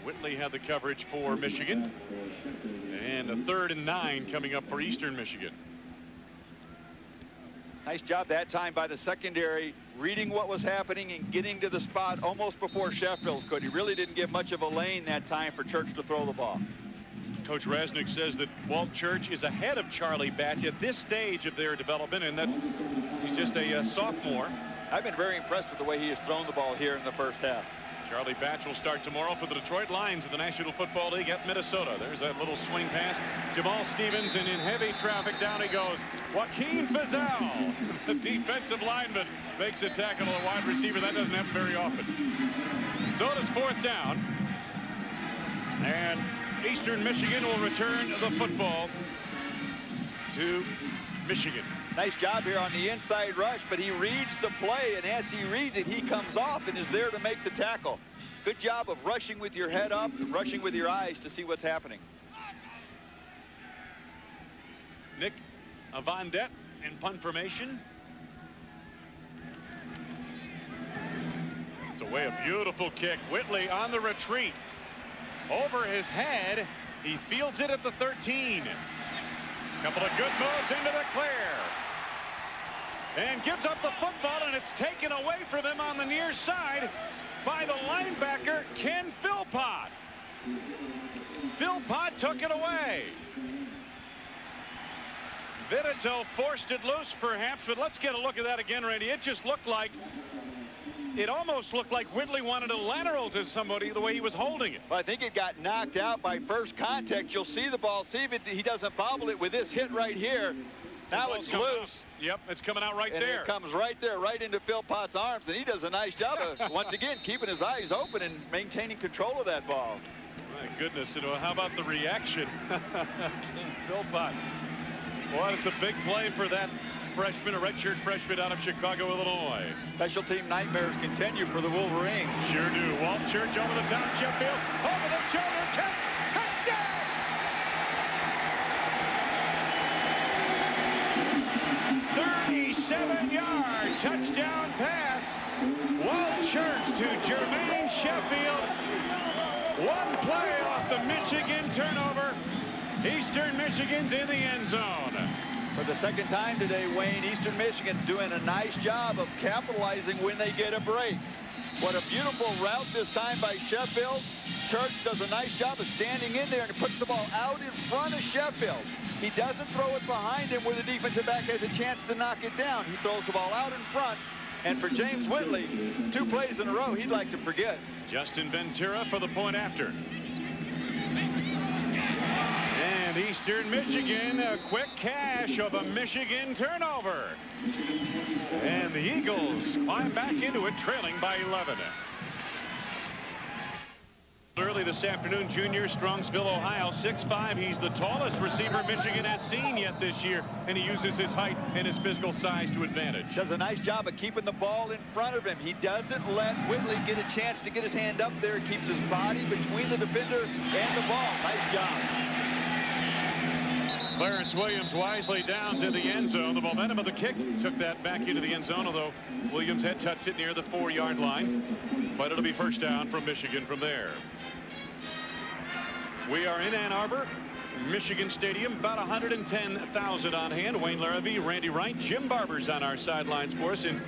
Speaker 1: Whitley had the coverage for Michigan. And a 3rd and 9 coming up for Eastern Michigan.
Speaker 2: Nice job that time by the secondary, reading what was happening and getting to the spot almost before Sheffield could. He really didn't give much of a lane that time for Church to throw the ball.
Speaker 1: Coach Rasnick says that Walt Church is ahead of Charlie Batch at this stage of their development, and that he's just a sophomore.
Speaker 2: I've been very impressed with the way he has thrown the ball here in the first half.
Speaker 1: Charlie Batch will start tomorrow for the Detroit Lions of the National Football League at Minnesota. There's that little swing pass. Jamal Stevens, and in heavy traffic, down he goes. Joaquin Fizell, the defensive lineman, makes a tackle on a wide receiver. That doesn't happen very often. So it is 4th down. And Eastern Michigan will return the football to Michigan.
Speaker 2: Nice job here on the inside rush, but he reads the play, and as he reads it, he comes off and is there to make the tackle. Good job of rushing with your head up and rushing with your eyes to see what's happening.
Speaker 1: Nick Avandet in punt formation. It's away a beautiful kick. Whitley on the retreat. Over his head. He fields it at the 13. Couple of good moves into the clear. And gives up the football, and it's taken away from him on the near side by the linebacker, Ken Philpott. Philpott took it away. Vitito forced it loose, perhaps, but let's get a look at that again, Randy. It just looked like, it almost looked like Whitley wanted a lateral to somebody the way he was holding it.
Speaker 2: Well, I think it got knocked out by first contact. You'll see the ball, see if he doesn't bobble it with this hit right here. Now it's loose.
Speaker 1: Yep, it's coming out right
Speaker 2: and
Speaker 1: there.
Speaker 2: It comes right there, right into Philpott's arms, and he does a nice job of, once again, keeping his eyes open and maintaining control of that ball.
Speaker 1: My goodness, how about the reaction? Philpott. Well, it's a big play for that freshman, a redshirt freshman out of Chicago, Illinois.
Speaker 2: Special team nightmares continue for the Wolverines.
Speaker 1: Sure do. Walt Church over the top, Sheffield, over the shoulder, catch, touchdown! 37-yard touchdown pass. Walt Church to Jermaine Sheffield. One play off the Michigan turnover. Eastern Michigan's in the end zone.
Speaker 2: For the second time today, Wayne, Eastern Michigan doing a nice job of capitalizing when they get a break. What a beautiful route this time by Sheffield. Church does a nice job of standing in there and puts the ball out in front of Sheffield. He doesn't throw it behind him where the defensive back has a chance to knock it down. He throws the ball out in front. And for James Whitley, 2 plays in a row he'd like to forget.
Speaker 1: Justin Ventura for the point after. And Eastern Michigan, a quick cash of a Michigan turnover. And the Eagles climb back into it, trailing by 11. Early this afternoon, junior, Strongsville, Ohio, 6'5". He's the tallest receiver Michigan has seen yet this year, and he uses his height and his physical size to advantage.
Speaker 2: Does a nice job of keeping the ball in front of him. He doesn't let Whitley get a chance to get his hand up there. Keeps his body between the defender and the ball. Nice job.
Speaker 1: Clarence Williams wisely down to the end zone. The momentum of the kick took that back into the end zone, although Williams had touched it near the 4-yard line. But it'll be first down from Michigan from there. We are in Ann Arbor, Michigan Stadium, about 110,000 on hand. Wayne Larrabee, Randy Wright, Jim Barber's on our sidelines for us, and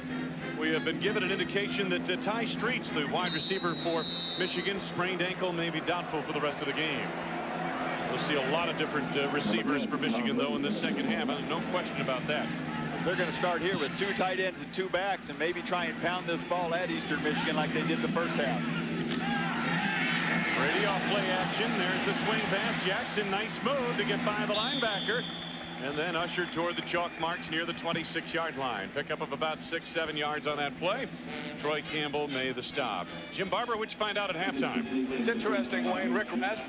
Speaker 1: we have been given an indication that Ty Streets, the wide receiver for Michigan, sprained ankle, may be doubtful for the rest of the game. We'll see a lot of different receivers for Michigan, though, in this second half. No question about that.
Speaker 2: They're going to start here with 2 tight ends and 2 backs and maybe try and pound this ball at Eastern Michigan like they did the first half.
Speaker 1: Brady off play action. There's the swing pass. Jackson, nice move to get by the linebacker. And then ushered toward the chalk marks near the 26-yard line. Pickup of about 6-7 yards on that play. Troy Campbell made the stop. Jim Barber, what you find out at halftime?
Speaker 3: It's interesting, Wayne. Rick Rest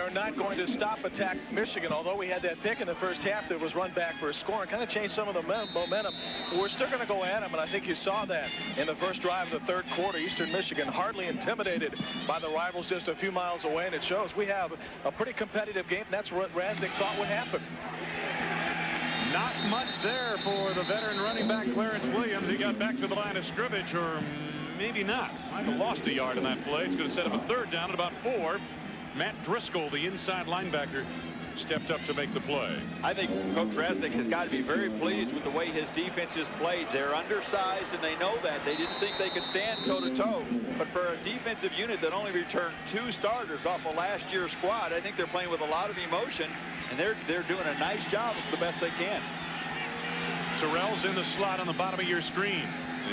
Speaker 3: are not going to stop attack Michigan, although we had that pick in the first half that was run back for a score and kind of changed some of the momentum. We're still going to go at them, and I think you saw that in the first drive of the third quarter. Eastern Michigan hardly intimidated by the rivals just a few miles away, and it shows we have a pretty competitive game. That's what Rasnick thought would happen.
Speaker 1: Not much there for the veteran running back Clarence Williams. He got back to the line of scrimmage, or maybe not. Might have lost a yard on that play. It's going to set up a third down at about 4. Matt Driscoll, the inside linebacker, stepped up to make the play.
Speaker 2: I think Coach Rasnick has got to be very pleased with the way his defense is played. They're undersized, and they know that. They didn't think they could stand toe-to-toe. But for a defensive unit that only returned 2 starters off of last year's squad, I think they're playing with a lot of emotion, and they're doing a nice job of the best they can.
Speaker 1: Terrell's in the slot on the bottom of your screen.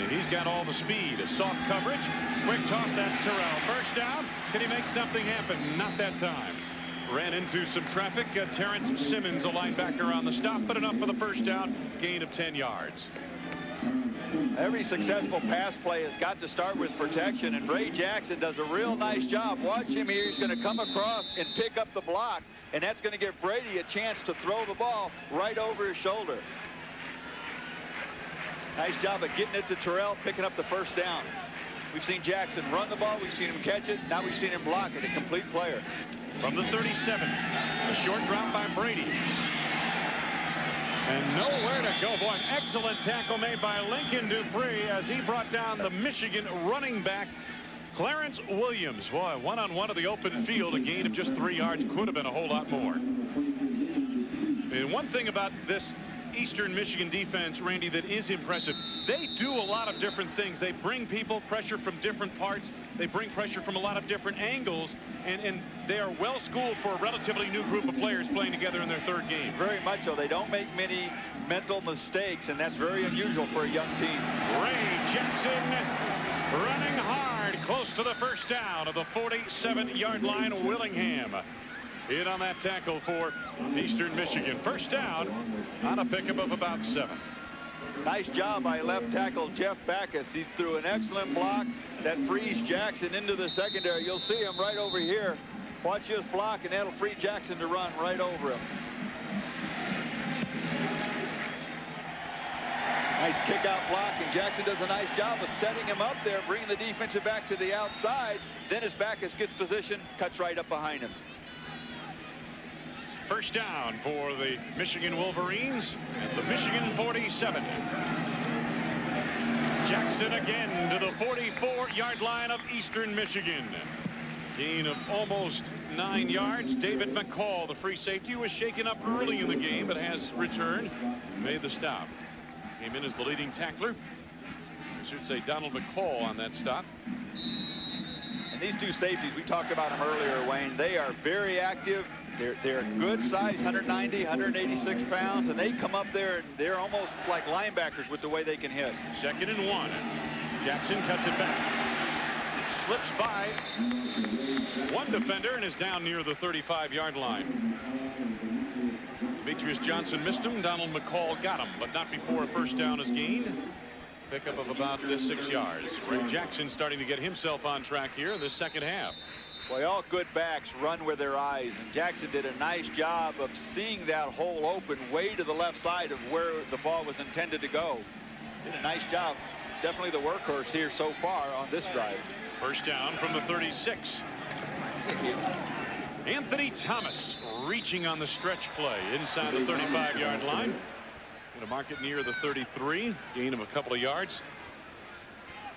Speaker 1: He's got all the speed. A soft coverage. Quick toss. That's Terrell. First down. Can he make something happen? Not that time. Ran into some traffic. Terrence Simmons, a linebacker on the stop, but enough for the first down. Gain of 10 yards.
Speaker 2: Every successful pass play has got to start with protection, and Ray Jackson does a real nice job. Watch him here. He's going to come across and pick up the block, and that's going to give Brady a chance to throw the ball right over his shoulder. Nice job of getting it to Terrell, picking up the first down. We've seen Jackson run the ball. We've seen him catch it. Now we've seen him block it. A complete player.
Speaker 1: From the 37, a short drop by Brady. And nowhere to go. Boy, an excellent tackle made by Lincoln Dupree as he brought down the Michigan running back, Clarence Williams. Boy, one-on-one of the open field. A gain of just 3 yards. Could have been a whole lot more. And one thing about this Eastern Michigan defense, Randy, that is impressive. They do a lot of different things. They bring people pressure from different parts. They bring pressure from a lot of different angles, and they are well schooled for a relatively new group of players playing together in their third game.
Speaker 2: Very much so. They don't make many mental mistakes, and that's very unusual for a young team.
Speaker 1: Ray Jackson running hard close to the first down of the 47-yard line. Willingham in on that tackle for Eastern Michigan. First down on a pickup of about 7.
Speaker 2: Nice job by left tackle Jeff Backus. He threw an excellent block that frees Jackson into the secondary. You'll see him right over here. Watch this block, and that'll free Jackson to run right over him. Nice kick out block, and Jackson does a nice job of setting him up there, bringing the defensive back to the outside. Then as Backus gets position, cuts right up behind him.
Speaker 1: First down for the Michigan Wolverines at the Michigan 47. Jackson again to the 44-yard line of Eastern Michigan. Gain of almost 9 yards. David McCall, the free safety, was shaken up early in the game, but has returned, made the stop. Came in as the leading tackler. I should say Donald McCall on that stop.
Speaker 2: And these two safeties, we talked about them earlier, Wayne. They are very active. They're good size, 190, 186 pounds, and they come up there and they're almost like linebackers with the way they can hit.
Speaker 1: 2nd and 1. Jackson cuts it back. Slips by one defender and is down near the 35-yard line. Demetrius Johnson missed him. Donald McCall got him, but not before a first down is gained. Pickup of about 6 yards. Ray Jackson starting to get himself on track here in the second half.
Speaker 2: Boy, all good backs run with their eyes, and Jackson did a nice job of seeing that hole open way to the left side of where the ball was intended to go. Did a nice job. Definitely the workhorse here so far on this drive.
Speaker 1: First down from the 36. Anthony Thomas reaching on the stretch play inside the 35-yard line. Going to mark it near the 33. Gain of a couple of yards.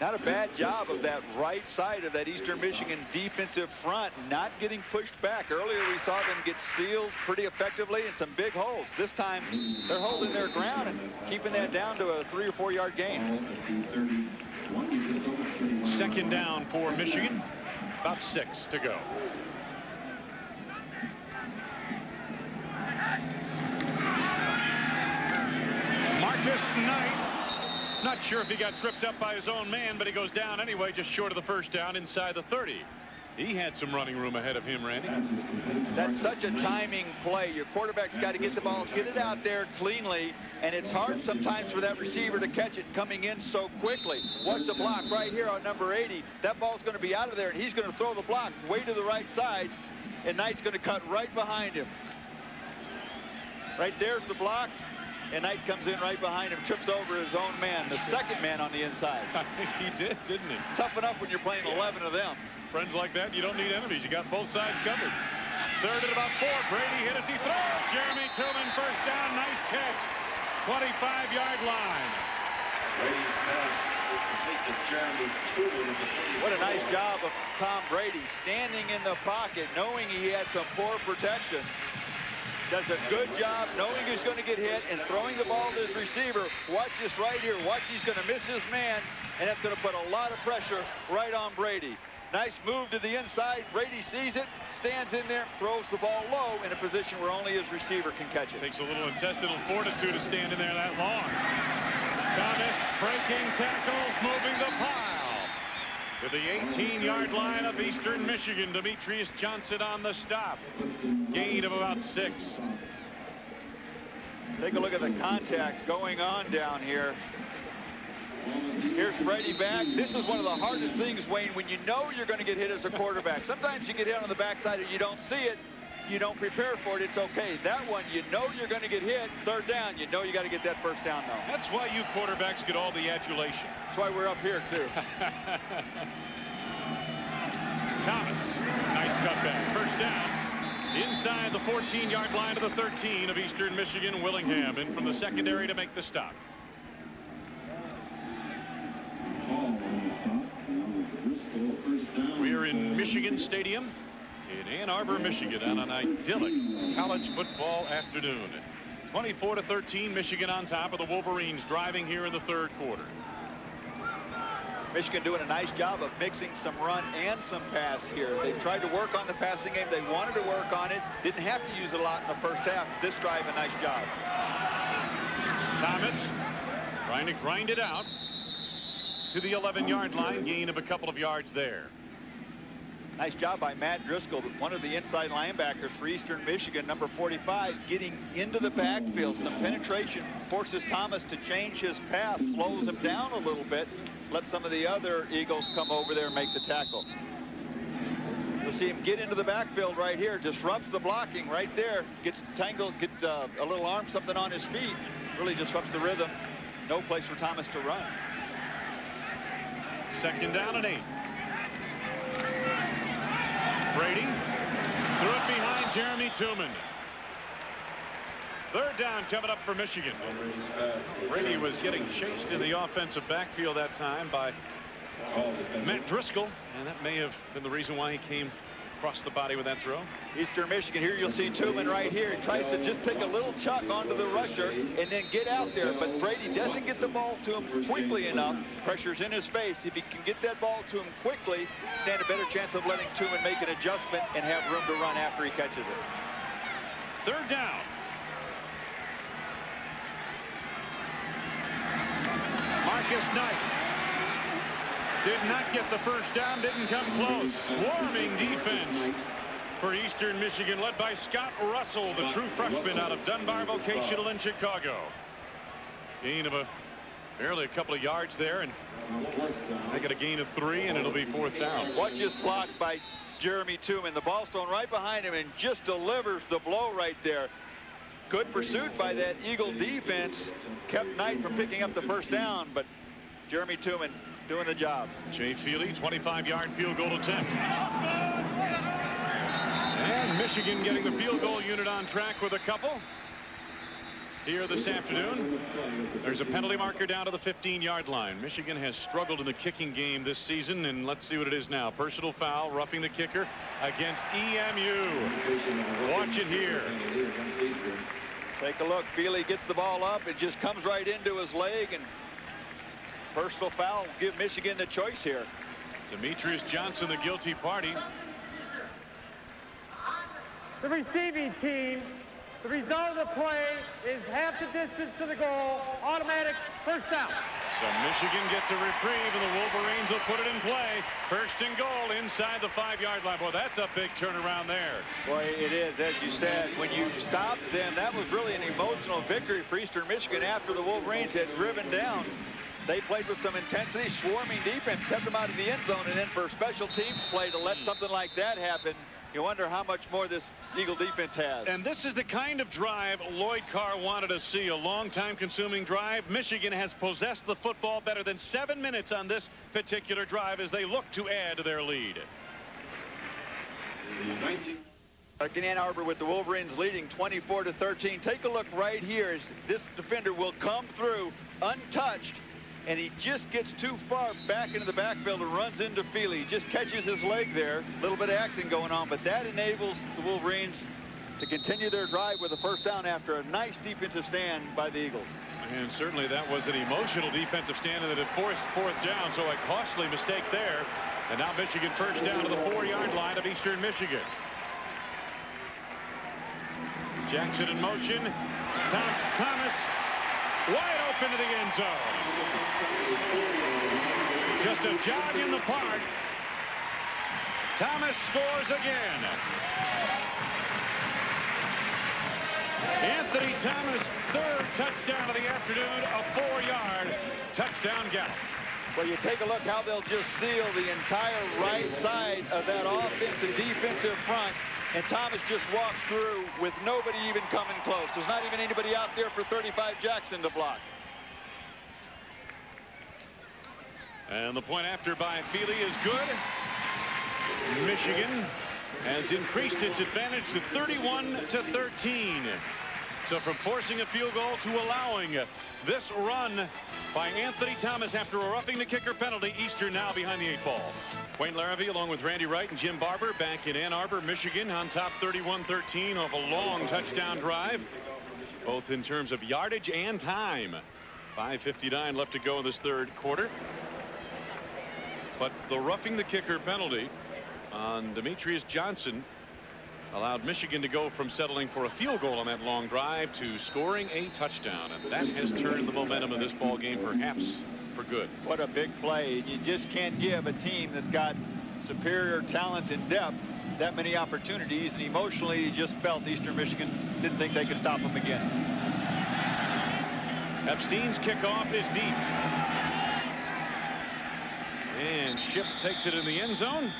Speaker 2: Not a bad job of that right side of that Eastern Michigan defensive front, not getting pushed back. Earlier we saw them get sealed pretty effectively in some big holes. This time they're holding their ground and keeping that down to a 3 or 4 yard gain.
Speaker 1: 2nd down for Michigan. About 6 to go. Marcus Knight. Not sure if he got tripped up by his own man, but he goes down anyway, just short of the first down inside the 30. He had some running room ahead of him, Randy.
Speaker 2: That's such a timing play. Your quarterback's got to get the ball, get it out there cleanly, and it's hard sometimes for that receiver to catch it coming in so quickly. Watch the block right here on number 80. That ball's going to be out of there, and he's going to throw the block way to the right side, and Knight's going to cut right behind him. Right there's the block. And Knight comes in right behind him, trips over his own man, the second man on the inside.
Speaker 1: He did, didn't he?
Speaker 2: Tough enough when you're playing 11 of them.
Speaker 1: Friends like that, you don't need enemies. You got both sides covered. 3rd and about 4. Brady hit as he throws. Jeremy Tillman first down. Nice catch. 25-yard line.
Speaker 2: What a nice job of Tom Brady standing in the pocket, knowing he had some poor protection. Does a good job knowing he's going to get hit and throwing the ball to his receiver. Watch this right here. Watch, he's going to miss his man, and that's going to put a lot of pressure right on Brady. Nice move to the inside. Brady sees it, stands in there, throws the ball low in a position where only his receiver can catch it.
Speaker 1: Takes a little intestinal fortitude to stand in there that long. Thomas breaking tackles, moving the pile. To the 18-yard line of Eastern Michigan. Demetrius Johnson on the stop. Gain of about 6.
Speaker 2: Take a look at the contact going on down here. Here's Brady back. This is one of the hardest things, Wayne, when you know you're going to get hit as a quarterback. Sometimes you get hit on the backside and you don't see it. You don't prepare for it. It's okay. That one, you know you're going to get hit. 3rd down, you know you got to get that first down though.
Speaker 1: That's why you quarterbacks get all the adulation.
Speaker 2: That's why we're up here too.
Speaker 1: Thomas, nice cutback. First down inside the 14-yard line of the 13 of Eastern Michigan. Willingham in from the secondary to make the stop. We're in Michigan Stadium in Ann Arbor, Michigan on an idyllic college football afternoon. 24-13, Michigan on top of the Wolverines, driving here in the 3rd quarter.
Speaker 2: Michigan doing a nice job of mixing some run and some pass here. They tried to work on the passing game. They wanted to work on it. Didn't have to use a lot in the first half. This drive, a nice job.
Speaker 1: Thomas trying to grind it out to the 11-yard line. Gain of a couple of yards there.
Speaker 2: Nice job by Matt Driscoll, one of the inside linebackers for Eastern Michigan, number 45, getting into the backfield. Some penetration forces Thomas to change his path, slows him down a little bit, let some of the other Eagles come over there and make the tackle. You'll see him get into the backfield right here, disrupts the blocking right there, gets tangled, gets a little arm something on his feet, really disrupts the rhythm. No place for Thomas to run.
Speaker 1: 2nd down and 8. Brady threw it behind Jeremy Tooman. 3rd down coming up for Michigan. Brady was getting chased in the offensive backfield that time by Matt Driscoll, and that may have been the reason why he came across the body with that throw.
Speaker 2: Eastern Michigan, here you'll see Tooman right here. He tries to just take a little chuck onto the rusher and then get out there, but Brady doesn't get the ball to him quickly enough. Pressure's in his face. If he can get that ball to him quickly, stand a better chance of letting Tooman make an adjustment and have room to run after he catches it.
Speaker 1: 3rd down. Marcus Knight did not get the 1st down, didn't come close. Swarming defense for Eastern Michigan, led by Scott Russell, the true freshman out of Dunbar Vocational in Chicago. Gain of barely a couple of yards there, and they got a gain of 3, and it'll be 4th down.
Speaker 2: Watch this block by Jeremy Tooman. The ball's thrown right behind him and just delivers the blow right there. Good pursuit by that Eagle defense. Kept Knight from picking up the 1st down, but Jeremy Tooman doing the job.
Speaker 1: Jay Feely, 25-yard field goal attempt. And Michigan getting the field goal unit on track with a couple here this afternoon. There's a penalty marker down to the 15-yard line. Michigan has struggled in the kicking game this season, and let's see what it is now. Personal foul, roughing the kicker against EMU. Watch it here.
Speaker 2: Take a look. Feely gets the ball up. It just comes right into his leg, and personal foul will give Michigan the choice here.
Speaker 1: Demetrius Johnson, the guilty party.
Speaker 5: The receiving team, the result of the play is half the distance to the goal, automatic 1st down.
Speaker 1: So Michigan gets a reprieve, and the Wolverines will put it in play. 1st and goal inside the 5-yard line. Boy, that's a big turnaround there.
Speaker 2: Boy, it is, as you said. When you stopped them, that was really an emotional victory for Eastern Michigan after the Wolverines had driven down. They played with some intensity, swarming defense, kept them out of the end zone, and then for special teams play to let something like that happen, you wonder how much more this Eagle defense has.
Speaker 1: And this is the kind of drive Lloyd Carr wanted to see, a long time consuming drive. Michigan has possessed the football better than 7 minutes on this particular drive as they look to add to their lead.
Speaker 2: Ann Arbor with the Wolverines leading 24-13. Take a look right here as this defender will come through untouched, and he just gets too far back into the backfield and runs into Feely. He just catches his leg there. A little bit of acting going on, but that enables the Wolverines to continue their drive with a 1st down after a nice defensive stand by the Eagles.
Speaker 1: And certainly that was an emotional defensive stand that had forced 4th down, so a costly mistake there. And now Michigan 1st down to the 4-yard line of Eastern Michigan. Jackson in motion. Thomas wide open to the end zone. Just a jog in the park. Thomas scores again. Anthony Thomas, 3rd touchdown of the afternoon, a 4-yard touchdown gallop.
Speaker 2: Well, you take a look how they'll just seal the entire right side of that offensive defensive front, and Thomas just walks through with nobody even coming close. There's not even anybody out there for 35 Jackson to block.
Speaker 1: And the point after by Feely is good. Michigan has increased its advantage to 31-13. So from forcing a field goal to allowing this run by Anthony Thomas after a roughing the kicker penalty, Eastern now behind the 8 ball. Wayne Larrabee along with Randy Wright and Jim Barber back in Ann Arbor, Michigan on top 31-13 off a long touchdown drive, both in terms of yardage and time. 5:59 left to go in this 3rd quarter. But the roughing the kicker penalty on Demetrius Johnson allowed Michigan to go from settling for a field goal on that long drive to scoring a touchdown, and that has turned the momentum of this ball game perhaps for good.
Speaker 2: What a big play. You just can't give a team that's got superior talent and depth, that many opportunities, and emotionally he just felt Eastern Michigan didn't think they could stop him again.
Speaker 1: Epstein's kickoff is deep. And Schiff takes it in the end zone.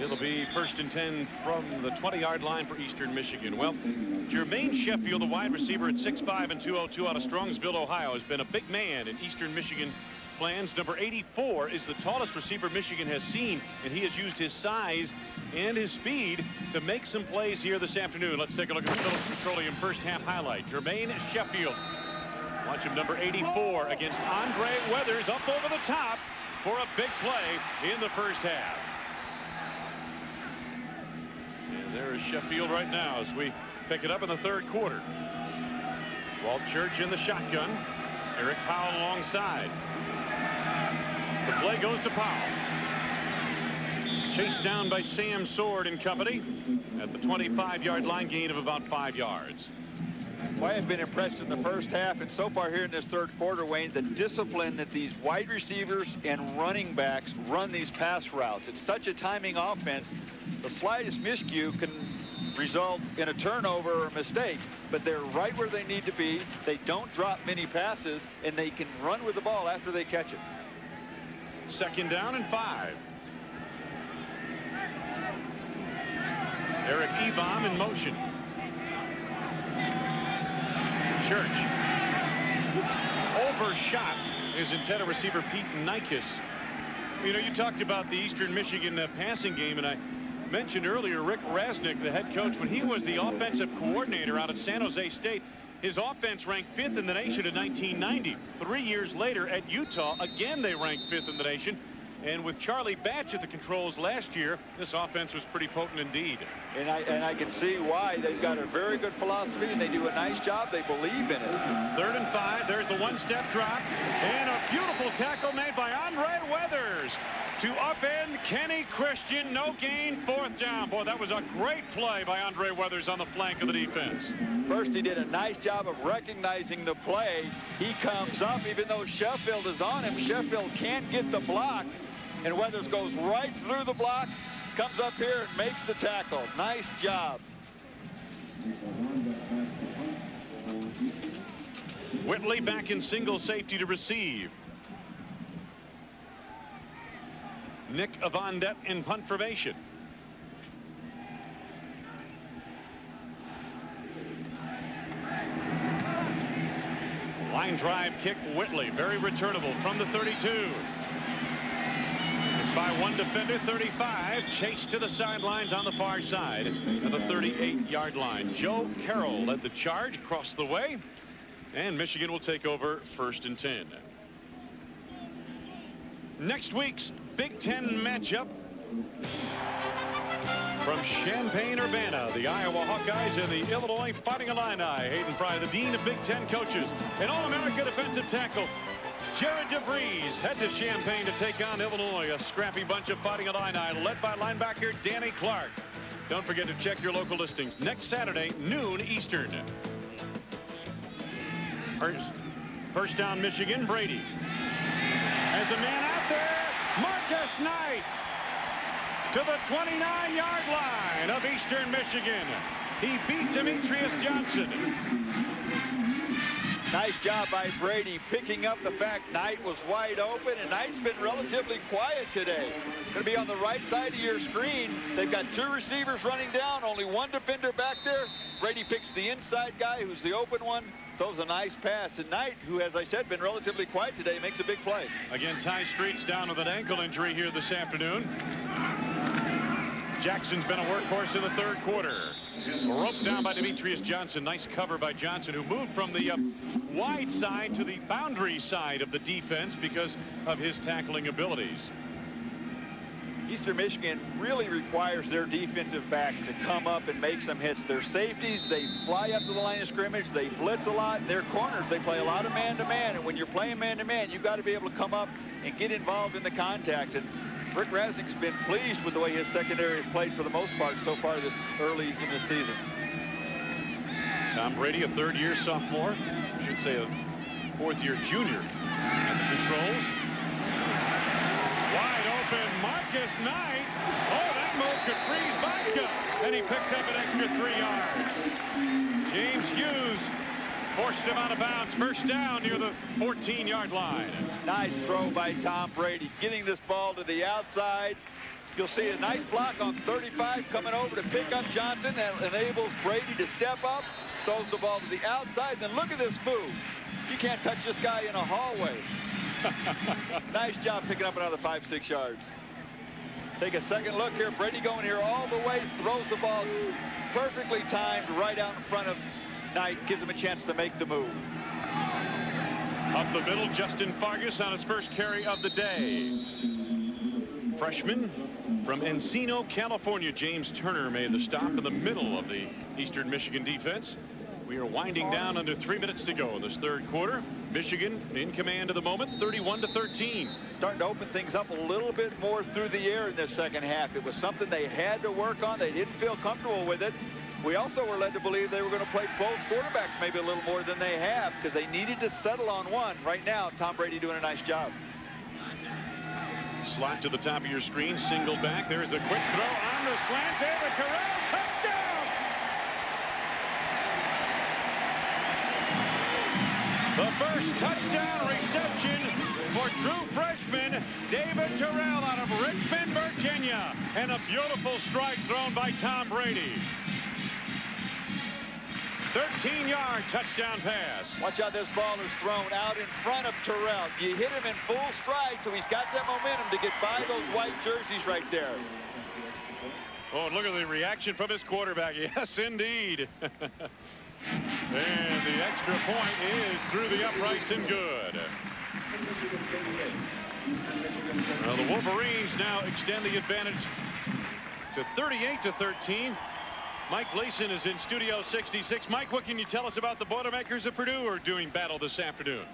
Speaker 1: It'll be 1st and 10 from the 20-yard line for Eastern Michigan. Well, Jermaine Sheffield, the wide receiver at 6'5" and 202 out of Strongsville, Ohio, has been a big man in Eastern Michigan plans. Number 84 is the tallest receiver Michigan has seen, and he has used his size and his speed to make some plays here this afternoon. Let's take a look at the Phillips Petroleum first half highlight. Jermaine Sheffield. Watch him, number 84 against Andre Weathers, up over the top for a big play in the first half. And there is Sheffield right now as we pick it up in the third quarter. Walt Church in the shotgun. Eric Powell alongside. The play goes to Powell. Chased down by Sam Sword and company at the 25-yard line, gain of about 5 yards.
Speaker 2: Well, I've been impressed in the first half and so far here in this third quarter, Wayne, the discipline that these wide receivers and running backs run these pass routes. It's such a timing offense. The slightest miscue can result in a turnover or a mistake, but they're right where they need to be. They don't drop many passes, and they can run with the ball after they catch it.
Speaker 1: 2nd down and 5. Eric Ebom in motion. Church. Overshot his intended receiver Pete Nikes. You know, you talked about the Eastern Michigan passing game, and I mentioned earlier Rick Rasnick, the head coach, when he was the offensive coordinator out at San Jose State, his offense ranked 5th in the nation in 1990. 3 years later at Utah, again they ranked 5th in the nation. And with Charlie Batch at the controls last year, this offense was pretty potent indeed.
Speaker 2: And I can see why. They've got a very good philosophy, and they do a nice job. They believe in it.
Speaker 1: 3rd and 5. There's the one-step drop. And a beautiful tackle made by Andre Weathers to upend Kenny Christian. No gain, 4th down. Boy, that was a great play by Andre Weathers on the flank of the defense.
Speaker 2: First, he did a nice job of recognizing the play. He comes up, even though Sheffield is on him. Sheffield can't get the block. And Weathers goes right through the block, comes up here and makes the tackle. Nice job.
Speaker 1: Whitley back in single safety to receive. Nick Avondet in punt formation. Line drive kick, Whitley, very returnable from the 32. By one defender, 35, chased to the sidelines on the far side of the 38-yard line. Joe Carroll led the charge across the way, and Michigan will take over 1st and 10. Next week's Big Ten matchup from Champaign-Urbana, the Iowa Hawkeyes and the Illinois Fighting Illini. Hayden Fry, the Dean of Big Ten coaches, and All-America defensive tackle Jared DeVries head to Champaign to take on Illinois, a scrappy bunch of Fighting Illini led by linebacker Danny Clark. Don't forget to check your local listings next Saturday, noon Eastern. First down, Michigan. Brady has a man out there. Marcus Knight to the 29-yard line of Eastern Michigan. He beat Demetrius Johnson.
Speaker 2: Nice job by Brady picking up the fact Knight was wide open, and Knight's been relatively quiet today. Going to be on the right side of your screen. They've got 2 receivers running down, only 1 defender back there. Brady picks the inside guy, who's the open one, throws a nice pass. And Knight, who, as I said, been relatively quiet today, makes a big play.
Speaker 1: Again, Ty Street's down with an ankle injury here this afternoon. Jackson's been a workhorse in the third quarter. Roped down by Demetrius Johnson. Nice cover by Johnson, who moved from the wide side to the boundary side of the defense because of his tackling abilities.
Speaker 2: Eastern Michigan really requires their defensive backs to come up and make some hits. Their safeties, they fly up to the line of scrimmage. They blitz a lot. Their corners, they play a lot of man-to-man. And when you're playing man-to-man, you've got to be able to come up and get involved in the contact. And Rick Rasnick's been pleased with the way his secondary has played for the most part so far this early in the season.
Speaker 1: Tom Brady, a third-year sophomore, I should say a fourth-year junior at the controls. Wide open, Marcus Knight. could freeze Vodka, and he picks up an extra 3 yards. James Hughes forced him out of bounds. First down near the 14-yard line.
Speaker 2: Nice throw by Tom Brady, getting this ball to the outside. You'll see a nice block on 35 coming over to pick up Johnson. That enables Brady to step up, throws the ball to the outside. Then look at this move. You can't touch this guy in a hallway. Nice job picking up another 5-6 yards. Take a second look here. Brady going here all the way, throws the ball perfectly timed right out in front of Knight, gives him a chance to make the move.
Speaker 1: Up the middle, Justin Fargus on his first carry of the day. Freshman from Encino, California, James Turner made the stop in the middle of the Eastern Michigan defense. We are winding down under 3 minutes to go in this third quarter. Michigan in command at the moment, 31-13.
Speaker 2: Starting to open things up a little bit more through the air in this second half. It was something they had to work on. They didn't feel comfortable with it. We also were led to believe they were going to play both quarterbacks maybe a little more than they have because they needed to settle on one. Right now, Tom Brady doing a nice job.
Speaker 1: Slot to the top of your screen, single back. There's a quick throw on the slant. David Terrell, touchdown! The first touchdown reception for true freshman David Terrell out of Richmond, Virginia. And a beautiful strike thrown by Tom Brady. 13-yard touchdown pass.
Speaker 2: Watch how this ball is thrown out in front of Terrell. You hit him in full stride, so he's got that momentum to get by those white jerseys right there.
Speaker 1: Oh, and look at the reaction from his quarterback. Yes, indeed. And the extra point is through the uprights and good. Well, the Wolverines now extend the advantage to 38-13. Mike Gleason is in Studio 66. Mike, what can you tell us about the Boilermakers of Purdue who are doing battle this afternoon?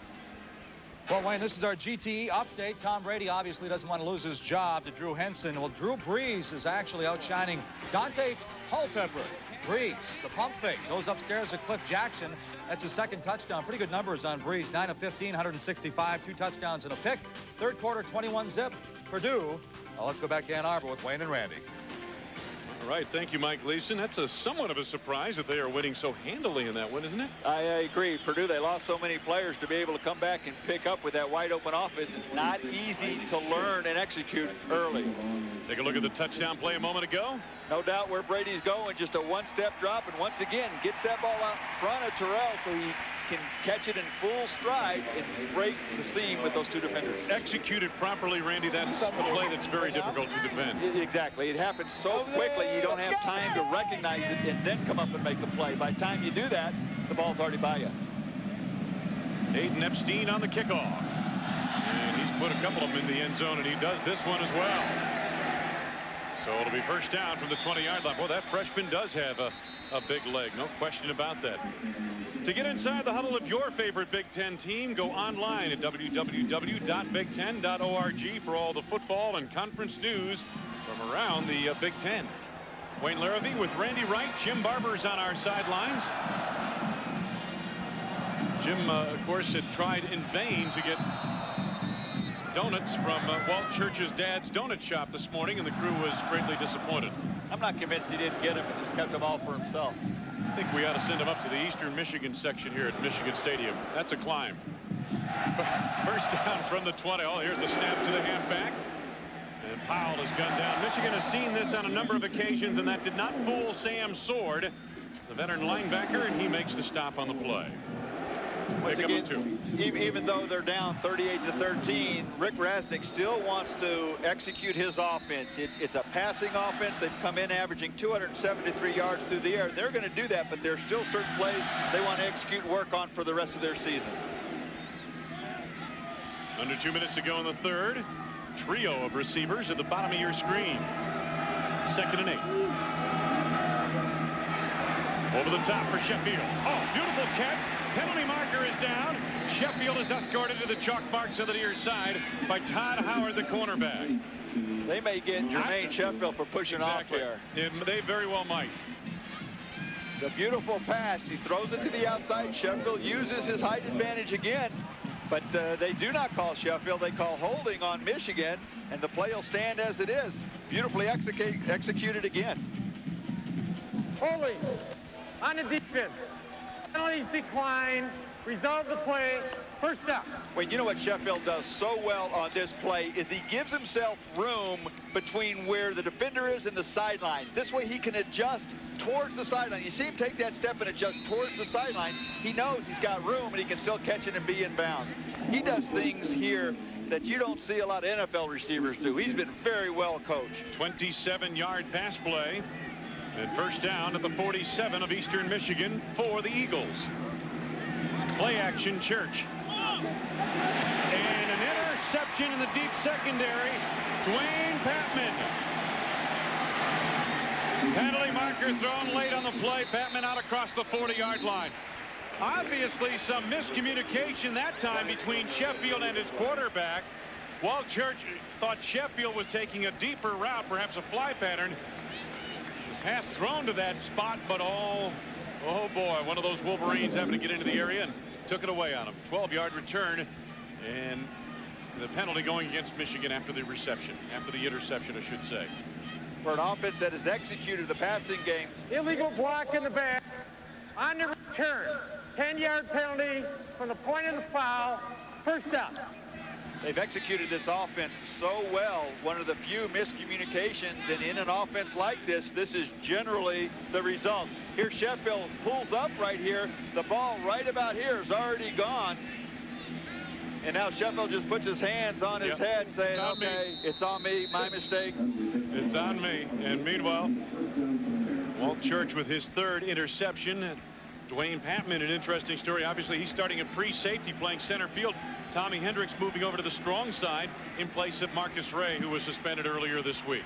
Speaker 6: Well, Wayne, this is our GTE update. Tom Brady obviously doesn't want to lose his job to Drew Henson. Well, Drew Brees is actually outshining Dante Culpepper. Brees, the pump fake, goes upstairs to Cliff Jackson. That's his second touchdown. Pretty good numbers on Brees. 9 of 15, 165, 2 touchdowns and a pick. Third quarter, 21-zip. Purdue. Well, let's go back to Ann Arbor with Wayne and Randy.
Speaker 1: All right, thank you, Mike Gleason. That's somewhat of a surprise that they are winning so handily in that one, isn't it?
Speaker 2: I agree. Purdue, they lost so many players to be able to come back and pick up with that wide open offense. It's not easy to learn and execute early.
Speaker 1: Take a look at the touchdown play a moment ago.
Speaker 2: No doubt where Brady's going, just a one-step drop, and once again gets that ball out in front of Terrell so he can catch it in full stride and break the seam with those two defenders.
Speaker 1: Executed properly, Randy, that's a play that's very difficult to defend.
Speaker 2: Exactly. It happens so quickly you don't have time to recognize it and then come up and make the play. By the time you do that, the ball's already by you.
Speaker 1: Hayden Epstein on the kickoff. And he's put a couple of them in the end zone, and he does this one as well. So it'll be first down from the 20-yard line. Boy, that freshman does have a big leg. No question about that. To get inside the huddle of your favorite Big Ten team, go online at www.big10.org for all the football and conference news from around the Big Ten. Wayne Larrivee with Randy Wright. Jim Barber's on our sidelines. Jim, of course, had tried in vain to get donuts from Walt Church's dad's donut shop this morning, and the crew was greatly disappointed.
Speaker 2: I'm not convinced he didn't get them and just kept them all for himself.
Speaker 1: I think we ought to send him up to the Eastern Michigan section here at Michigan Stadium. That's a climb. First down from the 20. Oh, here's the snap to the halfback. And Powell is gunned down. Michigan has seen this on a number of occasions, and that did not fool Sam Sword, the veteran linebacker, and he makes the stop on the play.
Speaker 2: Once again, even though they're down 38-13, Rick Rasnick still wants to execute his offense. It's a passing offense. They've come in averaging 273 yards through the air. They're going to do that, but there's still certain plays they want to execute and work on for the rest of their season.
Speaker 1: Under 2 minutes to go in the third. Trio of receivers at the bottom of your screen. 2nd and 8. Over the top for Sheffield. Oh, beautiful catch. Penalty marker is down. Sheffield is escorted to the chalk mark to the near side by Todd Howard, the cornerback.
Speaker 2: They may get Jermaine Sheffield for pushing off there.
Speaker 1: They very well might.
Speaker 2: The beautiful pass. He throws it to the outside. Sheffield uses his height advantage again. But they do not call Sheffield. They call holding on Michigan, and the play will stand as it is. Beautifully executed again.
Speaker 5: Holding on the defense. Penalties decline. Resolve the play. First down.
Speaker 2: Well, you know what Sheffield does so well on this play is he gives himself room between where the defender is and the sideline. This way he can adjust towards the sideline. You see him take that step and adjust towards the sideline. He knows he's got room and he can still catch it and be in bounds. He does things here that you don't see a lot of NFL receivers do. He's been very well coached.
Speaker 1: 27-yard pass play. And first down at the 47 of Eastern Michigan for the Eagles. Play action, Church. And an interception in the deep secondary. Dwayne Patman. Penalty marker thrown late on the play. Patman out across the 40-yard line. Obviously some miscommunication that time between Sheffield and his quarterback. Walt Church thought Sheffield was taking a deeper route, perhaps a fly pattern. Pass thrown to that spot, but oh boy, one of those Wolverines having to get into the area and took it away on him. 12-yard return, and the penalty going against Michigan after the interception, I should say.
Speaker 2: For an offense that has executed the passing game.
Speaker 5: Illegal block in the back. On the return. 10-yard penalty from the point of the foul. First down.
Speaker 2: They've executed this offense so well. One of the few miscommunications, and in an offense like this is generally the result. Here Sheffield pulls up right here. The ball right about here is already gone. And now Sheffield just puts his hands on his head saying, okay, it's on me, my mistake.
Speaker 1: It's on me. And meanwhile, Walt Church with his third interception. Dwayne Patman, an interesting story. Obviously, he's starting at pre-safety playing center field. Tommy Hendricks moving over to the strong side in place of Marcus Ray, who was suspended earlier this week.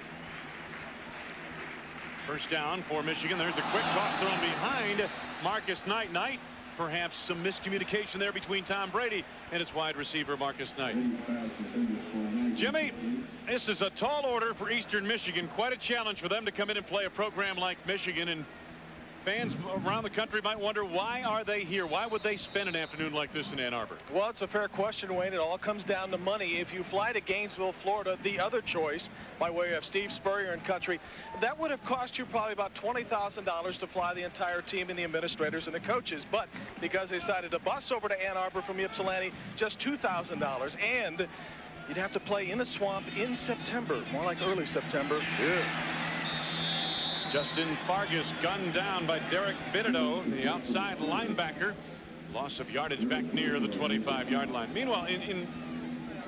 Speaker 1: First down for Michigan. There's a quick toss thrown behind Marcus Knight. Knight, perhaps some miscommunication there between Tom Brady and his wide receiver, Marcus Knight. Jimmy, this is a tall order for Eastern Michigan. Quite a challenge for them to come in and play a program like Michigan. And fans around the country might wonder, why are they here? Why would they spend an afternoon like this in Ann Arbor?
Speaker 3: Well, it's a fair question, Wayne. It all comes down to money. If you fly to Gainesville, Florida, the other choice, by way of Steve Spurrier and country, that would have cost you probably about $20,000 to fly the entire team and the administrators and the coaches. But because they decided to bus over to Ann Arbor from Ypsilanti, just $2,000. And you'd have to play in the swamp in September, more like early September.
Speaker 1: Yeah. Justin Fargus gunned down by Derek Bidido, the outside linebacker. Loss of yardage back near the 25-yard line. Meanwhile, in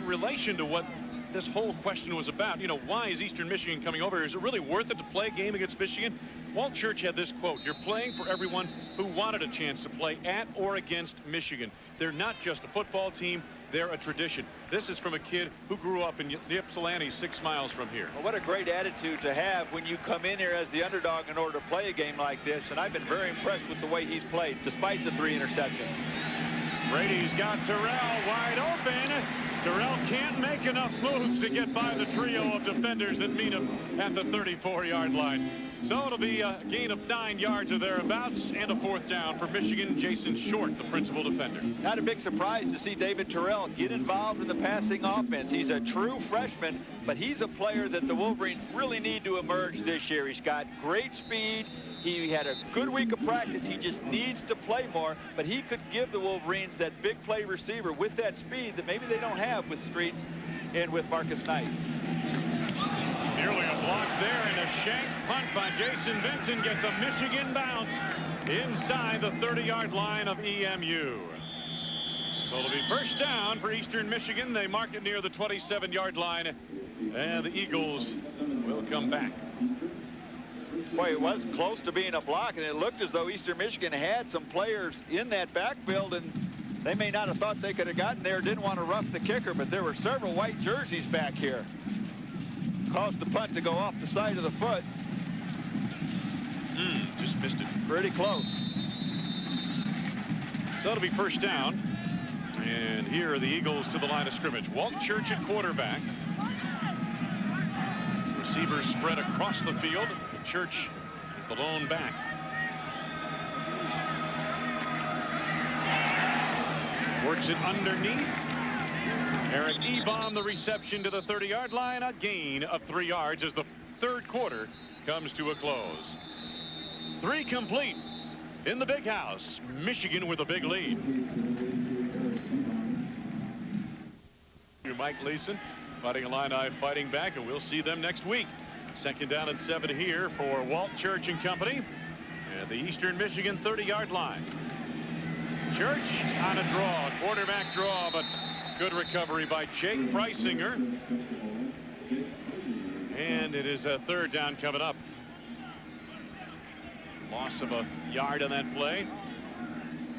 Speaker 1: relation to what this whole question was about, you know, why is Eastern Michigan coming over here? Is it really worth it to play a game against Michigan? Walt Church had this quote: "You're playing for everyone who wanted a chance to play at or against Michigan. They're not just a football team, they're a tradition." This is from a kid who grew up in Ypsilanti, 6 miles from here.
Speaker 2: Well, what a great attitude to have when you come in here as the underdog in order to play a game like this. And I've been very impressed with the way he's played, despite the 3 interceptions.
Speaker 1: Brady's got Terrell wide open. Terrell can't make enough moves to get by the trio of defenders that meet him at the 34-yard line. So it'll be a gain of 9 yards or thereabouts and a 4th down for Michigan. Jason Short, the principal defender.
Speaker 2: Not a big surprise to see David Terrell get involved in the passing offense. He's a true freshman, but he's a player that the Wolverines really need to emerge this year. He's got great speed. He had a good week of practice. He just needs to play more, but he could give the Wolverines that big play receiver with that speed that maybe they don't have with Streets and with Marcus Knight.
Speaker 1: Nearly a block there, and a shank punt by Jason Vincent gets a Michigan bounce inside the 30-yard line of EMU. So it'll be first down for Eastern Michigan. They mark it near the 27-yard line, and the Eagles will come back.
Speaker 2: Boy, it was close to being a block, and it looked as though Eastern Michigan had some players in that backfield, and they may not have thought they could have gotten there, didn't want to rough the kicker, but there were several white jerseys back here. Caused the punt to go off the side of the foot.
Speaker 1: Just missed it.
Speaker 2: Pretty close.
Speaker 1: So it'll be first down. And here are the Eagles to the line of scrimmage. Walt Church at quarterback. Receivers spread across the field. Church is the lone back. Works it underneath. Eric Ebom, the reception to the 30-yard line, a gain of 3 yards as the third quarter comes to a close. 3 complete in the big house. Michigan with a big lead. Mike Gleason fighting Illini, fighting back, and we'll see them next week. 2nd down and 7 here for Walt Church and company at the Eastern Michigan 30-yard line. Church on a draw, quarterback draw, but good recovery by Jake Freisinger. And it is a 3rd down coming up. Loss of a yard on that play.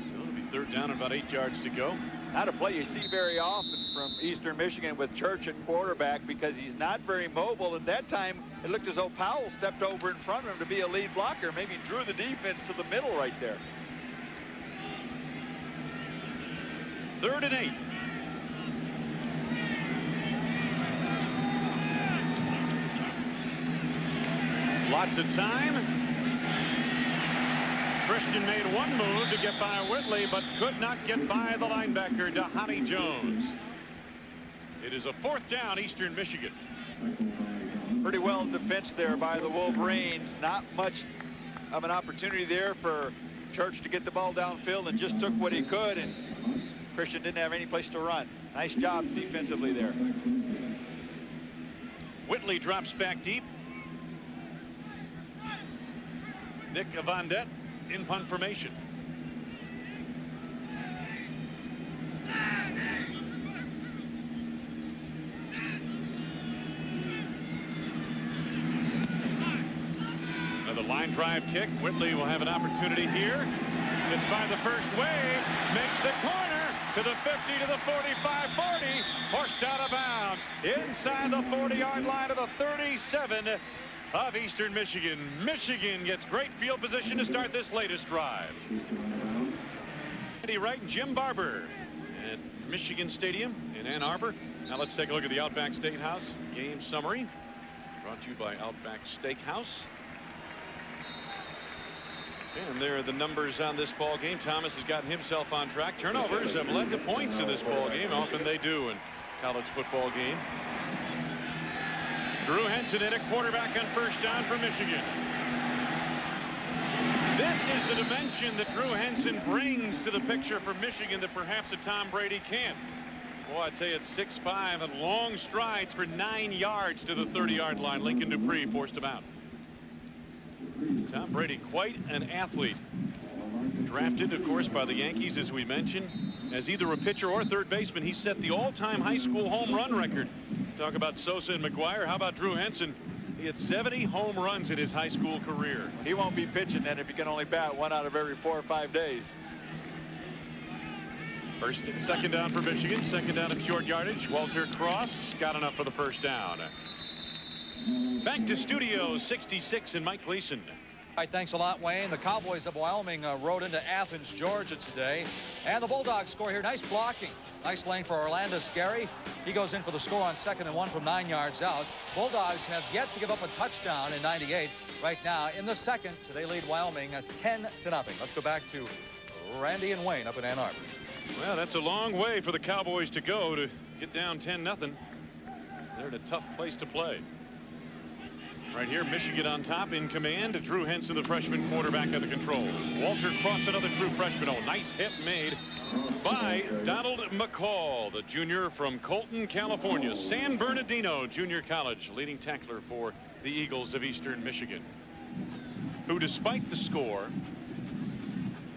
Speaker 1: So it'll be 3rd down and about 8 yards to go.
Speaker 2: Not a play you see very often from Eastern Michigan with Church at quarterback, because he's not very mobile. At that time, it looked as though Powell stepped over in front of him to be a lead blocker, maybe drew the defense to the middle right there.
Speaker 1: 3rd and 8. Lots of time. Christian made one move to get by Whitley, but could not get by the linebacker, Dahani Jones. It is a 4th down, Eastern Michigan.
Speaker 2: Pretty well defense there by the Wolverines. Not much of an opportunity there for Church to get the ball downfield, and just took what he could, and Christian didn't have any place to run. Nice job defensively there.
Speaker 1: Whitley drops back deep. Nick Avondet in punt formation. Another line drive kick. Whitley will have an opportunity here. Gets by the first wave, makes the corner to the 50, to the 45, 40, forced out of bounds inside the 40-yard line of the 37 of Eastern Michigan. Michigan gets great field position to start this latest drive. Andy Wright and Jim Barber at Michigan Stadium in Ann Arbor. Now let's take a look at the Outback Steakhouse game summary, brought to you by Outback Steakhouse. And there are the numbers on this ball game. Thomas has gotten himself on track. Turnovers have led to points in this ball game. Often they do in college football game. Drew Henson in at quarterback on 1st down for Michigan. This is the dimension that Drew Henson brings to the picture for Michigan that perhaps a Tom Brady can't. Boy, I tell you, it's 6'5" and long strides for 9 yards to the 30-yard line. Lincoln Dupree forced him out. Tom Brady, quite an athlete. Drafted, of course, by the Yankees, as we mentioned, as either a pitcher or third baseman. He set the all-time high school home run record. Talk about Sosa and McGuire. How about Drew Henson? He had 70 home runs in his high school career.
Speaker 2: He won't be pitching then if he can only bat 1 out of every 4 or 5 days.
Speaker 1: 2nd down for Michigan. 2nd down at short yardage. Walter Cross got enough for the 1st down. Back to Studio 66 and Mike Gleason.
Speaker 6: All right, thanks a lot, Wayne. The Cowboys of Wyoming rode into Athens, Georgia today. And the Bulldogs score here. Nice blocking. Nice lane for Orlando Scary. He goes in for the score on 2nd and 1 from 9 yards out. Bulldogs have yet to give up a touchdown in 98. Right now, in the 2nd, they lead Wyoming 10-0. Let's go back to Randy and Wayne up in Ann Arbor.
Speaker 1: Well, that's a long way for the Cowboys to go to get down 10-0. They're in a tough place to play. Right here, Michigan on top in command. Drew Henson, the freshman quarterback, at the control. Walter Cross, another true freshman. Oh, nice hit made by Donald McCall, the junior from Colton, California. San Bernardino Junior College, leading tackler for the Eagles of Eastern Michigan, who, despite the score,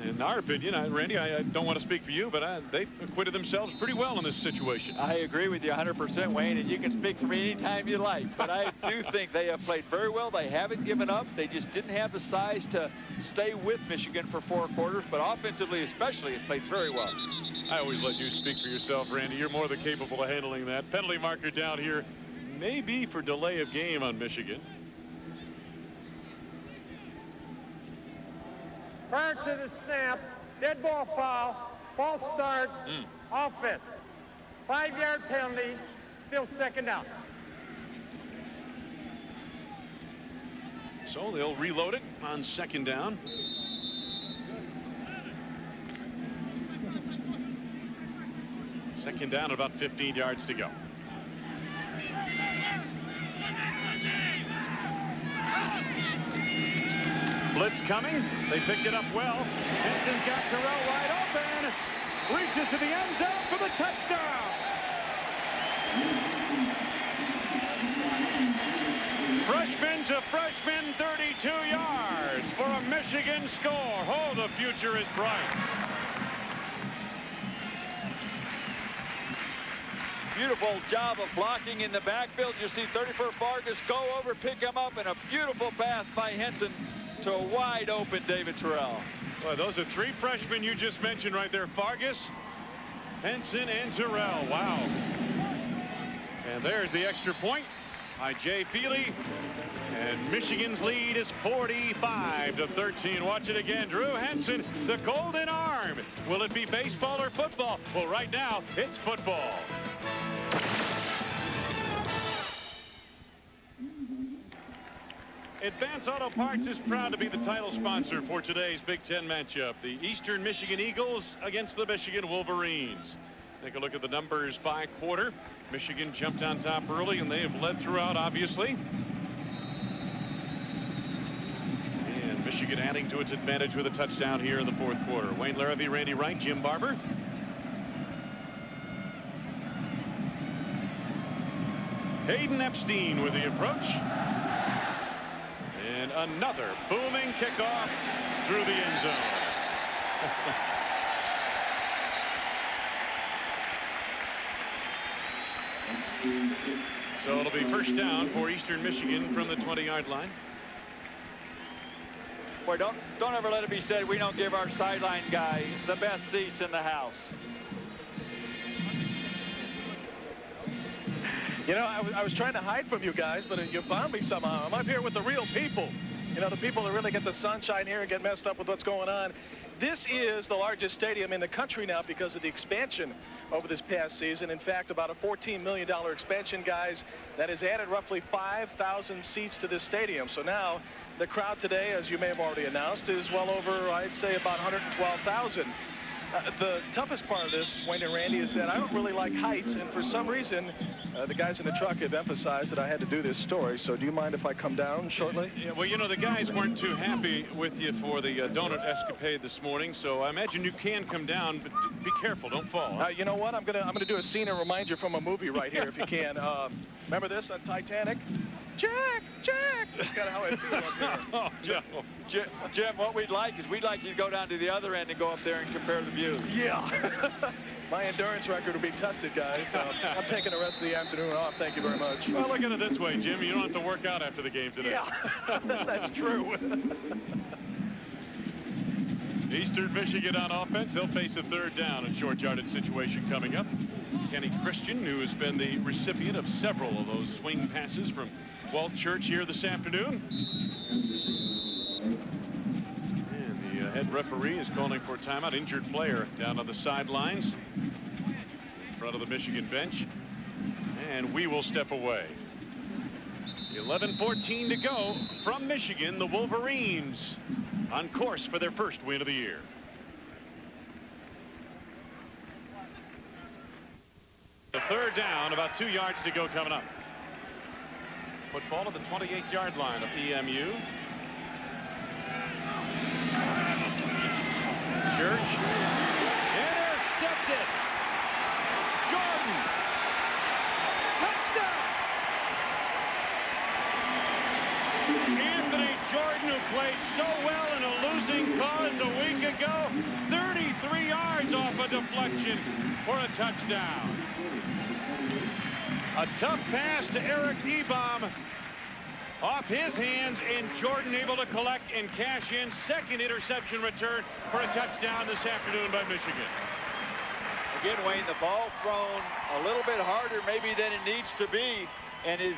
Speaker 1: in our opinion, Randy, I don't want to speak for you, but they acquitted themselves pretty well in this situation.
Speaker 2: I agree with you 100%, Wayne, and you can speak for me anytime you like. But I do think they have played very well. They haven't given up. They just didn't have the size to stay with Michigan for 4 quarters, but offensively especially, it played very well.
Speaker 1: I always let you speak for yourself, Randy. You're more than capable of handling that. Penalty marker down here, maybe for delay of game on Michigan.
Speaker 5: Prior to the snap, dead ball foul, false start, offense. 5-yard penalty, still 2nd down.
Speaker 1: So they'll reload it on 2nd down. Second down, about 15 yards to go. Blitz coming. They picked it up well. Henson's got Terrell wide open. Reaches to the end zone for the touchdown. Freshman to freshman, 32 yards for a Michigan score. Oh, the future is bright.
Speaker 2: Beautiful job of blocking in the backfield. You see 34 Fargus go over, pick him up, and a beautiful pass by Henson to a wide open David Terrell.
Speaker 1: Well, those are three freshmen you just mentioned right there. Fargus, Henson, and Terrell. Wow. And there's the extra point by Jay Feely. And Michigan's lead is 45-13. Watch it again. Drew Henson, the golden arm. Will it be baseball or football? Well, right now, it's football. Advance Auto Parts is proud to be the title sponsor for today's Big Ten matchup. The Eastern Michigan Eagles against the Michigan Wolverines. Take a look at the numbers by quarter. Michigan jumped on top early, and they have led throughout, obviously. And Michigan adding to its advantage with a touchdown here in the fourth quarter. Wayne Larrabee, Randy Wright, Jim Barber. Hayden Epstein with the approach. And another booming kickoff through the end zone. So it'll be first down for Eastern Michigan from the 20-yard line.
Speaker 2: Boy, don't ever let it be said we don't give our sideline guy the best seats in the house.
Speaker 3: You know, I was trying to hide from you guys, but you found me somehow. I'm up here with the real people. You know, the people that really get the sunshine here and get messed up with what's going on. This is the largest stadium in the country now because of the expansion over this past season. In fact, about a $14 million expansion, guys, that has added roughly 5,000 seats to this stadium. So now the crowd today, as you may have already announced, is well over, I'd say, about 112,000. The toughest part of this, Wayne and Randy, is that I don't really like heights, and for some reason, the guys in the truck have emphasized that I had to do this story. So do you mind if I come down shortly?
Speaker 1: Yeah, well, you know, the guys weren't too happy with you for the donut escapade this morning, so I imagine you can come down, but be careful, don't fall. Huh?
Speaker 3: You know what? I'm gonna do a scene and remind you from a movie right here, if you can. Remember this on Titanic? Jack, Jack. That's kind of how I feel up here.
Speaker 1: Oh, no.
Speaker 2: Jim, what we'd like is we'd like you to go down to the other end and go up there and compare the views.
Speaker 3: Yeah. My endurance record will be tested, guys. I'm taking the rest of the afternoon off. Thank you very much.
Speaker 1: Well, look at it this way, Jim. You don't have to work out after the game today.
Speaker 3: Yeah, that's true.
Speaker 1: Eastern Michigan on offense. They'll face a third down, a short yardage situation coming up. Kenny Christian, who has been the recipient of several of those swing passes from Walt Church here this afternoon. And the head referee is calling for a timeout. Injured player down on the sidelines in front of the Michigan bench. And we will step away. 11:14 to go from Michigan. The Wolverines on course for their first win of the year. The third down, about 2 yards to go coming up. Football at the 28-yard line of EMU. Church. Intercepted. Jordan. Touchdown. Anthony Jordan, who played so well in a losing cause a week ago, 33 yards off a deflection for a touchdown. A tough pass to Eric Ebom off his hands, and Jordan able to collect and cash in. Second interception return for a touchdown this afternoon by Michigan.
Speaker 2: Again, Wayne, the ball thrown a little bit harder maybe than it needs to be, and it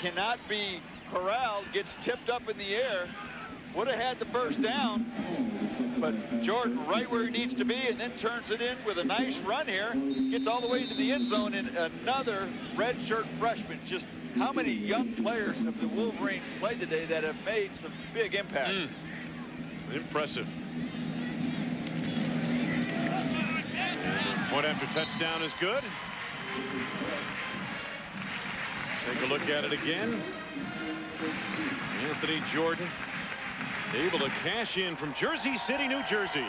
Speaker 2: cannot be corralled, gets tipped up in the air. Would have had the first down, but Jordan right where he needs to be, and then turns it in with a nice run here. Gets all the way to the end zone, and another redshirt freshman. Just how many young players have the Wolverines played today that have made some big impact?
Speaker 1: Impressive. Point after touchdown is good. Take a look at it again. Anthony Jordan able to cash in from Jersey City, New Jersey.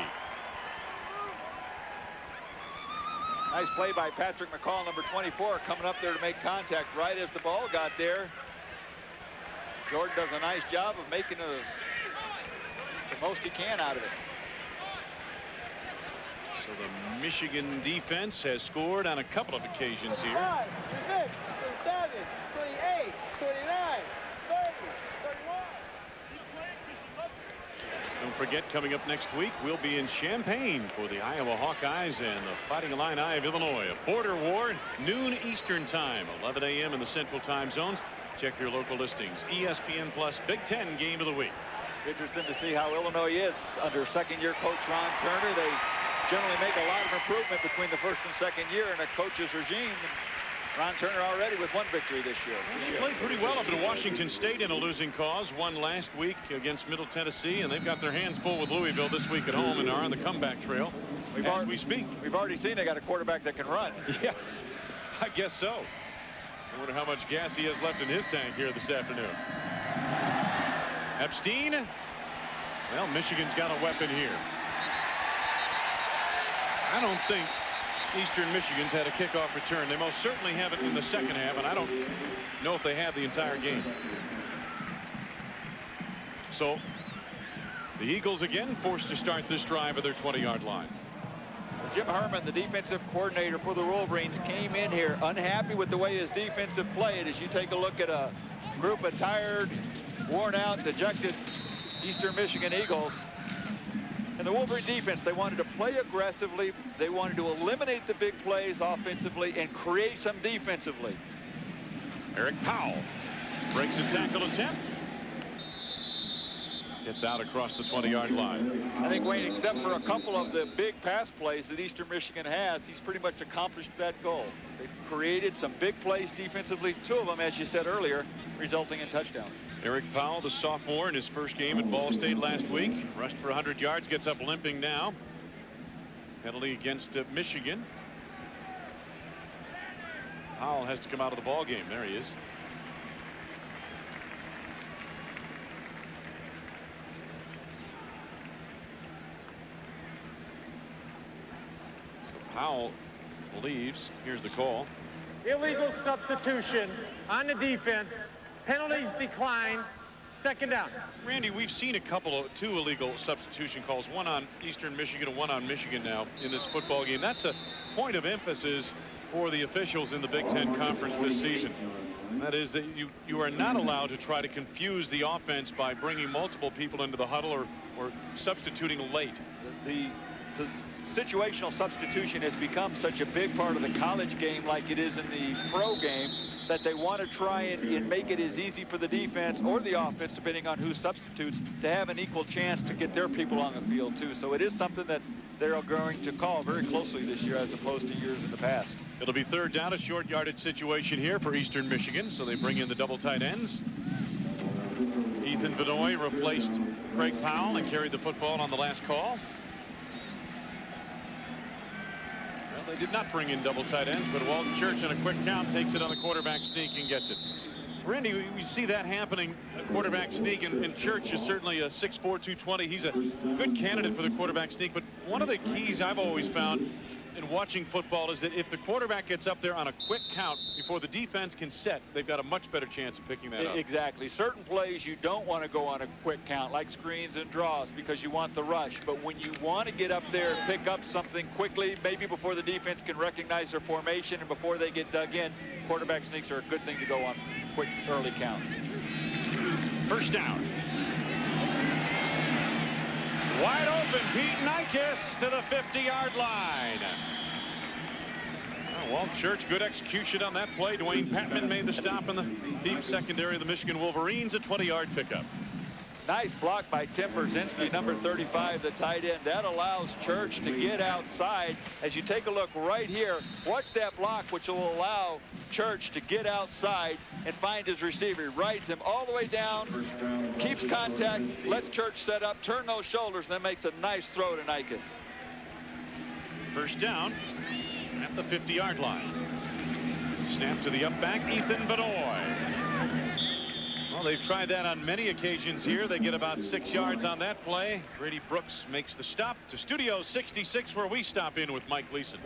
Speaker 2: Nice play by Patrick McCall, number 24, coming up there to make contact right as the ball got there. Jordan does a nice job of making the most he can out of it.
Speaker 1: So the Michigan defense has scored on a couple of occasions here.
Speaker 5: 5, 6, 7, 28, 29, 30, 31.
Speaker 1: Don't forget, coming up next week, we'll be in Champaign for the Iowa Hawkeyes and the Fighting Illini of Illinois. A border war, noon Eastern time, 11 a.m. in the Central Time Zones. Check your local listings. ESPN Plus Big Ten Game of the Week.
Speaker 2: Interesting to see how Illinois is under second-year coach Ron Turner. They generally make a lot of improvement between the first and second year in a coach's regime. And Ron Turner already with one victory this year.
Speaker 1: They played pretty well up in Washington State in a losing cause. Won last week against Middle Tennessee, and they've got their hands full with Louisville this week at home and are on the comeback trail as we speak.
Speaker 2: We've already seen they got a quarterback that can run.
Speaker 1: Yeah, I guess so. I wonder how much gas he has left in his tank here this afternoon. Epstein. Well, Michigan's got a weapon here. I don't think Eastern Michigan's had a kickoff return. They most certainly haven't in the second half, and I don't know if they have the entire game. So the Eagles again forced to start this drive at their 20-yard line.
Speaker 2: Jim Herman, the defensive coordinator for the Wolverines, came in here unhappy with the way his defensive played. As you take a look at a group of tired, worn out, dejected Eastern Michigan Eagles. And the Wolverine defense, they wanted to play aggressively. They wanted to eliminate the big plays offensively and create some defensively.
Speaker 1: Eric Powell breaks a tackle attempt. Gets out across the 20-yard line.
Speaker 2: I think, Wayne, except for a couple of the big pass plays that Eastern Michigan has, he's pretty much accomplished that goal. They've created some big plays defensively, two of them, as you said earlier, resulting in touchdowns.
Speaker 1: Eric Powell, the sophomore, in his first game at Ball State last week, rushed for 100 yards, gets up limping now. Penalty against Michigan. Powell has to come out of the ball game. There he is. Powell leaves. Here's the call.
Speaker 5: Illegal substitution on the defense. Penalties decline. Second down.
Speaker 1: Randy, we've seen two illegal substitution calls, one on Eastern Michigan and one on Michigan now in this football game. That's a point of emphasis for the officials in the Big Ten Conference this season. That is that you are not allowed to try to confuse the offense by bringing multiple people into the huddle or substituting late.
Speaker 2: The situational substitution has become such a big part of the college game, like it is in the pro game, that they want to try and make it as easy for the defense or the offense, depending on who substitutes, to have an equal chance to get their people on the field too. So it is something that they're going to call very closely this year as opposed to years in the past.
Speaker 1: It'll be third down, a short yardage situation here for Eastern Michigan, so they bring in the double tight ends. Ethan Vinoy replaced Craig Powell and carried the football on the last call. They did not bring in double tight ends, but Walton Church on a quick count takes it on the quarterback sneak and gets it. Randy, we see that happening, a quarterback sneak, and Church is certainly a 6'4", 220. He's a good candidate for the quarterback sneak, but one of the keys I've always found in watching football is that if the quarterback gets up there on a quick count before the defense can set, they've got a much better chance of picking that up.
Speaker 2: Exactly. Certain plays you don't want to go on a quick count, like screens and draws, because you want the rush. But when you want to get up there and pick up something quickly, maybe before the defense can recognize their formation and before they get dug in, quarterback sneaks are a good thing to go on quick early counts.
Speaker 1: First down. Wide open, Pete Nikes to the 50-yard line. Walt Church, good execution on that play. Dwayne Patman made the stop in the deep secondary of the Michigan Wolverines, a 20-yard pickup.
Speaker 2: Nice block by Tim Brzezinski, number 35, the tight end. That allows Church to get outside. As you take a look right here, watch that block, which will allow Church to get outside and find his receiver. He rides him all the way down, keeps contact, lets Church set up, turn those shoulders, and then makes a nice throw to Nikes.
Speaker 1: First down. the 50-yard line. Snap to the up back, Ethan Benoit. Well, they've tried that on many occasions here. They get about 6 yards on that play. Grady Brooks makes the stop to Studio 66, where we stop in with Mike Gleason.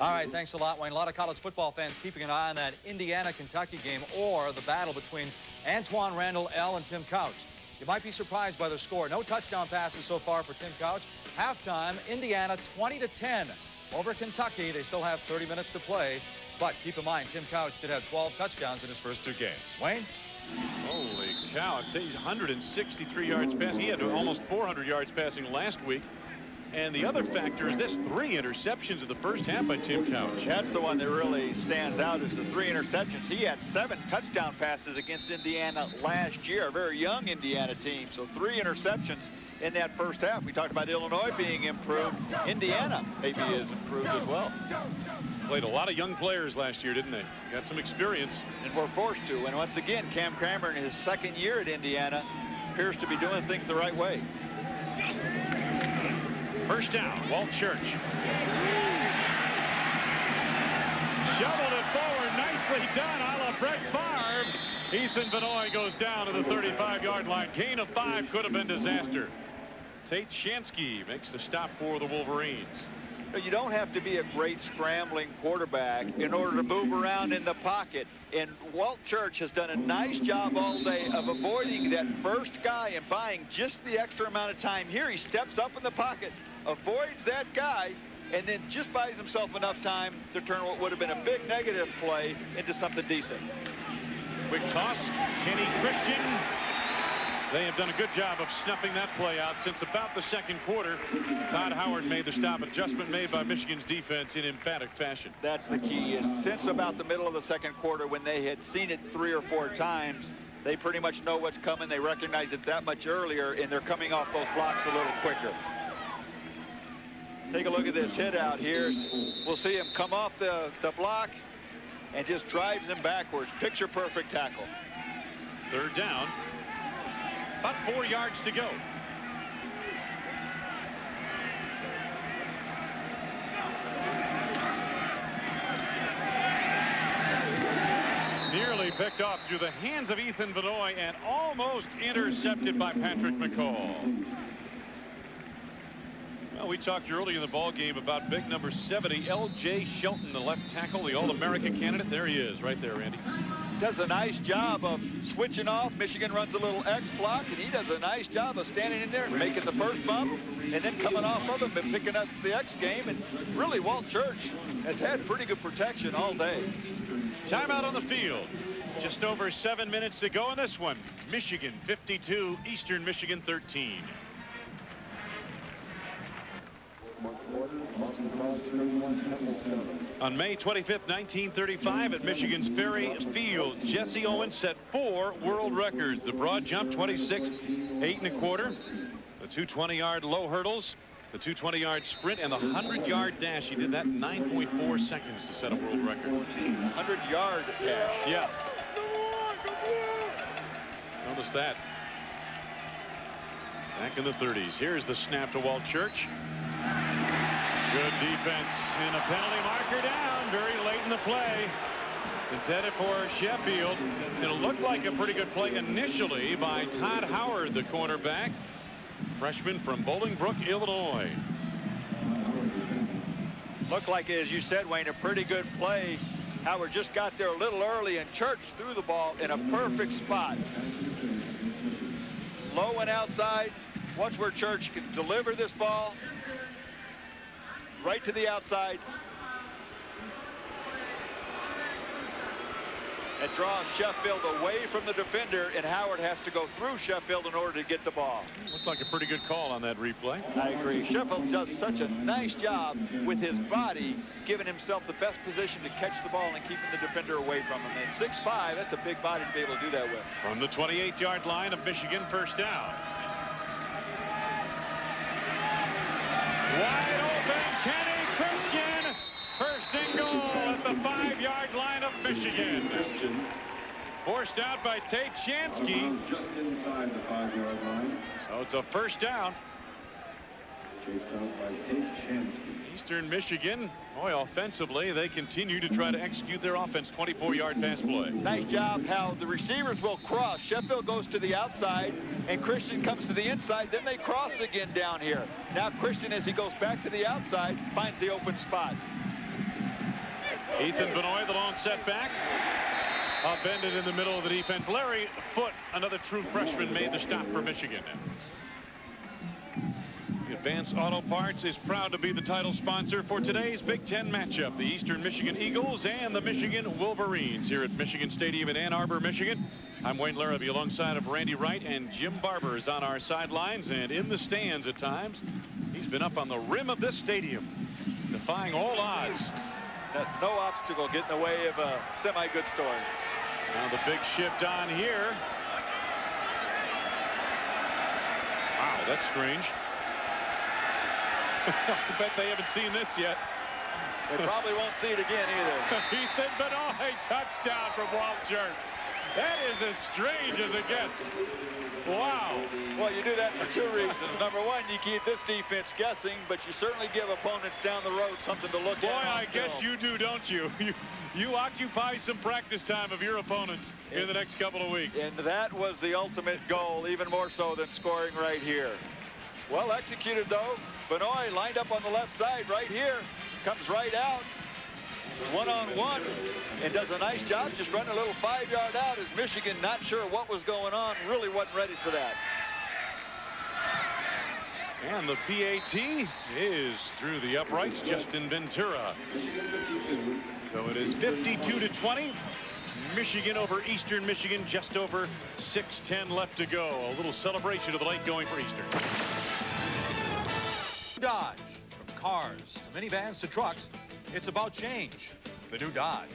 Speaker 6: All right, thanks a lot, Wayne. A lot of college football fans keeping an eye on that Indiana-Kentucky game or the battle between Antoine Randall L. and Tim Couch. You might be surprised by their score. No touchdown passes so far for Tim Couch. Halftime, Indiana 20-10 over Kentucky. They still have 30 minutes to play. But keep in mind, Tim Couch did have 12 touchdowns in his first 2 games. Wayne?
Speaker 1: Holy cow. I'd say he's 163 yards passing. He had almost 400 yards passing last week. And the other factor is this: 3 interceptions in the first half by Tim Couch.
Speaker 2: That's the one that really stands out, is the 3 interceptions. He had 7 touchdown passes against Indiana last year, a very young Indiana team. So 3 interceptions in that first half. We talked about Illinois being improved. Indiana maybe is improved as well.
Speaker 1: Played a lot of young players last year, didn't they? Got some experience.
Speaker 2: And we're forced to. And once again, Cam Kramer in his 2nd year at Indiana appears to be doing things the right way.
Speaker 1: First down, Walt Church. Shoveled it forward, nicely done, a la Brett Favre. Ethan Benoit goes down to the 35-yard line. Gain of 5 could have been disaster. Tate Shansky makes the stop for the Wolverines.
Speaker 2: You don't have to be a great scrambling quarterback in order to move around in the pocket. And Walt Church has done a nice job all day of avoiding that first guy and buying just the extra amount of time. Here he steps up in the pocket, avoids that guy, and then just buys himself enough time to turn what would have been a big negative play into something decent.
Speaker 1: Quick toss, Kenny Christian. They have done a good job of snuffing that play out since about the 2nd quarter. Todd Howard made the stop. Adjustment made by Michigan's defense in emphatic fashion.
Speaker 2: That's the key, is since about the middle of the 2nd quarter, when they had seen it 3 or 4 times, they pretty much know what's coming. They recognize it that much earlier, and they're coming off those blocks a little quicker. Take a look at this hit out here. We'll see him come off the block and just drives him backwards. Picture perfect tackle.
Speaker 1: 3rd down. About 4 yards to go. Nearly picked off through the hands of Ethan Benoit and almost intercepted by Patrick McCall. Well, we talked earlier in the ball game about big number 70, L.J. Shelton, the left tackle, the All-America candidate. There he is, right there, Randy.
Speaker 2: Does a nice job of switching off. Michigan runs a little X block, and he does a nice job of standing in there and making the first bump, and then coming off of him and picking up the X game. And really, Walt Church has had pretty good protection all day.
Speaker 1: Timeout on the field. Just over 7 minutes to go in this one. Michigan 52, Eastern Michigan 13. On May 25th, 1935, at Michigan's Ferry Field, Jesse Owens set 4 world records: the broad jump 26, 8 1/4, the 220-yard low hurdles, the 220-yard sprint, and the 100-yard dash. He did that in 9.4 seconds to set a world record.
Speaker 2: 100-yard dash.
Speaker 1: Yeah. Notice that. Back in the 30s. Here's the snap to Walt Church. Good defense, and a penalty marker down very late in the play. Intended for Sheffield. It looked like a pretty good play initially by Todd Howard, the cornerback, freshman from Bolingbrook, Illinois.
Speaker 2: Looked like, as you said, Wayne, a pretty good play. Howard just got there a little early, and Church threw the ball in a perfect spot. Low and outside. Watch where Church can deliver this ball. Right to the outside. It draws Sheffield away from the defender, and Howard has to go through Sheffield in order to get the ball.
Speaker 1: Looked like a pretty good call on that replay.
Speaker 2: I agree. Sheffield does such a nice job with his body, giving himself the best position to catch the ball and keeping the defender away from him. And 6'5", that's a big body to be able to do that with.
Speaker 1: From the 28-yard line of Michigan, first down. Wide open, Kenny Christian. First and goal at the 5-yard line of Michigan. Forced out by Tate Shansky.
Speaker 7: Just inside the 5-yard line.
Speaker 1: So it's a first down. Eastern Michigan, boy, offensively, they continue to try to execute their offense. 24-yard pass play.
Speaker 2: Nice job how the receivers will cross. Sheffield goes to the outside, and Christian comes to the inside. Then they cross again down here. Now Christian, as he goes back to the outside, finds the open spot.
Speaker 1: Ethan Benoit, the long setback. Upended in the middle of the defense. Larry Foote, another true freshman, made the stop for Michigan. Advance Auto Parts is proud to be the title sponsor for today's Big Ten matchup. The Eastern Michigan Eagles and the Michigan Wolverines here at Michigan Stadium in Ann Arbor, Michigan. I'm Wayne Larrabee alongside of Randy Wright, and Jim Barber is on our sidelines and in the stands at times. He's been up on the rim of this stadium, defying all odds.
Speaker 2: No obstacle getting in the way of a semi-good story.
Speaker 1: Now the big shift on here. Wow, that's strange. I bet they haven't seen this yet.
Speaker 2: They probably won't see it again either.
Speaker 1: Ethan Benoit, touchdown from Walt Church. That is as strange as it gets. Wow.
Speaker 2: Well, you do that for two reasons. Number one, you keep this defense guessing, but you certainly give opponents down the road something to look at.
Speaker 1: Boy, I guess you do, don't you? You occupy some practice time of your opponents in the next couple of weeks.
Speaker 2: And that was the ultimate goal, even more so than scoring right here. Well executed, though. Benoit lined up on the left side right here. Comes right out. One-on-one. And does a nice job just running a little 5-yard out as Michigan, not sure what was going on, really wasn't ready for that.
Speaker 1: And the PAT is through the uprights, Justin Ventura. So it is 52-20. Michigan over Eastern Michigan, just over 6:10 left to go. A little celebration of the late going for Eastern.
Speaker 6: Dodge. From cars to minivans to trucks, it's about change. The new Dodge.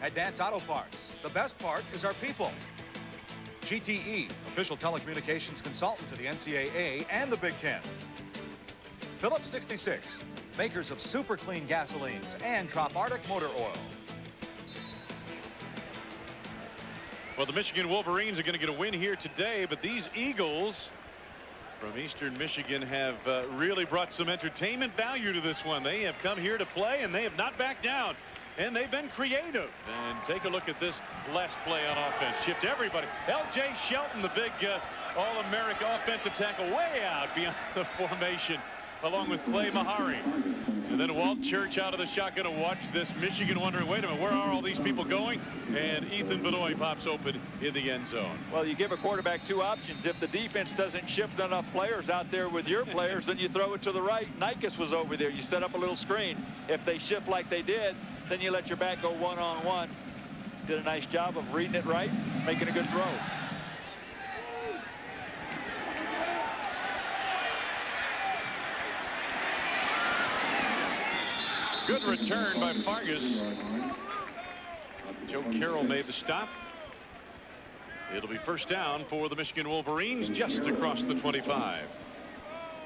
Speaker 6: Advance Auto Parts. The best part is our people. GTE, official telecommunications consultant to the NCAA and the Big Ten. Phillips 66, makers of super clean gasolines and Tropartic motor oil.
Speaker 1: Well, the Michigan Wolverines are going to get a win here today, but these Eagles from Eastern Michigan have really brought some entertainment value to this one. They have come here to play, and they have not backed down. And they've been creative. And take a look at this last play on offense. Shift everybody. L.J. Shelton, the big All-America offensive tackle, way out beyond the formation, along with Clay Mahari. And then Walt Church out of the shotgun to watch this. Michigan wondering, wait a minute, where are all these people going? And Ethan Benoit pops open in the end zone.
Speaker 2: Well, you give a quarterback two options. If the defense doesn't shift enough players out there with your players, then you throw it to the right. Nikas was over there. You set up a little screen. If they shift like they did, then you let your back go one-on-one. Did a nice job of reading it right, making a good throw.
Speaker 1: Good return by Fargus. Joe Carroll made the stop. It'll be first down for the Michigan Wolverines just across the 25.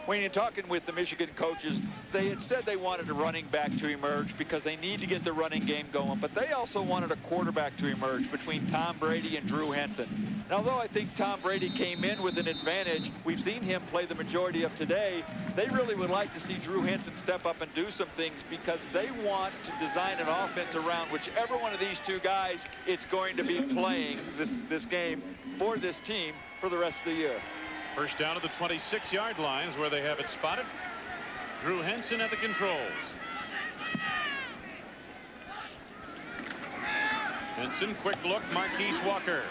Speaker 2: When you're talking with the Michigan coaches, they had said they wanted a running back to emerge because they need to get the running game going, but they also wanted a quarterback to emerge between Tom Brady and Drew Henson. And although I think Tom Brady came in with an advantage, we've seen him play the majority of today, they really would like to see Drew Henson step up and do some things because they want to design an offense around whichever one of these two guys it's going to be playing this game for this team for the rest of the year.
Speaker 1: First down at the 26-yard lines where they have it spotted. Drew Henson at the controls. Henson, quick look, Marquise Walker.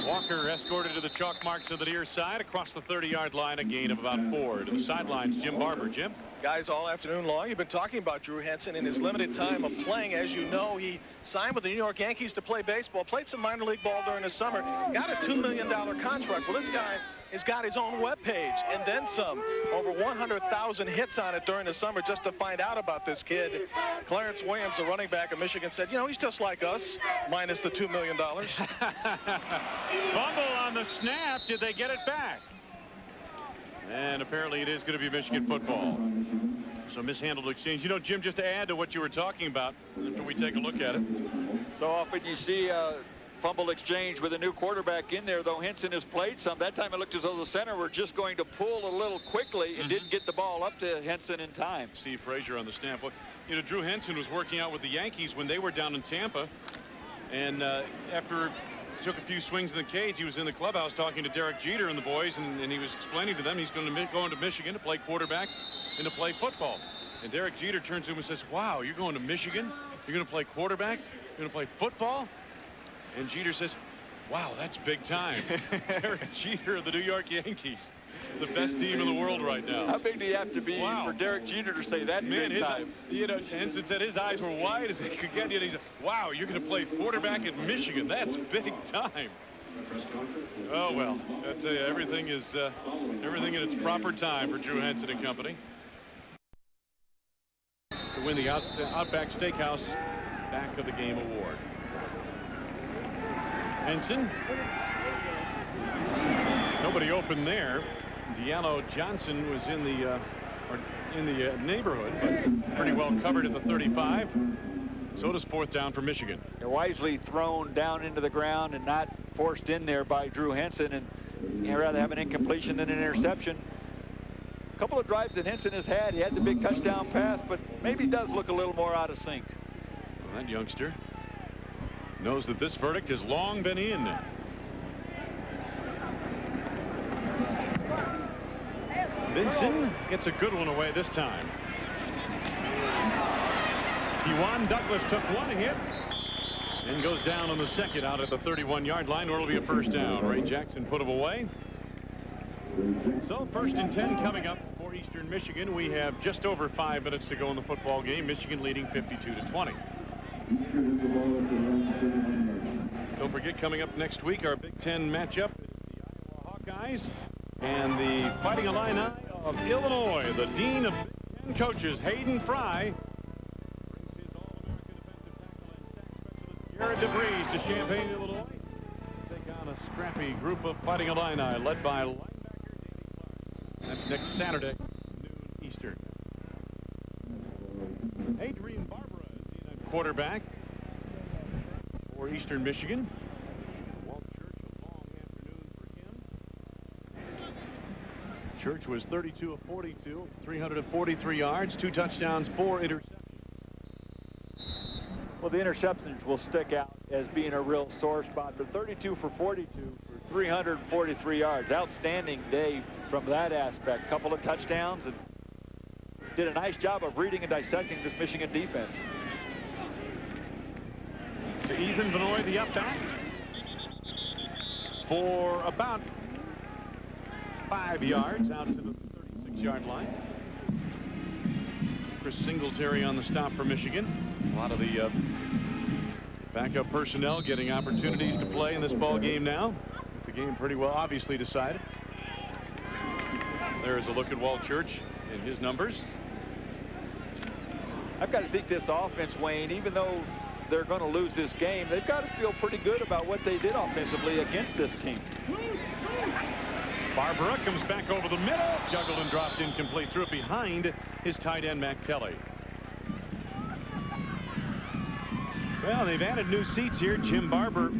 Speaker 1: Walker escorted to the chalk marks of the near side across the 30-yard line, a gain of about 4. To the sidelines, Jim Barber. Jim?
Speaker 3: Guys, all afternoon long, you've been talking about Drew Henson in his limited time of playing. As you know, he signed with the New York Yankees to play baseball, played some minor league ball during the summer, got a $2 million contract. Well, this guy has got his own webpage and then some. Over 100,000 hits on it during the summer just to find out about this kid. Clarence Williams, the running back of Michigan, said, you know, he's just like us, minus the $2 million.
Speaker 1: Fumble on the snap. Did they get it back? And apparently it is going to be Michigan football. So mishandled exchange. You know, Jim, just to add to what you were talking about, after we take a look at it.
Speaker 2: So often you see fumble exchange with a new quarterback in there, though Henson has played some. That time it looked as though the center were just going to pull a little quickly and didn't get the ball up to Henson in time.
Speaker 1: Steve Frazier on the snap. Well, you know, Drew Henson was working out with the Yankees when they were down in Tampa. And after he took a few swings in the cage, he was in the clubhouse talking to Derek Jeter and the boys, and he was explaining to them he's going to go into Michigan to play quarterback and to play football. And Derek Jeter turns to him and says, wow, you're going to Michigan? You're going to play quarterback? You're going to play football? And Jeter says, wow, that's big time. Derek Jeter of the New York Yankees, the best team in the world right now.
Speaker 2: How big do you have to be for Derek Jeter to say that's big time?
Speaker 1: You know, Henson said his eyes were wide as he could get. And he said, wow, you're going to play quarterback at Michigan. That's big time. Oh, well, I tell you, everything in its proper time for Drew Henson and company. To win the Outback Steakhouse Back of the Game Award. Henson. Nobody open there. Diallo Johnson was in the neighborhood, but pretty well covered at the 35. So does fourth down for Michigan.
Speaker 2: They're wisely thrown down into the ground and not forced in there by Drew Henson, and you'd rather have an incompletion than an interception. A couple of drives that Henson has had. He had the big touchdown pass, but maybe does look a little more out of sync.
Speaker 1: Well, that youngster knows that this verdict has long been in. Vinson gets a good one away this time. Kewan Douglas took one hit and goes down on the second out at the 31-yard line, where it'll be a first down. Ray Jackson put him away. So first and 10 coming up for Eastern Michigan. We have just over 5 minutes to go in the football game. Michigan leading 52-20. Don't forget, coming up next week, our Big Ten matchup is the Iowa Hawkeyes and the Fighting Illini of Illinois. The Dean of Big Ten coaches, Hayden Fry, brings his All-American defensive tackle and sack specialist Jared DeVries to Champaign, Illinois, to take on a scrappy group of Fighting Illini led by linebacker Davey Clark. That's next Saturday, noon Eastern. Adrian Barbara is in at quarterback for Eastern Michigan. Walt Church, a long afternoon for him. Church was 32 of 42, 343 yards, 2 touchdowns, 4 interceptions.
Speaker 2: Well, the interceptions will stick out as being a real sore spot. But 32 for 42 for 343 yards. Outstanding day from that aspect. Couple of touchdowns, and did a nice job of reading and dissecting this Michigan defense.
Speaker 1: To Ethan Benoit, the up back, for about 5 yards out to the 36-yard line. Chris Singletary on the stop for Michigan. A lot of the backup personnel getting opportunities to play in this ball game now. The game pretty well obviously decided. There's a look at Walt Church and his numbers.
Speaker 2: I've got to think this offense, Wayne, even though they're going to lose this game, they've got to feel pretty good about what they did offensively against this team.
Speaker 1: Barbara comes back over the middle, juggled and dropped incomplete, threw it behind his tight end Matt Kelly. Well, they've added new seats here. Jim Barber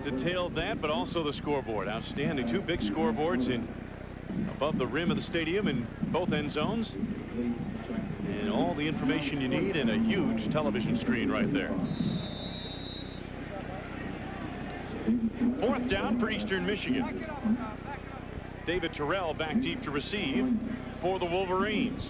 Speaker 1: detailed that, but also the scoreboard. Outstanding. 2 big scoreboards in above the rim of the stadium in both end zones. And all the information you need, and a huge television screen right there. Fourth down for Eastern Michigan. David Terrell back deep to receive for the Wolverines.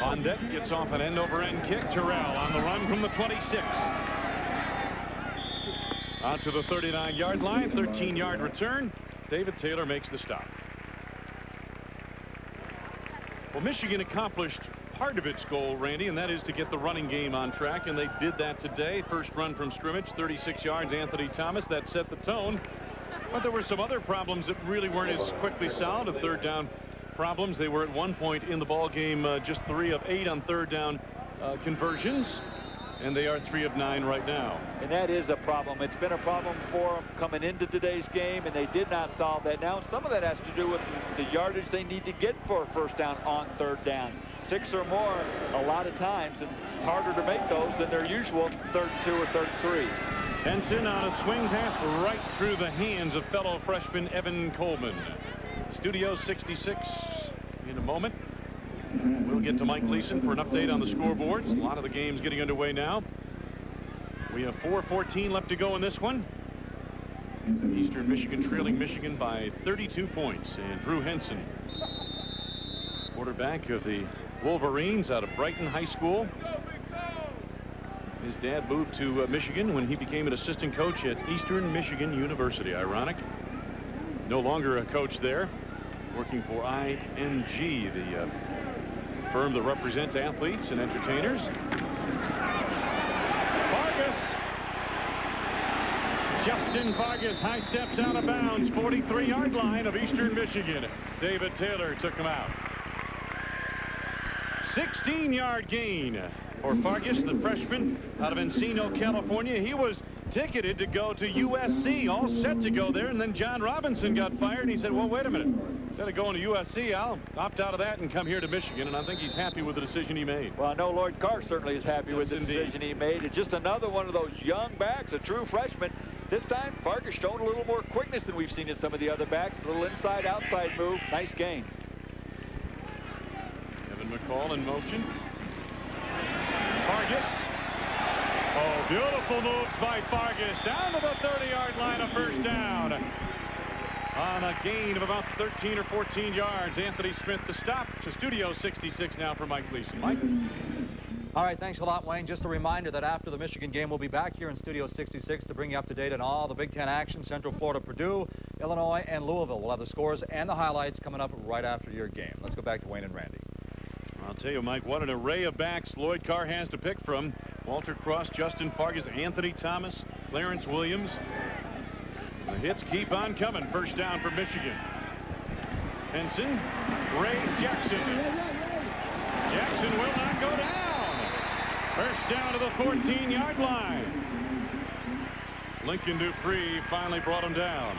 Speaker 1: Bondet gets off an end-over-end kick. Terrell on the run from the 26. Out to the 39-yard line, 13-yard return. David Taylor makes the stop. Well, Michigan accomplished part of its goal, Randy, and that is to get the running game on track, and they did that today. First run from scrimmage, 36 yards, Anthony Thomas. That set the tone. But there were some other problems that really weren't as quickly solved. A third down problems. They were at one point in the ball game just 3 of 8 on third down conversions.
Speaker 7: and they are 3 of 9 right now.
Speaker 2: And that is a problem. It's been a problem for them coming into today's game, and they did not solve that. Now, some of that has to do with the yardage they need to get for a first down on 3rd down. 6 or more a lot of times, and it's harder to make those than their usual 3rd and 2 or 3rd and 3.
Speaker 7: Henson on a swing pass right through the hands of fellow freshman Evan Coleman. Studio 66 in a moment. We'll get to Mike Gleason for an update on the scoreboards. A lot of the games getting underway now. We have 4:14 left to go in this one. Eastern Michigan trailing Michigan by 32 points. And Drew Henson, quarterback of the Wolverines out of Brighton High School. His dad moved to Michigan when he became an assistant coach at Eastern Michigan University. Ironic. No longer a coach there, working for ING, the firm that represents athletes and entertainers. Fargus. Justin Fargus high steps out of bounds, 43-yard line of Eastern Michigan. David Taylor took him out. 16-yard gain for Fargus, the freshman out of Encino, California. He was ticketed to go to USC, all set to go there, and then John Robinson got fired, and he said, well, wait a minute. Instead of going to USC, I'll opt out of that and come here to Michigan, and I think he's happy with the decision he made.
Speaker 2: Well, I know Lloyd Carr certainly is happy with the decision he made. It's just another one of those young backs, a true freshman. This time, Fargus showing a little more quickness than we've seen in some of the other backs. A little inside-outside move. Nice gain.
Speaker 7: Evan McCall in motion. Fargus. Oh, beautiful moves by Fargus. Down to the 30-yard line, a first down. On a gain of about 13 or 14 yards. Anthony Smith the stop to Studio 66 now for Mike Gleason. Mike?
Speaker 6: All right, thanks a lot, Wayne. Just a reminder that after the Michigan game, we'll be back here in Studio 66 to bring you up to date on all the Big Ten action. Central Florida, Purdue, Illinois, and Louisville. We'll have the scores and the highlights coming up right after your game. Let's go back to Wayne and Randy.
Speaker 7: I'll tell you, Mike, what an array of backs Lloyd Carr has to pick from. Walter Cross, Justin Fargus, Anthony Thomas, Clarence Williams. The hits keep on coming. First down for Michigan. Henson, Ray Jackson. Jackson will not go down. First down to the 14-yard line. Lincoln Dupree finally brought him down.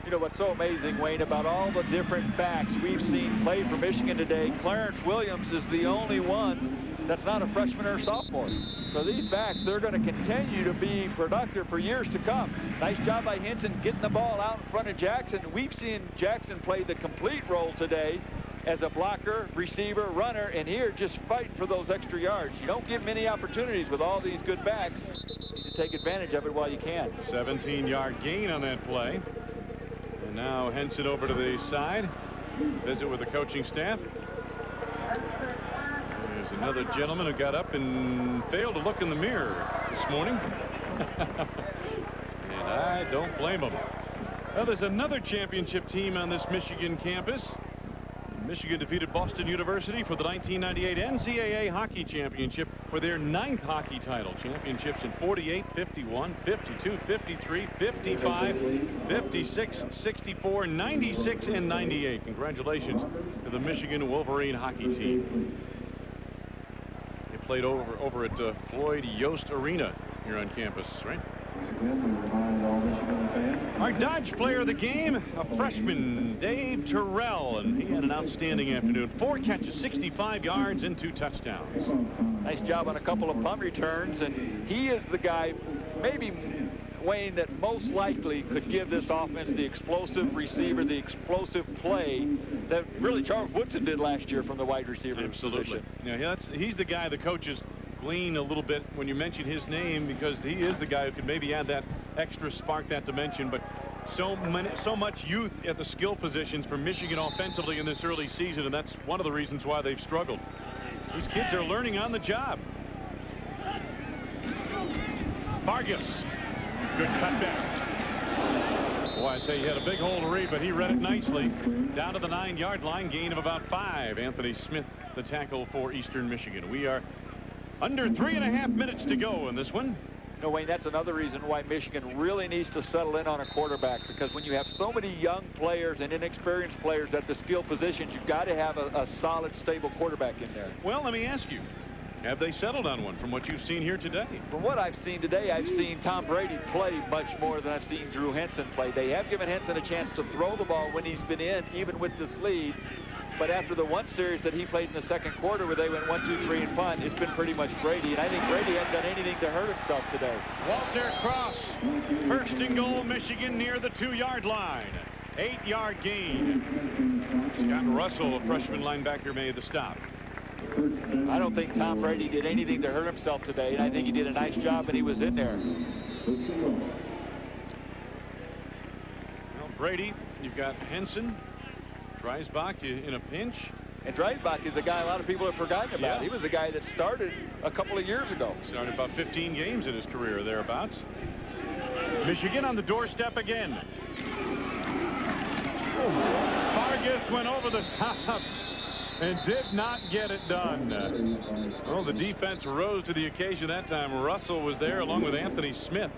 Speaker 2: You know what's so amazing, Wayne, about all the different backs we've seen play for Michigan today, Clarence Williams is the only one that's not a freshman or a sophomore. So these backs, they're going to continue to be productive for years to come. Nice job by Henson getting the ball out in front of Jackson. We've seen Jackson play the complete role today as a blocker, receiver, runner, and here just fighting for those extra yards. You don't get many opportunities with all these good backs. You need to take advantage of it while you can.
Speaker 7: 17-yard gain on that play. And now Henson over to the side. Visit with the coaching staff. There's another gentleman who got up and failed to look in the mirror this morning. And I don't blame him. Well, there's another championship team on this Michigan campus. Michigan defeated Boston University for the 1998 NCAA Hockey Championship for their 9th hockey title. Championships in 48, 51, 52, 53, 55, 56, 64, 96, and 98. Congratulations to the Michigan Wolverine hockey team. They played over at Floyd Yost Arena here on campus, right? Our Dodge player of the game, a freshman, Dave Terrell, and he had an outstanding afternoon. 4 catches, 65 yards, and 2 touchdowns.
Speaker 2: Nice job on a couple of punt returns, and he is the guy, maybe, Wayne, that most likely could give this offense the explosive receiver, the explosive play that really Charles Woodson did last year from the wide receiver position.
Speaker 7: Yeah, he's the guy the coaches glean a little bit when you mention his name, because he is the guy who could maybe add that extra spark, that dimension. But so much youth at the skill positions for Michigan offensively in this early season, and that's one of the reasons why they've struggled. These kids are learning on the job. Fargus, good cutback. Boy, I tell you, he had a big hole to read, but he read it nicely. Down to the 9-yard line, gain of about 5. Anthony Smith, the tackle for Eastern Michigan. We are under 3.5 minutes to go in this one.
Speaker 2: No, Wayne, that's another reason why Michigan really needs to settle in on a quarterback, because when you have so many young players and inexperienced players at the skill positions, you've got to have a solid, stable quarterback in there.
Speaker 7: Well, let me ask you, have they settled on one from what you've seen here today?
Speaker 2: From what I've seen today, I've seen Tom Brady play much more than I've seen Drew Henson play. They have given Henson a chance to throw the ball when he's been in, even with this lead. But after the one series that he played in the second quarter where they went 1, 2, 3 and punt, it's been pretty much Brady. And I think Brady hasn't done anything to hurt himself today.
Speaker 1: Walter Cross, first and goal, Michigan near the 2-yard line. 8-yard gain. Scott Russell, a freshman linebacker, made the stop.
Speaker 2: I don't think Tom Brady did anything to hurt himself today, and I think he did a nice job, and he was in there.
Speaker 7: Well, Brady, you've got Henson, Dreisbach in a pinch.
Speaker 2: And Dreisbach is a guy a lot of people have forgotten about.
Speaker 7: Yeah.
Speaker 2: He was a guy that started a couple of years ago.
Speaker 7: Started about 15 games in his career, thereabouts. Michigan on the doorstep again. Fargus went over the top and did not get it done. Well, the defense rose to the occasion that time. Russell was there along with Anthony Smith.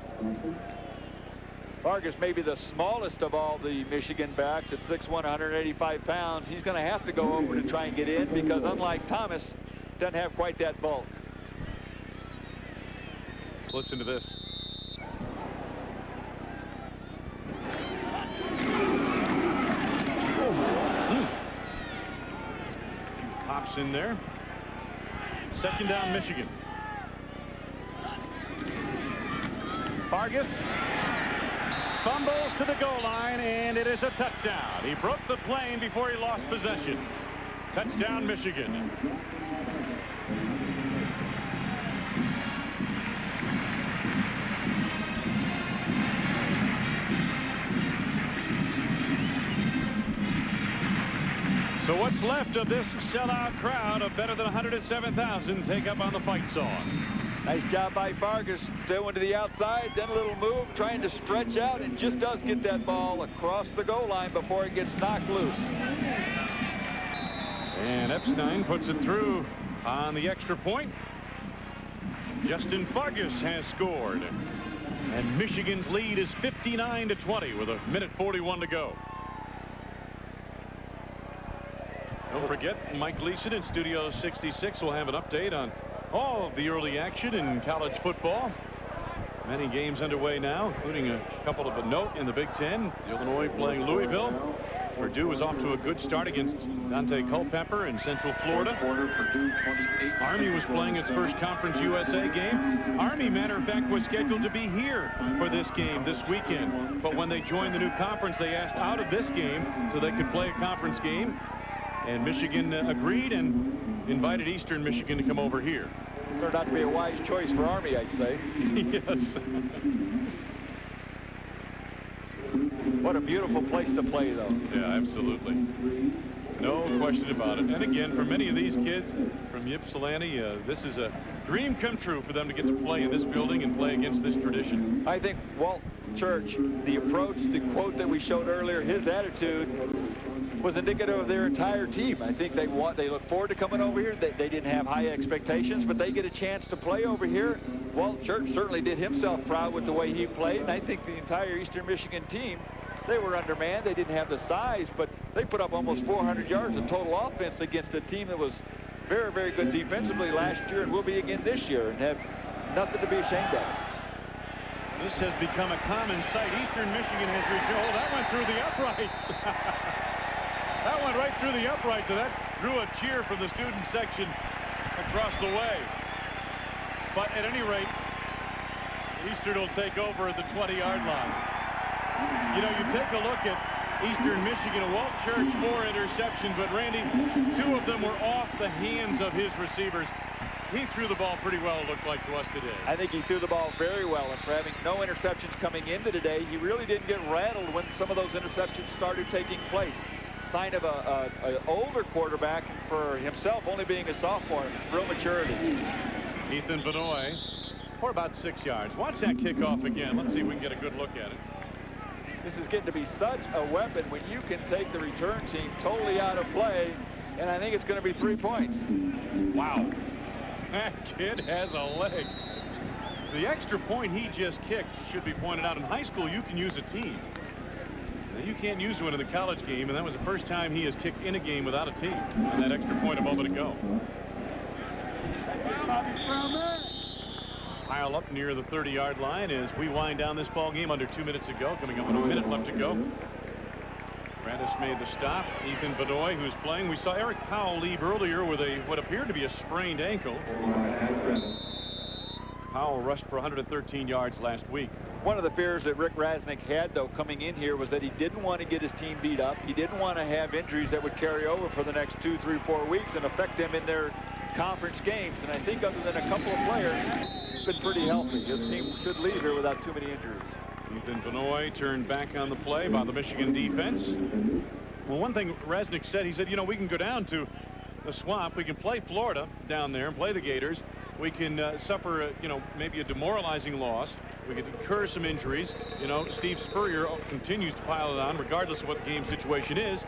Speaker 2: Fargus may be the smallest of all the Michigan backs at 6'1", 185 pounds. He's going to have to go over to try and get in because, unlike Thomas, doesn't have quite that bulk.
Speaker 7: Let's listen to this. Hops in there. Second down, Michigan. Fargus fumbles to the goal line, and it is a touchdown. He broke the plane before he lost possession. Touchdown, Michigan. So what's left of this sellout crowd of better than 107,000 take up on the fight song.
Speaker 2: Nice job by Fargus, going to the outside, then a little move, trying to stretch out, and just does get that ball across the goal line before it gets knocked loose.
Speaker 7: And Epstein puts it through on the extra point. Justin Fargus has scored. And Michigan's lead is 59-20 with a minute 41 to go. Don't forget, Mike Gleason in Studio 66 will have an update on all of the early action in college football. Many games underway now, including a couple of a note in the Big Ten. Illinois playing Louisville. Purdue is off to a good start against Dante Culpepper in Central Florida. Army was playing its first Conference USA game. Army, matter of fact, was scheduled to be here for this game this weekend. But when they joined the new conference, they asked out of this game so they could play a conference game. And Michigan agreed and invited Eastern Michigan to come over here.
Speaker 2: Turned out to be a wise choice for Army, I'd say.
Speaker 7: Yes.
Speaker 2: What a beautiful place to play, though.
Speaker 7: Yeah, absolutely. No question about it. And again, for many of these kids from Ypsilanti, this is a dream come true for them to get to play in this building and play against this tradition.
Speaker 2: I think Walt Church, the approach, the quote that we showed earlier, his attitude was indicative of their entire team. I think they look forward to coming over here. They didn't have high expectations, but they get a chance to play over here. Walt Church certainly did himself proud with the way he played, and I think the entire Eastern Michigan team, they were undermanned. They didn't have the size, but they put up almost 400 yards of total offense against a team that was very, very good defensively last year and will be again this year and have nothing to be ashamed of.
Speaker 7: This has become a common sight. Eastern Michigan has reached. Oh, that went through the uprights. That went right through the uprights, and that drew a cheer from the student section across the way. But at any rate, Eastern will take over at the 20-yard line. You know, you take a look at Eastern Michigan. Walt Church, 4 interceptions, but Randy, 2 of them were off the hands of his receivers. He threw the ball pretty well, it looked like to us today.
Speaker 2: I think he threw the ball very well, and for having no interceptions coming into today, he really didn't get rattled when some of those interceptions started taking place. Sign of an older quarterback for himself, only being a sophomore, real maturity.
Speaker 7: Ethan Benoit for about 6 yards. Watch that kickoff again. Let's see if we can get a good look at it.
Speaker 2: This is getting to be such a weapon when you can take the return team totally out of play, and I think it's going to be 3 points.
Speaker 7: Wow. That kid has a leg. The extra point he just kicked should be pointed out. In high school, you can use a team. Now, you can't use one in the college game, and that was the first time he has kicked in a game without a team. And that extra point a moment ago. Pile up near the 30-yard line as we wind down this ball game under 2 minutes ago. Coming up with a minute left to go. Radis made the stop. Ethan Benoit, who's playing. We saw Eric Powell leave earlier with what appeared to be a sprained ankle. Powell rushed for 113 yards last week.
Speaker 2: One of the fears that Rick Rasnick had, though, coming in here was that he didn't want to get his team beat up. He didn't want to have injuries that would carry over for the next 2, 3, 4 weeks and affect them in their conference games. And I think other than a couple of players, he's been pretty healthy. His team should leave here without too many injuries.
Speaker 7: Ethan Benoit turned back on the play by the Michigan defense. Well, one thing Rasnick said, he said, you know, we can go down to the swamp. We can play Florida down there and play the Gators. We can suffer, you know, maybe a demoralizing loss. We could incur some injuries. You know, Steve Spurrier continues to pile it on regardless of what the game situation is.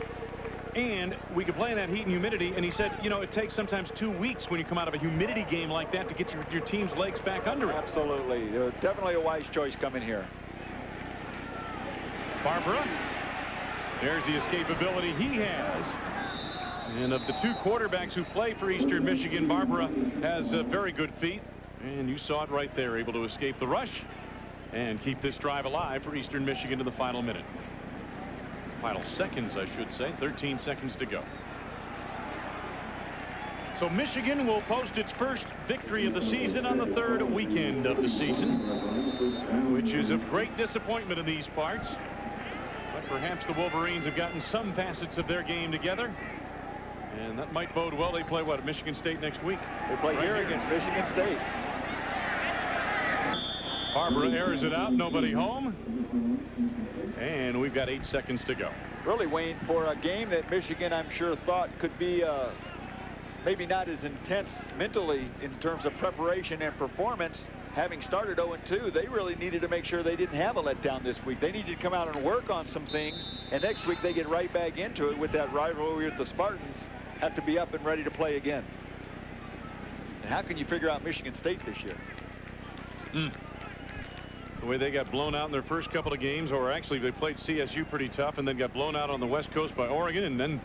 Speaker 7: And we could play in that heat and humidity. And he said, you know, it takes sometimes 2 weeks when you come out of a humidity game like that to get your team's legs back under it.
Speaker 2: Absolutely. Definitely a wise choice coming here.
Speaker 7: Barbara. There's the escapability he has. And of the 2 quarterbacks who play for Eastern Michigan, Barbara has very good feet. And you saw it right there, able to escape the rush and keep this drive alive for Eastern Michigan to the final minute. Final seconds, I should say. 13 seconds to go. So Michigan will post its first victory of the season on the 3rd weekend of the season, which is a great disappointment in these parts. But perhaps the Wolverines have gotten some facets of their game together. And that might bode well. They play, what, at Michigan State next week?
Speaker 2: They play right here against Michigan State.
Speaker 7: Barbara airs it out. Nobody home. And we've got 8 seconds to go.
Speaker 2: Really, Wayne, for a game that Michigan, I'm sure, thought could be maybe not as intense mentally in terms of preparation and performance, having started 0-2, they really needed to make sure they didn't have a letdown this week. They needed to come out and work on some things, and next week they get right back into it with that rivalry with the Spartans, have to be up and ready to play again. And how can you figure out Michigan State this year?
Speaker 7: The way they got blown out in their first couple of games, or actually they played CSU pretty tough and then got blown out on the West Coast by Oregon, and then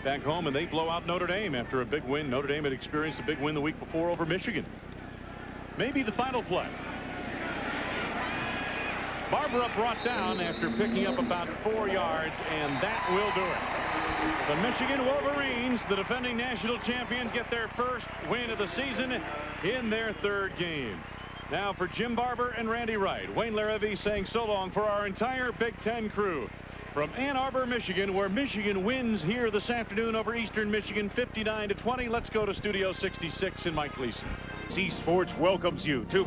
Speaker 7: back home, and they blow out Notre Dame after a big win. Notre Dame had experienced a big win the week before over Michigan. Maybe the final play. Barbara brought down after picking up about 4 yards, and that will do it. The Michigan Wolverines, the defending national champions, get their first win of the season in their 3rd game. Now for Jim Barber and Randy Wright, Wayne Larrivee saying so long for our entire Big Ten crew. From Ann Arbor, Michigan, where Michigan wins here this afternoon over Eastern Michigan 59-20. Let's go to Studio 66 and Mike Gleason.
Speaker 8: C Sports welcomes you to